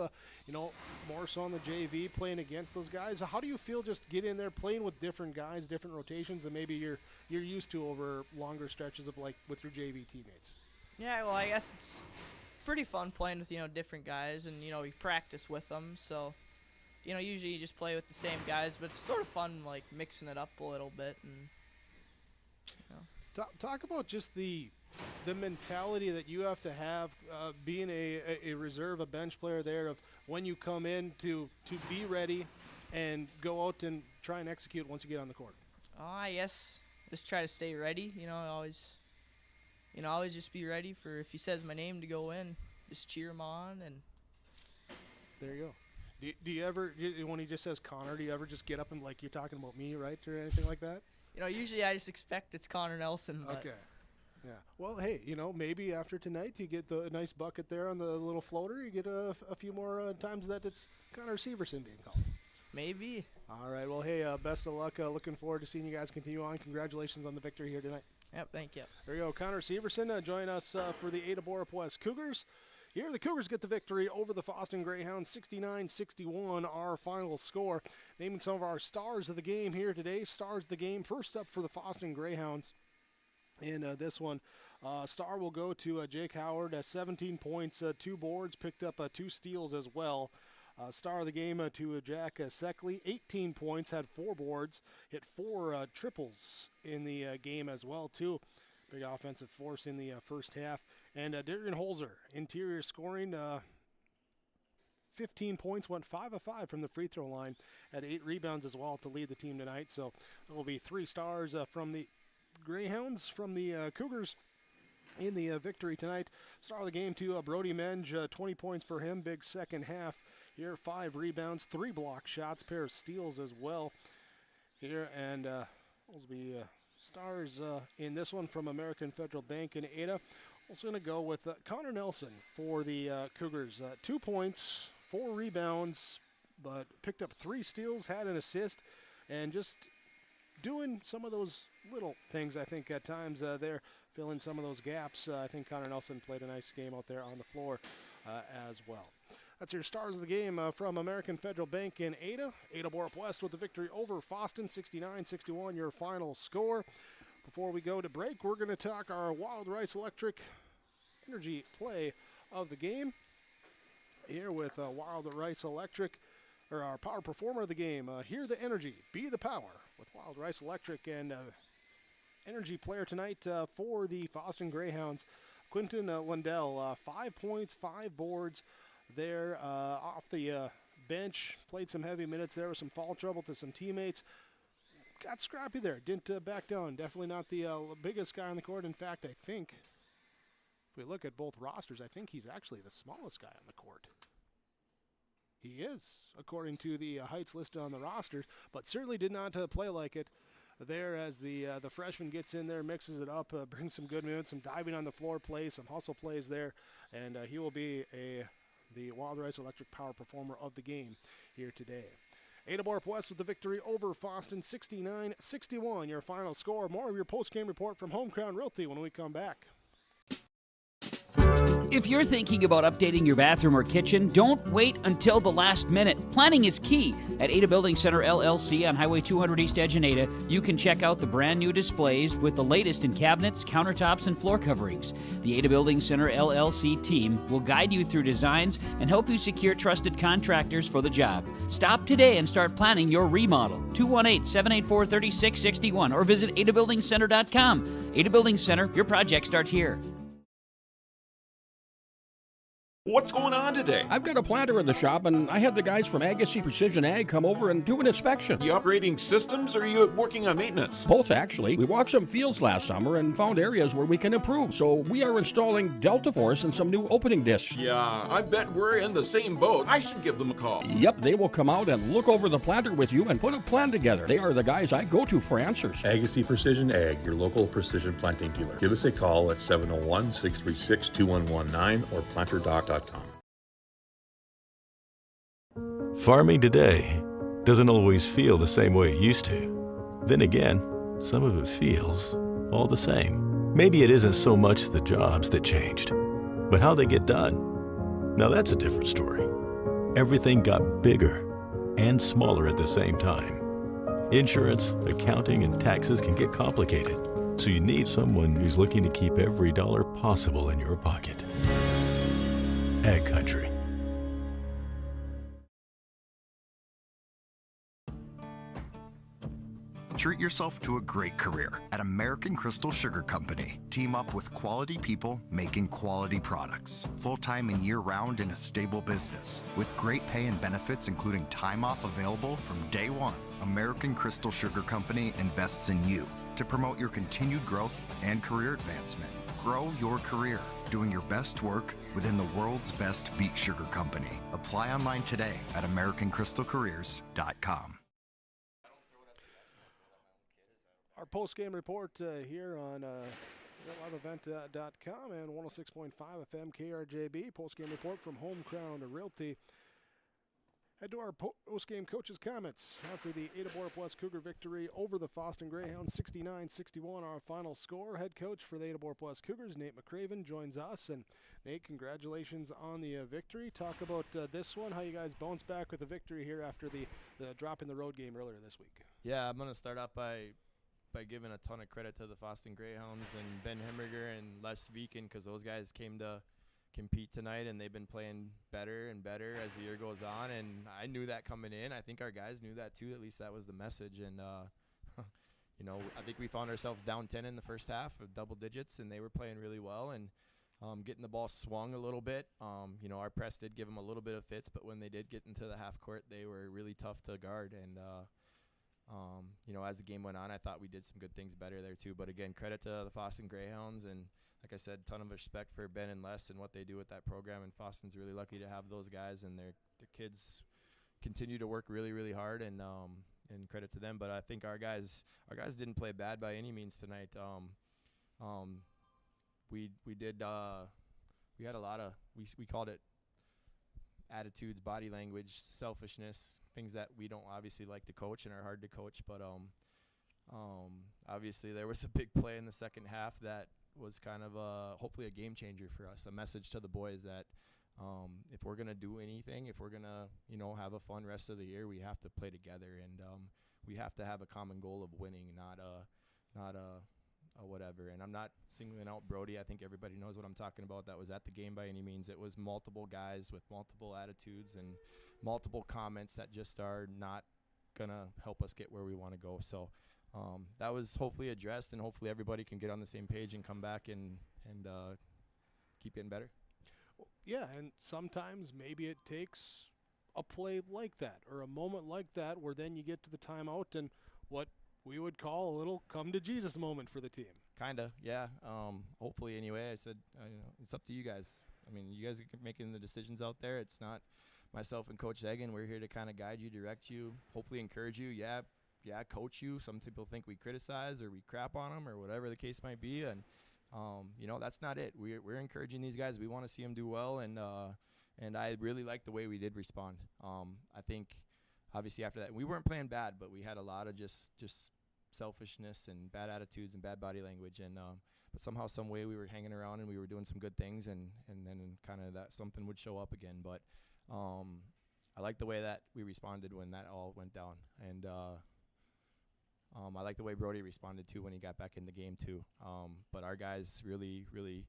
more so on the JV, playing against those guys. How do you feel just getting in there, playing with different guys, different rotations, than maybe you're used to over longer stretches of like with your JV teammates? Yeah, well, I guess it's pretty fun playing with different guys, and you practice with them. So, usually you just play with the same guys, but it's sort of fun like mixing it up a little bit. And talk about just the mentality that you have to have being a reserve, a bench player there, of when you come in to be ready and go out and try and execute once you get on the court. I guess just try to stay ready. Always just be ready for if he says my name to go in, just cheer him on. And there you go. Do you ever, when he just says Connor, do you ever just get up and like you're talking about me, right, or anything like that? Usually I just expect it's Connor Nelson. But okay. Yeah. Well, hey, maybe after tonight you get the nice bucket there on the little floater. You get a few more times that it's Connor Severson being called. Maybe. All right. Well, hey, best of luck. Looking forward to seeing you guys continue on. Congratulations on the victory here tonight. Yep, thank you. There you go. Connor Severson join us for the Ada-Borup-West Cougars. Here the Cougars get the victory over the Fosston Greyhounds, 69-61, our final score. Naming some of our stars of the game here today. Stars of the game. First up for the Fosston Greyhounds. In this one, star will go to Jake Howard, 17 points, 2 boards, picked up 2 steals as well. Star of the game to Jack Seckley, 18 points, had 4 boards, hit 4 triples in the game as well, too. big offensive force in the first half. And Darian Holzer, interior scoring, 15 points, went 5 of 5 from the free throw line, had 8 rebounds as well to lead the team tonight. So there will be 3 stars from the Greyhounds, from the Cougars in the victory tonight. Star of the game to Brody Menge, 20 points for him, big second half here, 5 rebounds, 3 block shots, pair of steals as well here. And will be stars in this one from American Federal Bank in Ada. Also going to go with Connor Nelson for the Cougars. 2 points, 4 rebounds, but picked up 3 steals, had an assist, and just doing some of those little things, I think, at times there, filling some of those gaps. I think Connor Nelson played a nice game out there on the floor as well. That's your stars of the game from American Federal Bank in Ada. Ada-Borup-West with the victory over Fosston, 69-61, your final score. Before we go to break, we're going to talk our Wild Rice Electric energy play of the game. Here with Wild Rice Electric, or our power performer of the game. Hear the energy, be the power with Wild Rice Electric. And energy player tonight for the Fosston Greyhounds, Quinton Lundell. 5 points, 5 boards there off the bench. Played some heavy minutes there with some foul trouble to some teammates. Got scrappy there, didn't back down. Definitely not the biggest guy on the court. In fact, I think, if we look at both rosters, I think he's actually the smallest guy on the court. He is, according to the heights listed on the rosters, but certainly did not play like it there as the freshman gets in there, mixes it up, brings some good movement, some diving on the floor plays, some hustle plays there, and he will be the Wild Rice Electric power performer of the game here today. Ada-Borup-West with the victory over Fosston, 69-61, your final score. More of your post-game report from Home Crown Realty when we come back. If you're thinking about updating your bathroom or kitchen, don't wait until the last minute. Planning is key. At Ada Building Center LLC on Highway 200 East Edge in Ada, you can check out the brand new displays with the latest in cabinets, countertops, and floor coverings. The Ada Building Center LLC team will guide you through designs and help you secure trusted contractors for the job. Stop today and start planning your remodel. 218-784-3661 or visit adabuildingcenter.com. Ada Building Center, your project starts here. What's going on today? I've got a planter in the shop, and I had the guys from Agassiz Precision Ag come over and do an inspection. You upgrading systems, or are you working on maintenance? Both, actually. We walked some fields last summer and found areas where we can improve, so we are installing Delta Force and some new opening discs. Yeah, I bet we're in the same boat. I should give them a call. Yep, they will come out and look over the planter with you and put a plan together. They are the guys I go to for answers. Agassiz Precision Ag, your local precision planting dealer. Give us a call at 701-636-2119 or planterdoc.com. Farming today doesn't always feel the same way it used to. Then again, some of it feels all the same. Maybe it isn't so much the jobs that changed, but how they get done. Now that's a different story. Everything got bigger and smaller at the same time. Insurance, accounting, and taxes can get complicated, so you need someone who's looking to keep every dollar possible in your pocket. Ag Country. Treat yourself to a great career at American Crystal Sugar Company. Team up with quality people making quality products. Full-time and year-round in a stable business. With great pay and benefits including time off available from day one. American Crystal Sugar Company invests in you to promote your continued growth and career advancement. Grow your career, doing your best work within the world's best beet sugar company. Apply online today at AmericanCrystalCareers.com. Our post-game report here on liveevent.com and 106.5 FM KRJB. Post-game report from Home Crown Realty. Head to our post-game coaches' comments after the Ada-Borup-West Cougar victory over the Fosston Greyhounds, 69-61, our final score. Head coach for the Ada-Borup-West Cougars, Nate McCraven, joins us. And Nate, congratulations on the victory. Talk about this one, how you guys bounced back with the victory here after the drop in the road game earlier this week. Yeah, I'm going to start off by giving a ton of credit to the Fosston Greyhounds and Ben Hemmerger and Les Viken, because those guys came to compete tonight, and they've been playing better and better as the year goes on, and I knew that coming in. I think our guys knew that too. At least that was the message, and I think we found ourselves down 10 in the first half of double digits, and they were playing really well and getting the ball swung a little bit. Our press did give them a little bit of fits, but when they did get into the half court, they were really tough to guard. And, as the game went on, I thought we did some good things better there too. But again, credit to the Fosston Greyhounds, and like I said, ton of respect for Ben and Les and what they do with that program. And Fosston's really lucky to have those guys, and their kids continue to work really, really hard. And credit to them. But I think our guys didn't play bad by any means tonight. We had a lot of we called it attitudes, body language, selfishness, things that we don't obviously like to coach and are hard to coach. But obviously there was a big play in the second half that was kind of hopefully a game changer for us, a message to the boys that if we're gonna do anything, if we're gonna have a fun rest of the year, we have to play together, and we have to have a common goal of winning, not a whatever. And I'm not singling out Brody. I think everybody knows what I'm talking about. That was at the game by any means. It was multiple guys with multiple attitudes and multiple comments that just are not gonna help us get where we want to go. So that was hopefully addressed, and hopefully everybody can get on the same page and come back and keep getting better. Yeah, and sometimes maybe it takes a play like that or a moment like that where then you get to the timeout and what we would call a little come to Jesus moment for the team. Kinda, yeah. Hopefully, anyway. I said it's up to you guys. I mean, you guys are making the decisions out there. It's not myself and Coach Egan. We're here to kind of guide you, direct you, hopefully encourage you. Yeah, coach you. Some people think we criticize or we crap on them or whatever the case might be, and that's not it. We're encouraging these guys. We want to see them do well, and I really like the way we did respond. I think obviously after that we weren't playing bad, but we had a lot of just selfishness and bad attitudes and bad body language, and but somehow, some way, we were hanging around and we were doing some good things, and then kind of that something would show up again. But I like the way that we responded when that all went down, and I like the way Brody responded too when he got back in the game too. But our guys really, really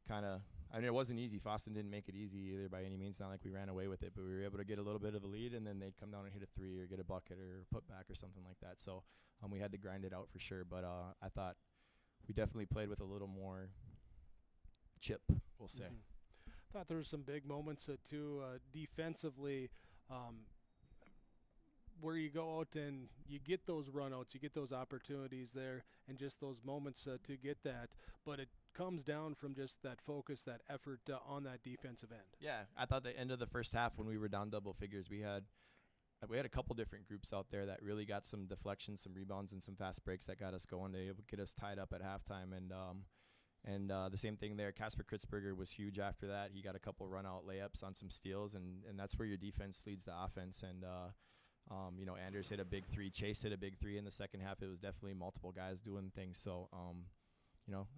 kind of, it wasn't easy. Fosston didn't make it easy either by any means. Not like we ran away with it, but we were able to get a little bit of a lead, and then they'd come down and hit a three or get a bucket or put back or something like that. So we had to grind it out for sure. But I thought we definitely played with a little more chip, we'll say. Mm-hmm. Thought there were some big moments too defensively. Where you go out and you get those runouts, you get those opportunities there, and just those moments to get that. But it comes down from just that focus, that effort on that defensive end. Yeah, I thought the end of the first half when we were down double figures, we had a couple different groups out there that really got some deflections, some rebounds, and some fast breaks that got us going to get us tied up at halftime. And the same thing there. Casper Kritzberger was huge after that. He got a couple run-out layups on some steals, and that's where your defense leads the offense. And Anders hit a big three. Chase hit a big three in the second half. It was definitely multiple guys doing things. So,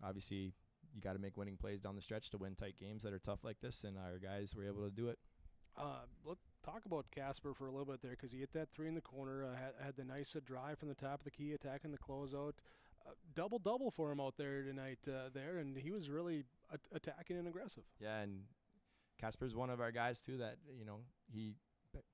obviously you got to make winning plays down the stretch to win tight games that are tough like this, and our guys were able to do it. Let's talk about Casper for a little bit there, because he hit that three in the corner, had the nice drive from the top of the key, attacking the closeout. Double-double for him out there tonight there, and he was really attacking and aggressive. Yeah, and Casper's one of our guys too that,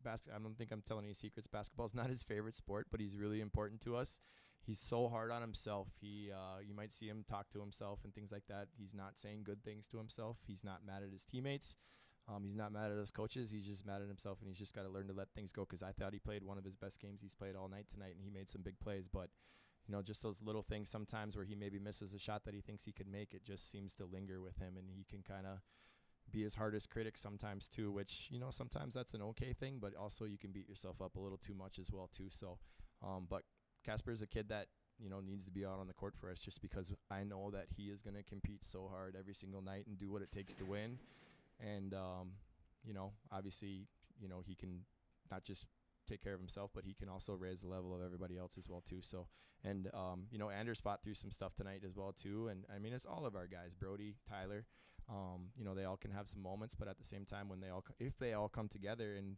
I don't think I'm telling any secrets. Basketball's not his favorite sport, but he's really important to us. He's so hard on himself. You might see him talk to himself and things like that. He's not saying good things to himself. He's not mad at his teammates. He's not mad at his coaches. He's just mad at himself, and he's just got to learn to let things go, because I thought he played one of his best games he's played all night tonight, and he made some big plays. But, just those little things sometimes where he maybe misses a shot that he thinks he could make, it just seems to linger with him, and he can kind of be his hardest critic sometimes too, which, sometimes that's an okay thing, but also you can beat yourself up a little too much as well too. So, but Casper is a kid that, needs to be out on the court for us, just because I know that he is going to compete so hard every single night and do what it takes to win. And, obviously, he can not just take care of himself, but he can also raise the level of everybody else as well too. So, and Anders fought through some stuff tonight as well too. And I mean, it's all of our guys, Brody, Tyler, they all can have some moments, but at the same time, when if they all come together and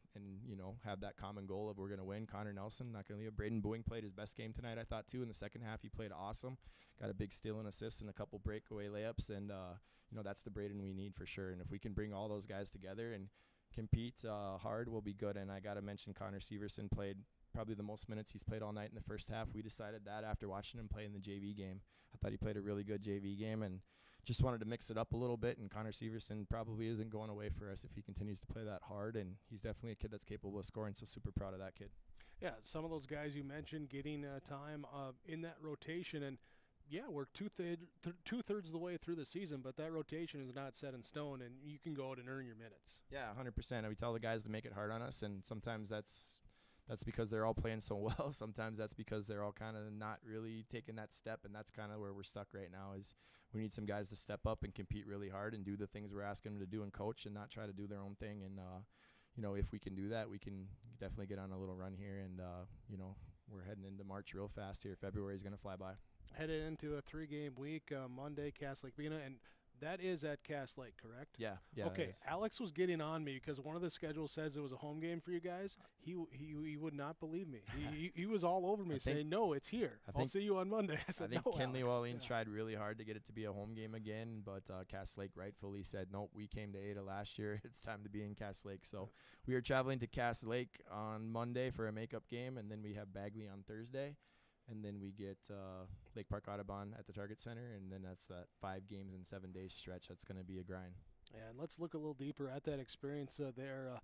have that common goal of we're going to win. Connor Nelson, not going to leave. Braden Boeing played his best game tonight, I thought too. In the second half, he played awesome. Got a big steal and assist and a couple breakaway layups, and that's the Braden we need for sure. And if we can bring all those guys together and compete hard, we'll be good. And I got to mention Connor Severson played probably the most minutes he's played all night in the first half. We decided that after watching him play in the JV game. I thought he played a really good JV game and just wanted to mix it up a little bit. And Connor Severson probably isn't going away for us if he continues to play that hard. And he's definitely a kid that's capable of scoring, so super proud of that kid. Yeah, some of those guys you mentioned getting time in that rotation, and yeah, we're two-thirds of the way through the season, but that rotation is not set in stone, and you can go out and earn your minutes. Yeah, 100%. We tell the guys to make it hard on us, and sometimes that's because they're all playing so well. Sometimes that's because they're all kind of not really taking that step, and that's kind of where we're stuck right now is we need some guys to step up and compete really hard and do the things we're asking them to do and coach and not try to do their own thing. And, if we can do that, we can definitely get on a little run here. And, we're heading into March real fast here. February is going to fly by. Headed into a 3-game week, Monday, Cass Lake Bena, and that is at Cass Lake, correct? Yeah. Okay, Alex was getting on me because one of the schedules says it was a home game for you guys. He would not believe me. He was all over me saying, no, it's here. I'll see you on Monday. I said, I think no, Kenley Alex. Wallin tried really hard to get it to be a home game again, but Cass Lake rightfully said, nope, we came to Ada last year. It's time to be in Cass Lake. So we are traveling to Cass Lake on Monday for a makeup game, and then we have Bagley on Thursday. And then we get Lake Park Audubon at the Target Center, and then that's that 5 games in 7 days stretch. That's going to be a grind. And let's look a little deeper at that experience there.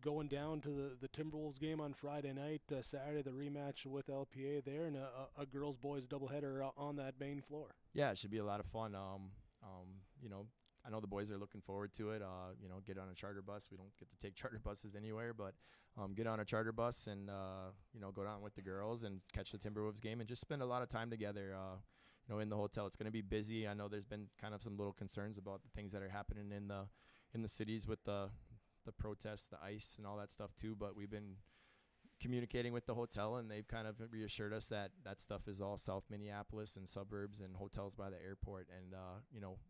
Going down to the Timberwolves game on Friday night, Saturday the rematch with LPA there, and a girls-boys doubleheader on that main floor. Yeah, it should be a lot of fun. I know the boys are looking forward to it. Get on a charter bus. We don't get to take charter buses anywhere, but get on a charter bus and go down with the girls and catch the Timberwolves game and just spend a lot of time together. In the hotel. It's going to be busy. I know there's been kind of some little concerns about the things that are happening in the cities with the protests, the ice, and all that stuff too. But we've been communicating with the hotel, and they've kind of reassured us that stuff is all South Minneapolis and suburbs and hotels by the airport. And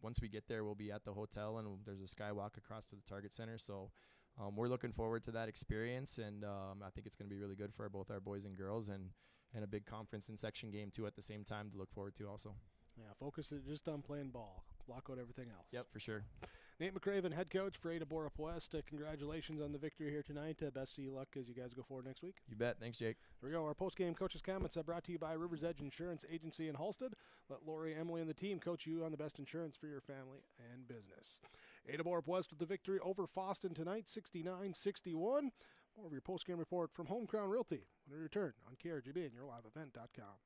once we get there, we'll be at the hotel, and there's a skywalk across to the Target Center. So we're looking forward to that experience, and I think it's going to be really good for both our boys and girls, and a big conference and section game too at the same time to look forward to also. Yeah, focus it just on playing ball. Block out everything else. Yep, for sure. Nate McCraven, head coach for Ada-Borup-West. Congratulations on the victory here tonight. Best of luck as you guys go forward next week. You bet. Thanks, Jake. Here we go. Our post-game coaches' comments are brought to you by River's Edge Insurance Agency in Halstead. Let Lori, Emily, and the team coach you on the best insurance for your family and business. Ada-Borup-West with the victory over Fosston tonight, 69-61. More of your post-game report from Home Crown Realty when we return on KRGB and YourLiveEvent.com.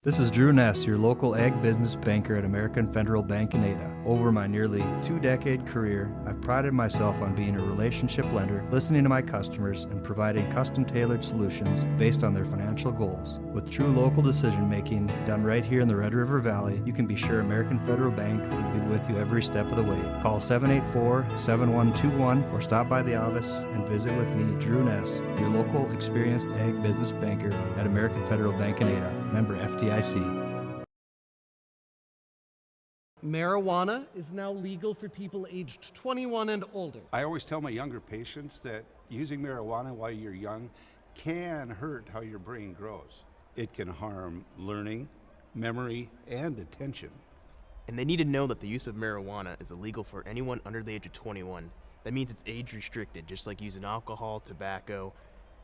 This is Drew Ness, your local ag business banker at American Federal Bank in Ada. Over my nearly 2-decade career, I've prided myself on being a relationship lender, listening to my customers, and providing custom-tailored solutions based on their financial goals. With true local decision-making done right here in the Red River Valley, you can be sure American Federal Bank will be with you every step of the way. Call 784-7121 or stop by the office and visit with me, Drew Ness, your local experienced ag business banker at American Federal Bank in Ada. Member FDIC. Marijuana is now legal for people aged 21 and older. I always tell my younger patients that using marijuana while you're young can hurt how your brain grows. It can harm learning, memory, and attention. And they need to know that the use of marijuana is illegal for anyone under the age of 21. That means it's age restricted, just like using alcohol, tobacco.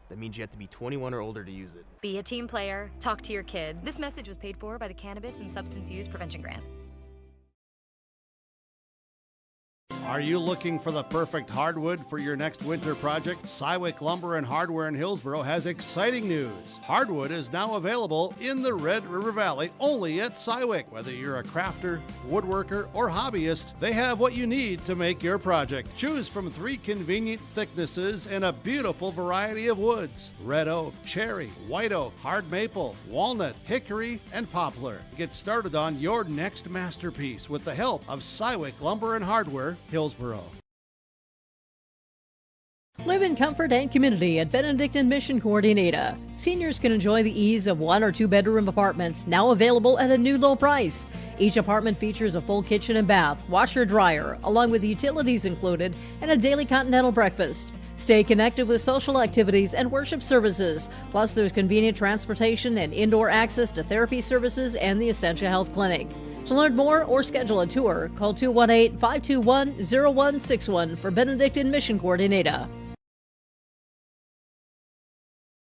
That means you have to be 21 or older to use it. Be a team player. Talk to your kids. This message was paid for by the Cannabis and Substance Use Prevention Grant. Are you looking for the perfect hardwood for your next winter project? Cywick Lumber and Hardware in Hillsboro has exciting news. Hardwood is now available in the Red River Valley only at Cywick. Whether you're a crafter, woodworker, or hobbyist, they have what you need to make your project. Choose from 3 convenient thicknesses and a beautiful variety of woods: red oak, cherry, white oak, hard maple, walnut, hickory, and poplar. Get started on your next masterpiece with the help of Cywick Lumber and Hardware, Hillsboro. Live in comfort and community at Benedictine Mission Court in Ada. Seniors can enjoy the ease of 1 or 2 bedroom apartments, now available at a new low price. Each apartment features a full kitchen and bath, washer, dryer, along with utilities included, and a daily continental breakfast. Stay connected with social activities and worship services. Plus, there's convenient transportation and indoor access to therapy services and the Essentia Health Clinic. To learn more or schedule a tour, call 218-521-0161 for Benedictine Mission Court in Ada.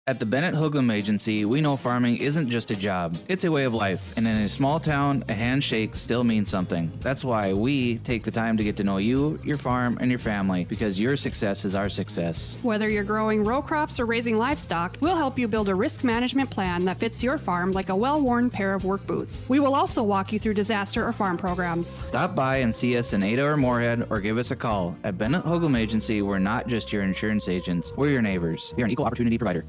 At the Bennett Hoogland Agency, we know farming isn't just a job, it's a way of life, and in a small town, a handshake still means something. That's why we take the time to get to know you, your farm, and your family, because your success is our success. Whether you're growing row crops or raising livestock, we'll help you build a risk management plan that fits your farm like a well-worn pair of work boots. We will also walk you through disaster or farm programs. Stop by and see us in Ada or Moorhead, or give us a call. At Bennett Hoogland Agency, we're not just your insurance agents, we're your neighbors. We're an equal opportunity provider.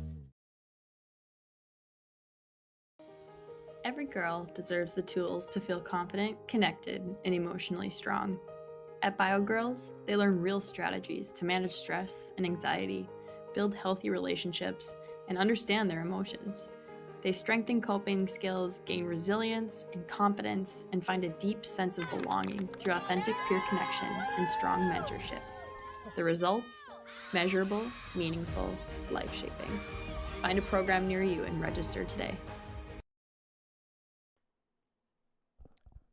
Every girl deserves the tools to feel confident, connected, and emotionally strong. At BioGirls, they learn real strategies to manage stress and anxiety, build healthy relationships, and understand their emotions. They strengthen coping skills, gain resilience and confidence, and find a deep sense of belonging through authentic peer connection and strong mentorship. The results? Measurable, meaningful, life-shaping. Find a program near you and register today.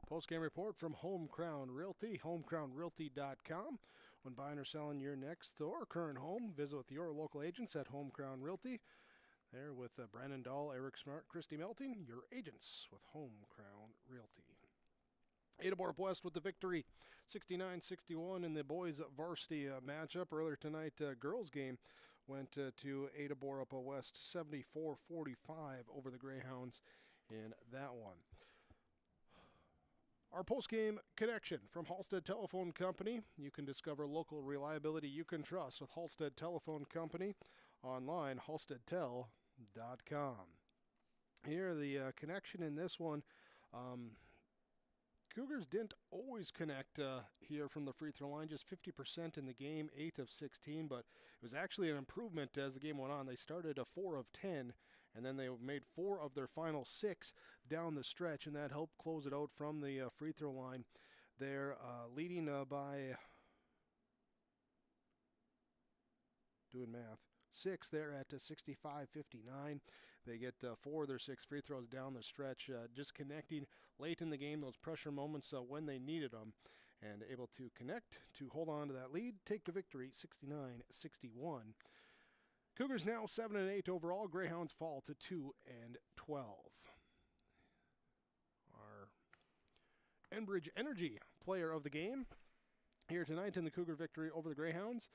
Post-game report from Home Crown Realty, homecrownrealty.com. When buying or selling your next or current home, visit with your local agents at Home Crown Realty. There with Brandon Dahl, Eric Smart, Christy Melting, your agents with Home Crown Realty. Ada-Borup-West with the victory, 69-61 in the boys varsity matchup. Earlier tonight, girls game went to Ada-Borup-West 74-45 over the Greyhounds in that one. Our post-game connection from Halstead Telephone Company. You can discover local reliability you can trust with Halstead Telephone Company online, halsteadtel.com. Here, the connection in this one, Cougars didn't always connect here from the free throw line, just 50% in the game, 8 of 16, but it was actually an improvement as the game went on. They started a 4 of 10, and then they made 4 of their final 6 down the stretch, and that helped close it out from the free throw line. They're leading by, doing math, 6 there at 65-59. They get 4 of their 6 free throws down the stretch, just connecting late in the game, those pressure moments when they needed them, and able to connect to hold on to that lead, take the victory 69-61. Cougars now 7-8 overall. Greyhounds fall to 2-12. Our Enbridge Energy player of the game here tonight in the Cougar victory over the Greyhounds.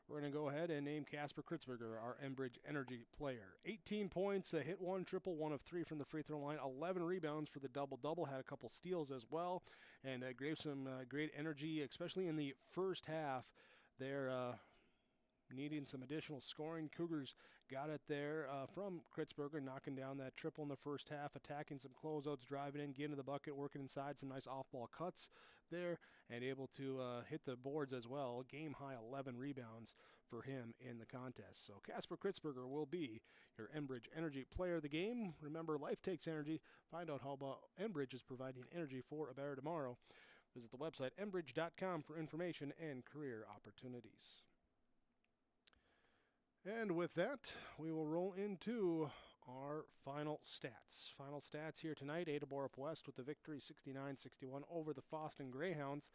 We're going to go ahead and name Casper Kritzberger our Enbridge Energy player. 18 points, a hit, 1 triple, 1 of 3 from the free throw line, 11 rebounds for the double-double, had a couple steals as well, and gave some great energy, especially in the first half. They're needing some additional scoring. Cougars got it there from Kritzberger, knocking down that triple in the first half, attacking some closeouts, driving in, getting to the bucket, working inside, some nice off-ball cuts there, and able to hit the boards as well. Game-high 11 rebounds for him in the contest. So Casper Kritzberger will be your Enbridge Energy player of the game. Remember, life takes energy. Find out how about Enbridge is providing energy for a better tomorrow. Visit the website enbridge.com for information and career opportunities. And with that, we will roll into our final stats. Final stats here tonight, Ada-Borup-West with the victory 69-61 over the Fosston Greyhounds.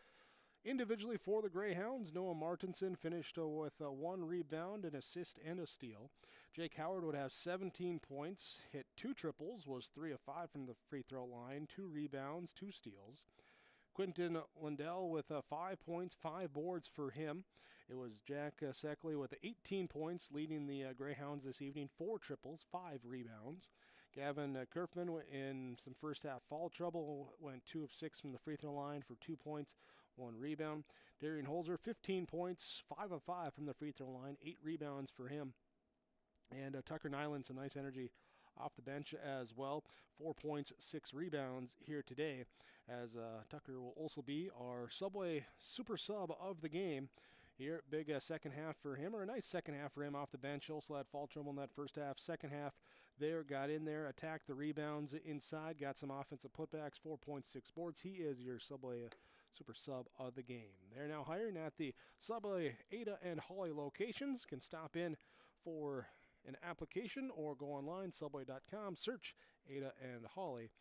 Individually for the Greyhounds, Noah Martinson finished with 1 rebound, an assist, and a steal. Jake Howard would have 17 points, hit 2 triples, was 3 of 5 from the free throw line, 2 rebounds, 2 steals. Quinton Lindell with 5 points, 5 boards for him. It was Jack Seckley with 18 points, leading the Greyhounds this evening, 4 triples, 5 rebounds. Gavin Kerfman in some first half foul trouble, went 2 of 6 from the free throw line for 2 points, 1 rebound. Darian Holzer, 15 points, 5 of 5 from the free throw line, 8 rebounds for him. And Tucker Nyland, some nice energy off the bench as well. 4 points, 6 rebounds here today, as Tucker will also be our Subway super sub of the game. Here, big second half for him, or a nice second half for him off the bench. Also had foul trouble in that first half. Second half there, got in there, attacked the rebounds inside, got some offensive putbacks, 4 points, 6 boards. He is your Subway super sub of the game. They're now hiring at the Subway Ada and Holly locations. Can stop in for an application or go online, subway.com, search Ada and Holly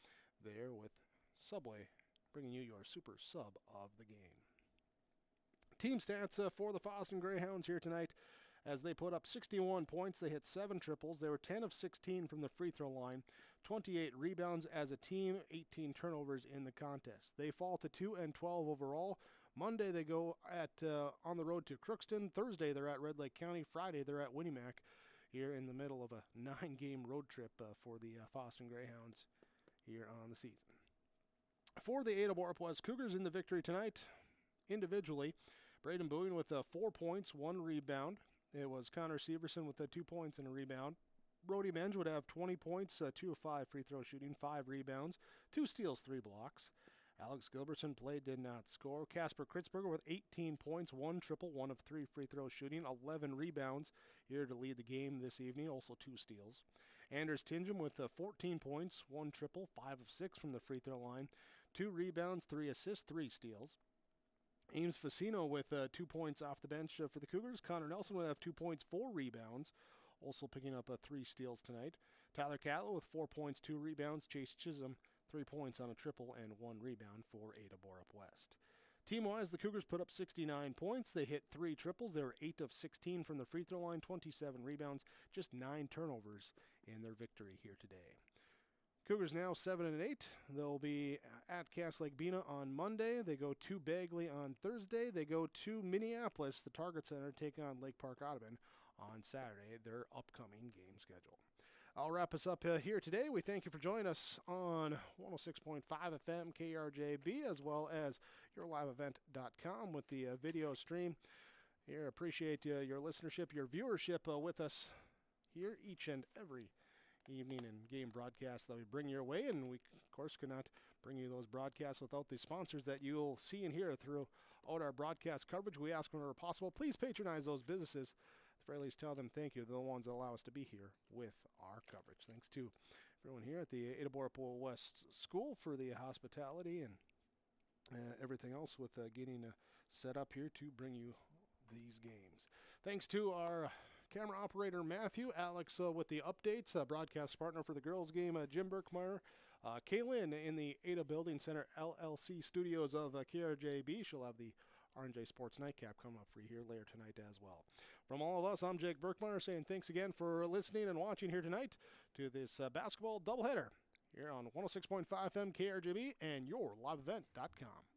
there with Subway, bringing you your super sub of the game. Team stats for the Fosston Greyhounds here tonight as they put up 61 points. They hit 7 triples. They were 10 of 16 from the free throw line, 28 rebounds as a team, 18 turnovers in the contest. They fall to 2-12 overall. Monday they go on the road to Crookston. Thursday they're at Red Lake County. Friday they're at Winnimac, here in the middle of a 9-game road trip for the Fosston Greyhounds here on the season. For the Ada-Borup-West Cougars in the victory tonight, individually, Braden Boone with 4 points, 1 rebound. It was Connor Severson with 2 points and a rebound. Brody Menge would have 20 points, 2 of 5 free throw shooting, 5 rebounds, 2 steals, 3 blocks. Alex Gilbertson played, did not score. Casper Kritzberger with 18 points, 1 triple, 1 of 3 free throw shooting, 11 rebounds here to lead the game this evening, also 2 steals. Anders Tingham with 14 points, 1 triple, 5 of 6 from the free throw line, 2 rebounds, 3 assists, 3 steals. Ames Facino with 2 points off the bench for the Cougars. Connor Nelson would have 2 points, 4 rebounds, also picking up 3 steals tonight. Tyler Cattler with 4 points, 2 rebounds. Chase Chisholm, 3 points on a triple and 1 rebound for Ada-Borup-West. Team-wise, the Cougars put up 69 points. They hit 3 triples. They were 8 of 16 from the free throw line, 27 rebounds, just 9 turnovers in their victory here today. Cougars now 7-8. They'll be at Cass Lake Bena on Monday. They go to Bagley on Thursday. They go to Minneapolis, the Target Center, take on Lake Park Audubon on Saturday, their upcoming game schedule. I'll wrap us up here today. We thank you for joining us on 106.5 FM KRJB, as well as yourliveevent.com with the video stream. Here, appreciate your listenership, your viewership with us here each and every evening and game broadcasts that we bring your way, and we of course cannot bring you those broadcasts without the sponsors that you'll see and hear throughout our broadcast coverage. We ask whenever possible, please patronize those businesses. At the very least, tell them thank you. They're the ones that allow us to be here with our coverage. Thanks to everyone here at the Ada-Borup-West School for the hospitality and everything else with getting set up here to bring you these games. Thanks to our camera operator Matthew, Alex with the updates, broadcast partner for the girls game Jim Berkmeyer, Kaylin in the Ada Building Center LLC studios of KRJB. She'll have the R&J Sports Nightcap coming up for you here later tonight as well. From all of us, I'm Jake Berkmeyer saying thanks again for listening and watching here tonight to this basketball doubleheader here on 106.5 FM KRJB and yourliveevent.com.